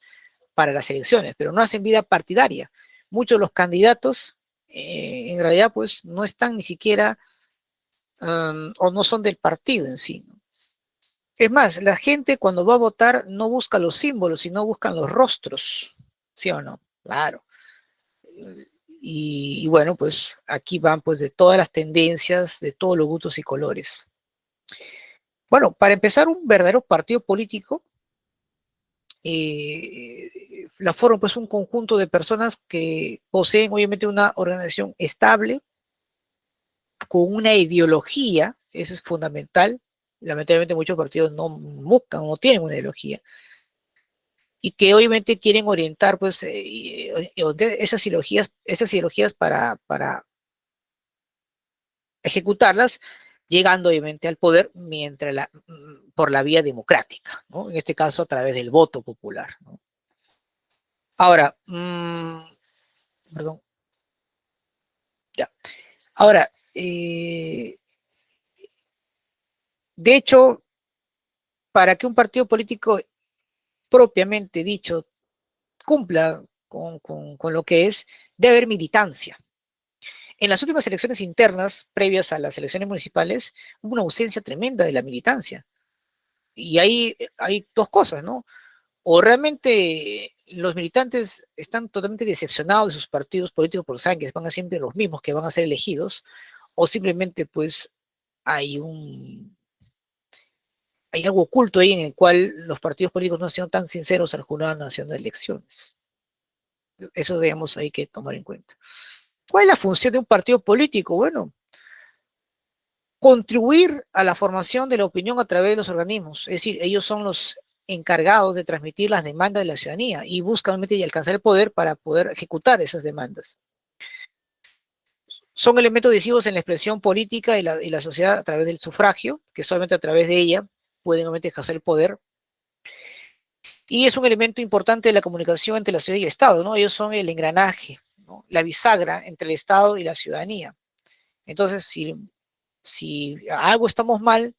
para las elecciones, pero no hacen vida partidaria. Muchos de los candidatos en realidad pues no están ni siquiera o no son del partido en sí, ¿no? Es más, la gente cuando va a votar no busca los símbolos, sino buscan los rostros, ¿sí o no? Claro. Y bueno, pues aquí van pues de todas las tendencias, de todos los gustos y colores. Bueno, para empezar, un verdadero partido político la forma pues un conjunto de personas que poseen obviamente una organización estable, con una ideología, eso es fundamental. Lamentablemente muchos partidos no buscan, no tienen una ideología, y que obviamente quieren orientar pues esas ideologías para ejecutarlas, llegando obviamente al poder por la vía democrática, ¿no? En este caso a través del voto popular, ¿no? Ahora, perdón, ya. Ahora, de hecho, para que un partido político propiamente dicho cumpla con lo que es, debe haber militancia. En las últimas elecciones internas, previas a las elecciones municipales, hubo una ausencia tremenda de la militancia. Y ahí hay dos cosas, ¿no? O realmente los militantes están totalmente decepcionados de sus partidos políticos porque saben que van a siempre los mismos que van a ser elegidos, o simplemente pues hay hay algo oculto ahí en el cual los partidos políticos no han sido tan sinceros al Jurado Nacional de Elecciones. Eso digamos hay que tomar en cuenta. ¿Cuál es la función de un partido político? Bueno, contribuir a la formación de la opinión a través de los organismos, es decir, ellos son los encargados de transmitir las demandas de la ciudadanía y buscan y alcanzar el poder para poder ejecutar esas demandas. Son elementos decisivos en la expresión política y la sociedad a través del sufragio, que solamente a través de ella pueden obviamente ejercer el poder. Y es un elemento importante de la comunicación entre la ciudad y el Estado, ¿no? Ellos son el engranaje, ¿no? La bisagra entre el Estado y la ciudadanía. Entonces, si algo estamos mal,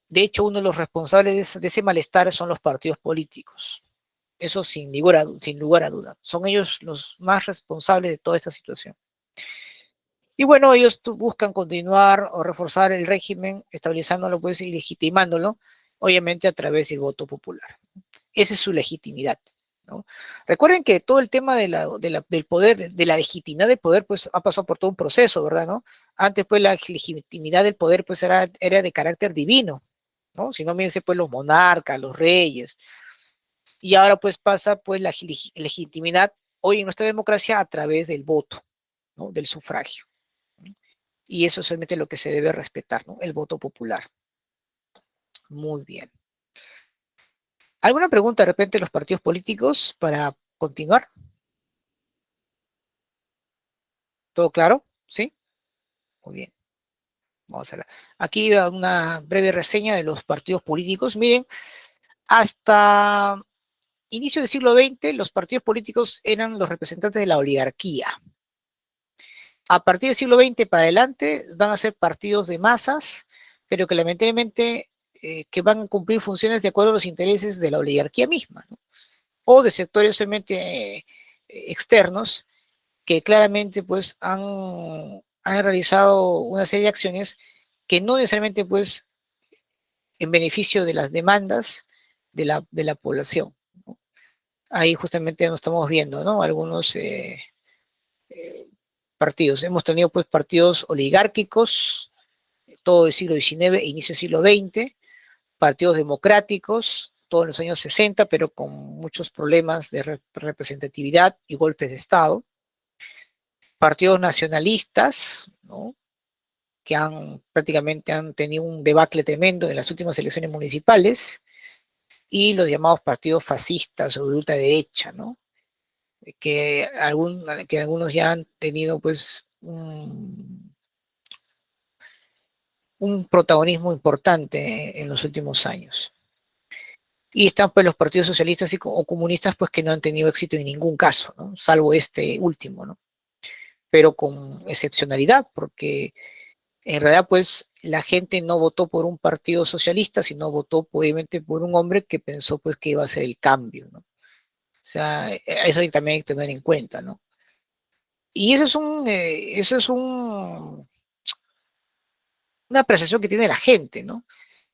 de hecho, uno de los responsables de ese malestar son los partidos políticos. Eso sin lugar a duda. Son ellos los más responsables de toda esta situación. Y bueno, ellos buscan continuar o reforzar el régimen, estabilizándolo pues, y legitimándolo, obviamente a través del voto popular. Esa es su legitimidad, ¿no? Recuerden que todo el tema del poder, de la legitimidad del poder, pues ha pasado por todo un proceso, ¿verdad? ¿No? Antes, pues, la legitimidad del poder, pues, era de carácter divino, ¿no? Si no, mírense, pues, los monarcas, los reyes. Y ahora, pues, pasa, pues, la legitimidad hoy en nuestra democracia a través del voto, ¿no? Del sufragio. Y eso es solamente lo que se debe respetar, ¿no? El voto popular. Muy bien. ¿Alguna pregunta de repente de los partidos políticos para continuar? ¿Todo claro? ¿Sí? Muy bien. Vamos a ver. Aquí va una breve reseña de los partidos políticos. Miren, hasta inicio del siglo XX, los partidos políticos eran los representantes de la oligarquía. A partir del siglo XX para adelante van a ser partidos de masas, pero que lamentablemente que van a cumplir funciones de acuerdo a los intereses de la oligarquía misma, ¿no? O de sectores solamente externos que claramente pues han realizado una serie de acciones que no necesariamente pues en beneficio de las demandas de la población, ¿no? Ahí justamente nos estamos viendo, ¿no? Algunos eh, partidos. Hemos tenido pues partidos oligárquicos, todo el siglo XIX e inicio del siglo XX, partidos democráticos, todos los años 60, pero con muchos problemas de representatividad y golpes de Estado, partidos nacionalistas, ¿no? Que prácticamente han tenido un debacle tremendo en las últimas elecciones municipales, y los llamados partidos fascistas o de ultraderecha, ¿no? Que algunos ya han tenido pues un protagonismo importante en los últimos años. Y están pues los partidos socialistas o comunistas pues que no han tenido éxito en ningún caso, ¿no? Salvo este último, ¿no? Pero con excepcionalidad, porque en realidad pues la gente no votó por un partido socialista, sino votó obviamente por un hombre que pensó pues que iba a ser el cambio, ¿no? O sea, eso también hay que tener en cuenta, ¿no? Y eso es una apreciación que tiene la gente, ¿no?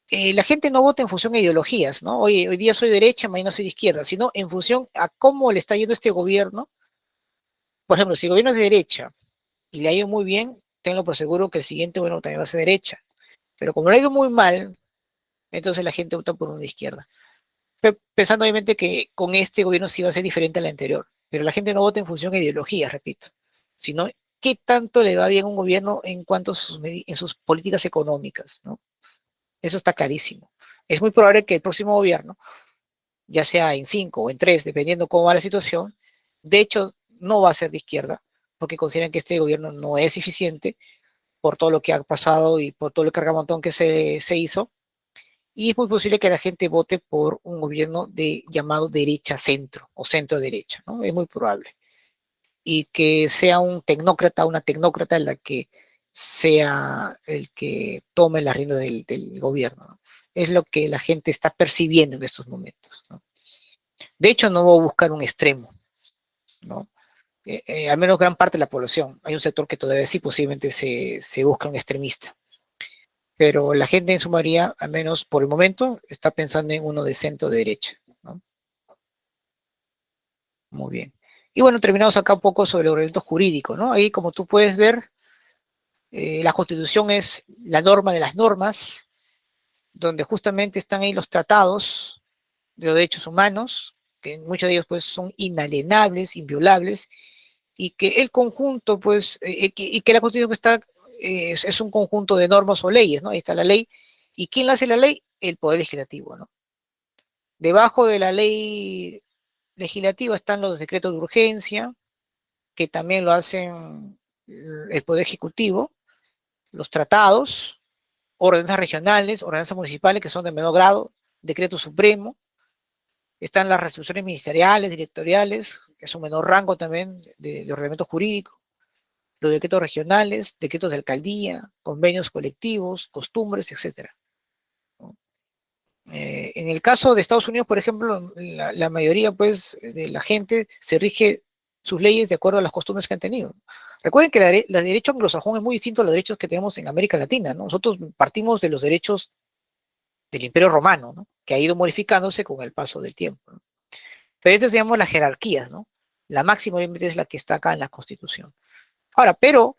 La gente no vota en función de ideologías, ¿no? Hoy día soy derecha, mañana soy de izquierda, sino en función a cómo le está yendo este gobierno. Por ejemplo, si el gobierno es de derecha y le ha ido muy bien, tenlo por seguro que el siguiente gobierno también va a ser derecha. Pero como le ha ido muy mal, entonces la gente vota por una izquierda. Pensando obviamente que con este gobierno sí va a ser diferente al anterior. Pero la gente no vota en función de ideologías, repito, sino qué tanto le va bien a un gobierno en cuanto a en sus políticas económicas, ¿no? Eso está clarísimo. Es muy probable que el próximo gobierno, ya sea en 5 o en 3, dependiendo cómo va la situación, de hecho no va a ser de izquierda, porque consideran que este gobierno no es eficiente por todo lo que ha pasado y por todo el cargamontón que se hizo, y es muy posible que la gente vote por un gobierno llamado derecha centro o centro derecha, ¿no? Es muy probable. Y que sea un tecnócrata, una tecnócrata la que sea el que tome la rienda del gobierno, ¿no? Es lo que la gente está percibiendo en estos momentos, ¿no? De hecho, no voy a buscar un extremo, ¿no? Al menos gran parte de la población. Hay un sector que todavía sí posiblemente se busca un extremista, pero la gente en su mayoría, al menos por el momento, está pensando en uno de centro derecha, ¿no? Muy bien. Y bueno, terminamos acá un poco sobre el ordenamiento jurídico, ¿no? Ahí, como tú puedes ver, la Constitución es la norma de las normas, donde justamente están ahí los tratados de los derechos humanos, que muchos de ellos pues son inalienables, inviolables, y que el conjunto, pues, y que la Constitución está, es un conjunto de normas o leyes, ¿no? Ahí está la ley. ¿Y quién hace la ley? El Poder Legislativo, ¿no? Debajo de la ley legislativa están los decretos de urgencia, que también lo hacen el Poder Ejecutivo, los tratados, ordenanzas regionales, ordenanzas municipales que son de menor grado, decreto supremo, están las resoluciones ministeriales, directoriales, que son menor rango también de ordenamiento jurídico, los decretos regionales, decretos de alcaldía, convenios colectivos, costumbres, etcétera, ¿no? En el caso de Estados Unidos, por ejemplo, la mayoría pues, de la gente se rige sus leyes de acuerdo a las costumbres que han tenido. Recuerden que la derecho anglosajón es muy distinto a los derechos que tenemos en América Latina, ¿no? Nosotros partimos de los derechos del Imperio Romano, ¿no? Que ha ido modificándose con el paso del tiempo, ¿no? Pero esto se llama las jerarquías, ¿no? La máxima obviamente es la que está acá en la Constitución. Ahora, pero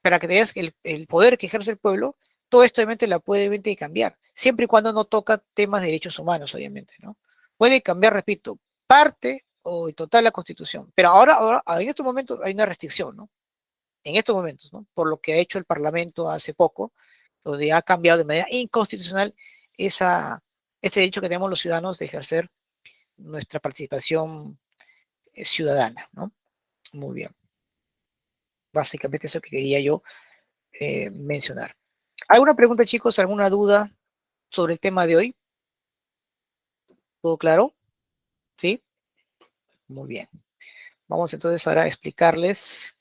para que te digas que el poder que ejerce el pueblo, todo esto obviamente la puede obviamente cambiar, siempre y cuando no toca temas de derechos humanos, obviamente, ¿no? Puede cambiar, repito, parte o total la Constitución, pero ahora en estos momentos hay una restricción, ¿no? En estos momentos, ¿no? Por lo que ha hecho el Parlamento hace poco, donde ha cambiado de manera inconstitucional ese derecho que tenemos los ciudadanos de ejercer nuestra participación ciudadana, ¿no? Muy bien. Básicamente eso que quería yo mencionar. ¿Alguna pregunta, chicos? ¿Alguna duda sobre el tema de hoy? ¿Todo claro? ¿Sí? Muy bien. Vamos entonces ahora a explicarles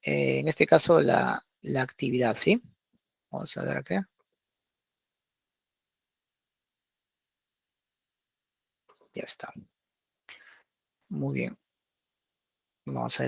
en este caso la actividad, ¿sí? Vamos a ver acá. Ya está. Muy bien. Vamos a